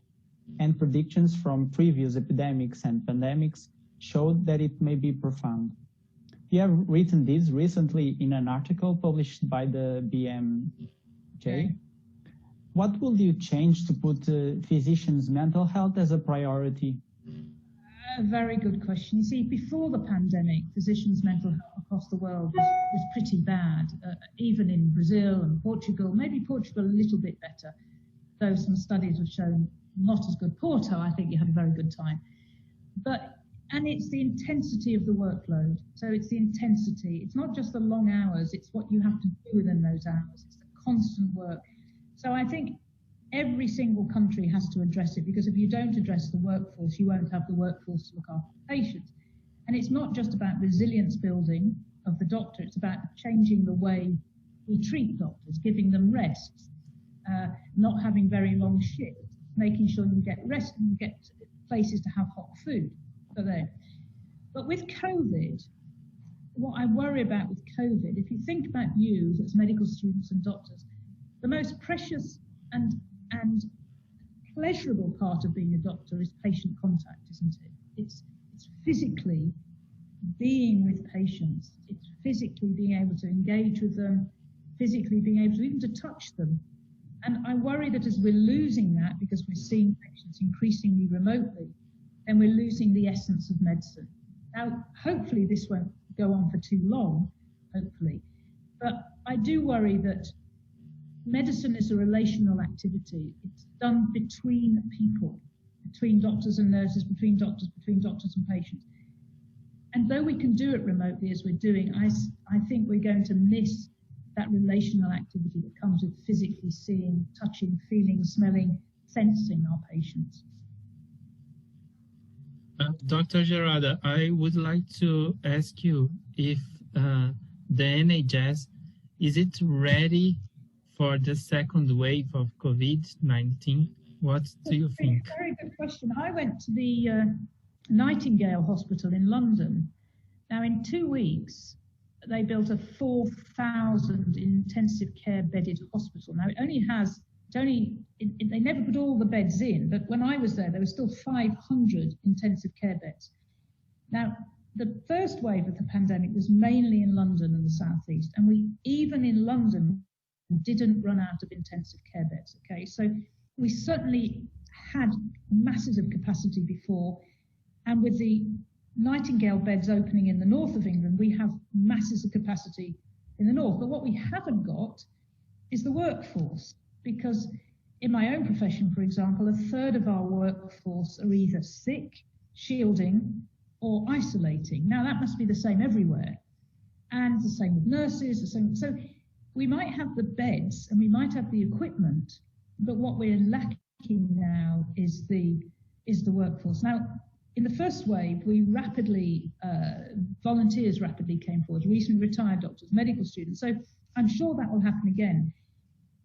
and predictions from previous epidemics and pandemics showed that it may be profound. you have written this recently in an article published by the BMJ. Okay. What will you change to put physicians' mental health as a priority? A very good question. You see, before the pandemic, physicians' mental health across the world was pretty bad, even in Brazil and Portugal, maybe Portugal a little bit better, though some studies have shown not as good. Porto, I think you had a very good time. And it's the intensity of the workload. So it's the intensity. It's not just the long hours, it's what you have to do within those hours. It's the constant work. So I think every single country has to address it, because if you don't address the workforce, you won't have the workforce to look after patients. And it's not just about resilience building of the doctor, it's about changing the way we treat doctors, giving them rest, not having very long shifts, making sure you get rest and you get places to have hot food. So there. But with COVID, what I worry about with COVID, if you think about you as medical students and doctors, the most precious and pleasurable part of being a doctor is patient contact, isn't it? It's physically being with patients. It's physically being able to engage with them, physically being able to even to touch them. And I worry that as we're losing that, because we're seeing patients increasingly remotely, then we're losing the essence of medicine. Now, hopefully this won't go on for too long, hopefully. But I do worry that medicine is a relational activity. It's done between people, between doctors and nurses, between doctors and patients. And though we can do it remotely as we're doing, I think we're going to miss that relational activity that comes with physically seeing, touching, feeling, smelling, sensing our patients. Dr. Gerarda, I would like to ask you if the NHS, is it ready for the second wave of COVID-19? What do you think? Very good question. I went to the Nightingale Hospital in London. Now, in 2 weeks, they built a 4,000 intensive care bedded hospital. Now, they never put all the beds in, but when I was there were still 500 intensive care beds. Now, the first wave of the pandemic was mainly in London and the Southeast, and we, even in London, didn't run out of intensive care beds, okay? So we certainly had masses of capacity before, and with the Nightingale beds opening in the north of England, we have masses of capacity in the north. But what we haven't got is the workforce, because in my own profession, for example, 1/3 of our workforce are either sick, shielding, or isolating. Now, that must be the same everywhere. And the same with nurses, the same. So we might have the beds and we might have the equipment, but what we're lacking now is the workforce. Now, in the first wave, volunteers rapidly came forward, recently retired doctors, medical students. So I'm sure that will happen again.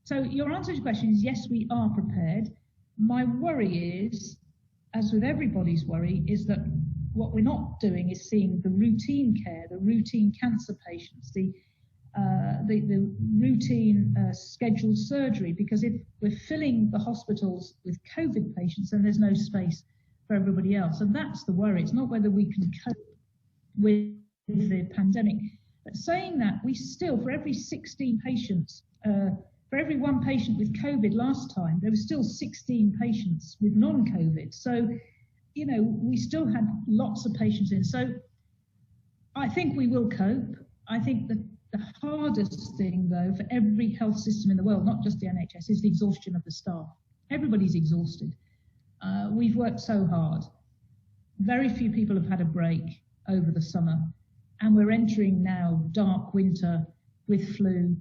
So your answer to your question is yes, we are prepared. My worry is, as with everybody's worry, is that what we're not doing is seeing the routine care, the routine cancer patients, the routine scheduled surgery, because if we're filling the hospitals with COVID patients, then there's no space for everybody else. And that's the worry. It's not whether we can cope with the pandemic. But saying that, we still, for every 16 patients, for every 1 patient with COVID last time, there were still 16 patients with non-COVID. So, you know, we still had lots of patients in. So I think we will cope. I think that the hardest thing, though, for every health system in the world, not just the NHS, is the exhaustion of the staff. Everybody's exhausted. We've worked so hard. Very few people have had a break over the summer. And we're entering now dark winter with flu.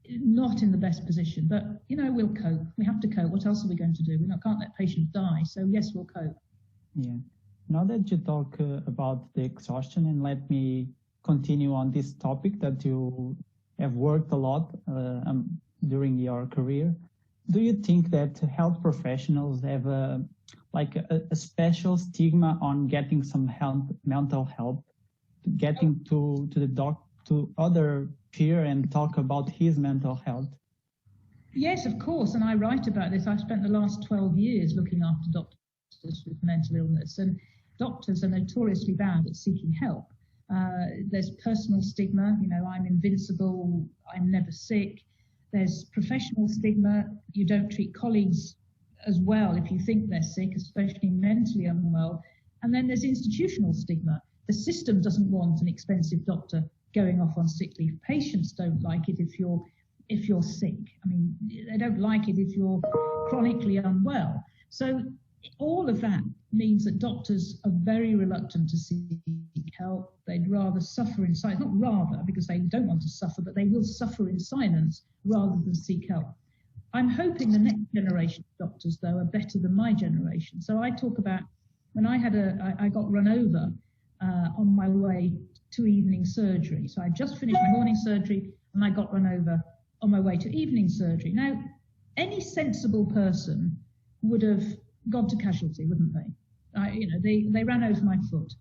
Not in the best position, but, you know, we'll cope. We have to cope. What else are we going to do? We can't let patients die. So, yes, we'll cope. Yeah. Now that you talk about the exhaustion, and let me continue on this topic that you have worked a lot during your career, do you think that health professionals have a special stigma on getting some mental help, getting to the doctor, to other peer and talk about his mental health? Yes, of course, and I write about this. I've spent the last 12 years looking after doctors with mental illness, and doctors are notoriously bad at seeking help. There's personal stigma, you know, I'm invincible, I'm never sick. There's professional stigma, you don't treat colleagues as well if you think they're sick, especially mentally unwell. And then there's institutional stigma. The system doesn't want an expensive doctor going off on sick leave. Patients don't like it if you're sick. I mean, they don't like it if you're chronically unwell. So all of that means that doctors are very reluctant to seek help. They'd rather suffer in silence, not rather because they don't want to suffer, but they will suffer in silence rather than seek help. I'm hoping the next generation of doctors, though, are better than my generation. So I talk about when I got run over on my way to evening surgery. So I just finished my morning surgery and I got run over on my way to evening surgery. Now, any sensible person would have gone to casualty, wouldn't they? They ran over my foot.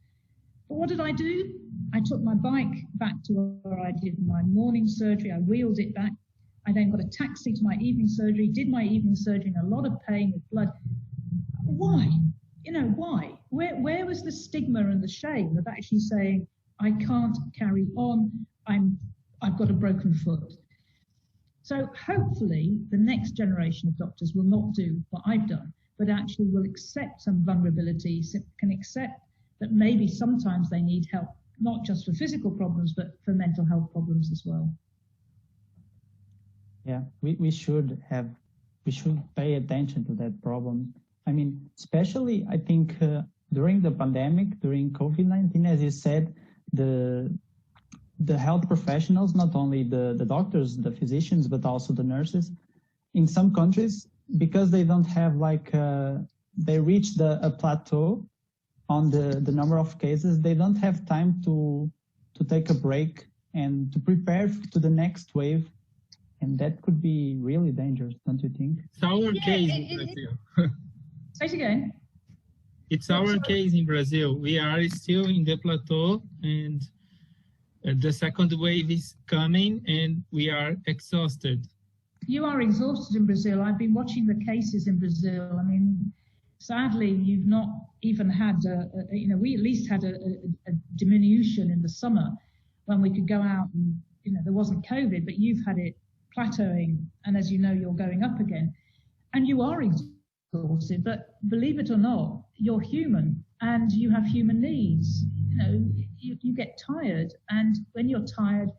But what did I do? I took my bike back to where I did my morning surgery. I wheeled it back. I then got a taxi to my evening surgery, did my evening surgery in a lot of pain with blood. Why? You know, why? Where was the stigma and the shame of actually saying, I can't carry on, I've got a broken foot? So hopefully the next generation of doctors will not do what I've done, but actually will accept some vulnerability, can accept that maybe sometimes they need help, not just for physical problems, but for mental health problems as well. Yeah, we should pay attention to that problem. I mean, especially I think during the pandemic, during COVID-19, as you said, the health professionals, not only the doctors, the physicians, but also the nurses, in some countries, because they don't have they reached a plateau on the number of cases, they don't have time to take a break and to prepare to the next wave. And that could be really dangerous, don't you think? It's our case in Brazil. Say it again. It's our case in Brazil. We are still in the plateau and the second wave is coming and we are exhausted. You are exhausted in Brazil. I've been watching the cases in Brazil. I mean, sadly, you've not even had, we at least had a diminution in the summer when we could go out and, there wasn't COVID, but you've had it plateauing. And as you know, you're going up again. And you are exhausted, but believe it or not, you're human and you have human needs. You get tired. And when you're tired,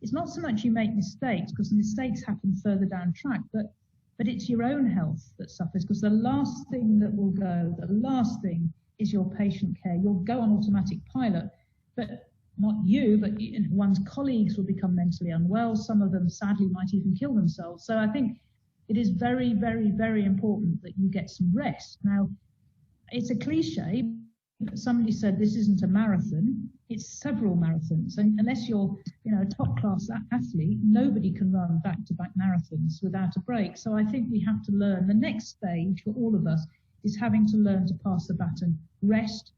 it's not so much you make mistakes, because mistakes happen further down track, but it's your own health that suffers, because the last thing that will go, the last thing is your patient care. You'll go on automatic pilot, but not you, but one's colleagues will become mentally unwell. Some of them sadly might even kill themselves. So I think it is very, very, very important that you get some rest. Now, it's a cliche, but somebody said this isn't a marathon, it's several marathons. And unless you're a top-class athlete, nobody can run back-to-back marathons without a break. So I think we have to learn. The next stage for all of us is having to learn to pass the baton. Rest.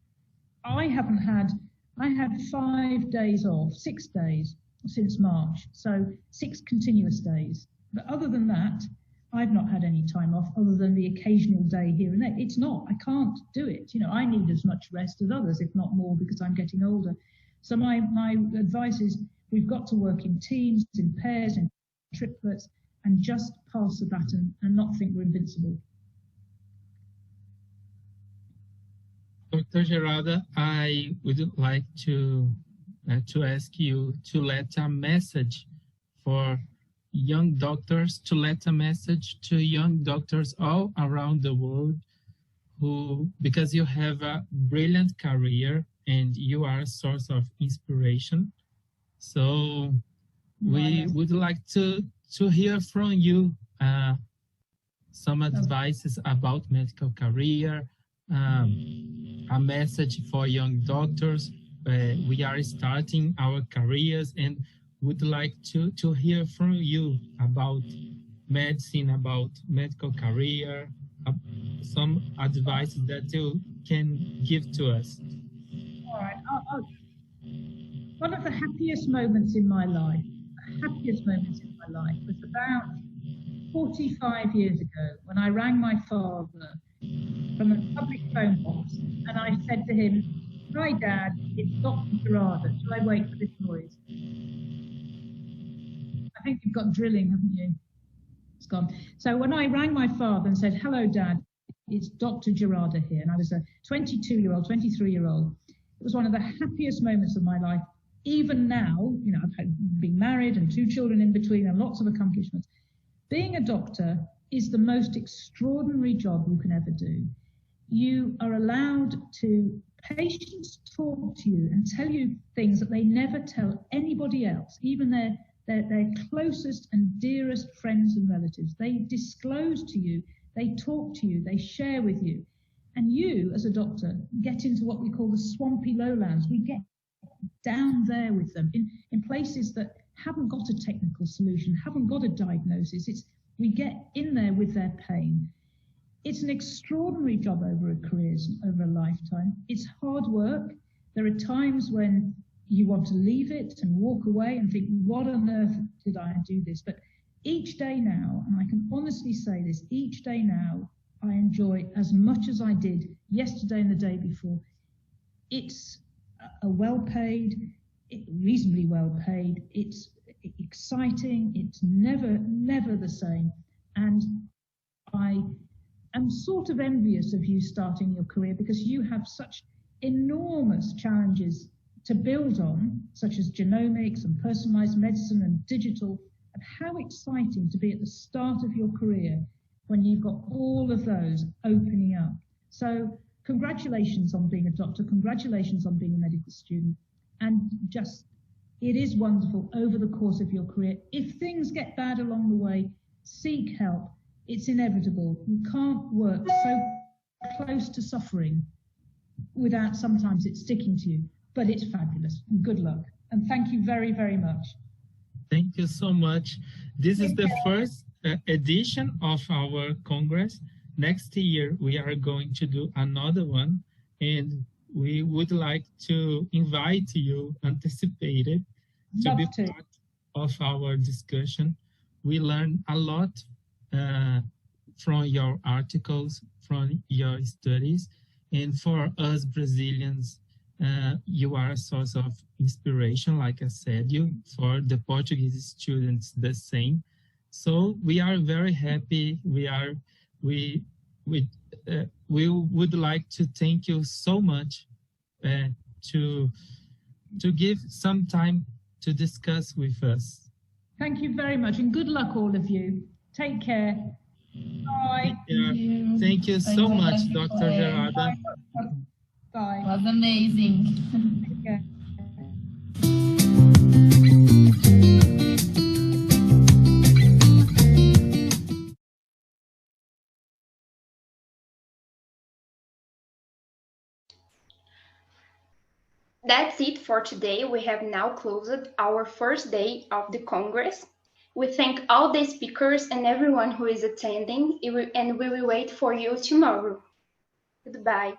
I had 5 days off, 6 days since March, so 6 continuous days. But other than that, I've not had any time off other than the occasional day here and there. I can't do it. I need as much rest as others, if not more, because I'm getting older. So my advice is we've got to work in teams, in pairs, in triplets, and just pass the baton and not think we're invincible. Dr. Geralda, I would like to ask you to let a message for young doctors, to let a message to young doctors all around the world because you have a brilliant career and you are a source of inspiration. So we would like to hear from you some advices about medical career, a message for young doctors. We are starting our careers and would like to hear from you about medicine, about medical career, some advice that you can give to us. All right. One of the happiest moments in my life, was about 45 years ago when I rang my father from a public phone box and I said to him, Hi, Dad. It's Dr. Gerarda. Shall I wait for this noise? I think you've got drilling, haven't you? It's gone. So when I rang my father and said, hello, Dad, it's Dr. Gerarda here, and I was a 22-year-old, 23-year-old. It was one of the happiest moments of my life. Even now, you know, I've been married and 2 children in between and lots of accomplishments. Being a doctor is the most extraordinary job you can ever do. You are allowed to, patients talk to you and tell you things that they never tell anybody else, even their closest and dearest friends and relatives. They disclose to you, they talk to you, they share with you. And you, as a doctor, get into what we call the swampy lowlands. We get down there with them in places that haven't got a technical solution, haven't got a diagnosis. We get in there with their pain. It's an extraordinary job over a career, over a lifetime. It's hard work. There are times when you want to leave it and walk away and think, what on earth did I do this? But each day now, and I can honestly say this, each day now, I enjoy as much as I did yesterday and the day before. It's a well-paid, reasonably well-paid, it's exciting, it's never the same. And I am sort of envious of you starting your career because you have such enormous challenges to build on, such as genomics and personalized medicine and digital, and how exciting to be at the start of your career when you've got all of those opening up. So congratulations on being a doctor, congratulations on being a medical student, and just, it is wonderful over the course of your career. If things get bad along the way, seek help. It's inevitable. You can't work so close to suffering without sometimes it sticking to you. But it's fabulous. Good luck. And thank you very, very much. Thank you so much. This is the first edition of our Congress. Next year, we are going to do another one, and we would like to invite you anticipated to be part of our discussion. We learned a lot from your articles, from your studies, and for us Brazilians, you are a source of inspiration, like I said, for the Portuguese students, the same. So we are very happy. We would like to thank you so much to give some time to discuss with us. Thank you very much, and good luck, all of you. Take care. Bye. Thank you so much, Dr. Gerarda. Bye. It was amazing. Okay. That's it for today. We have now closed our first day of the Congress. We thank all the speakers and everyone who is attending, and we will wait for you tomorrow. Goodbye.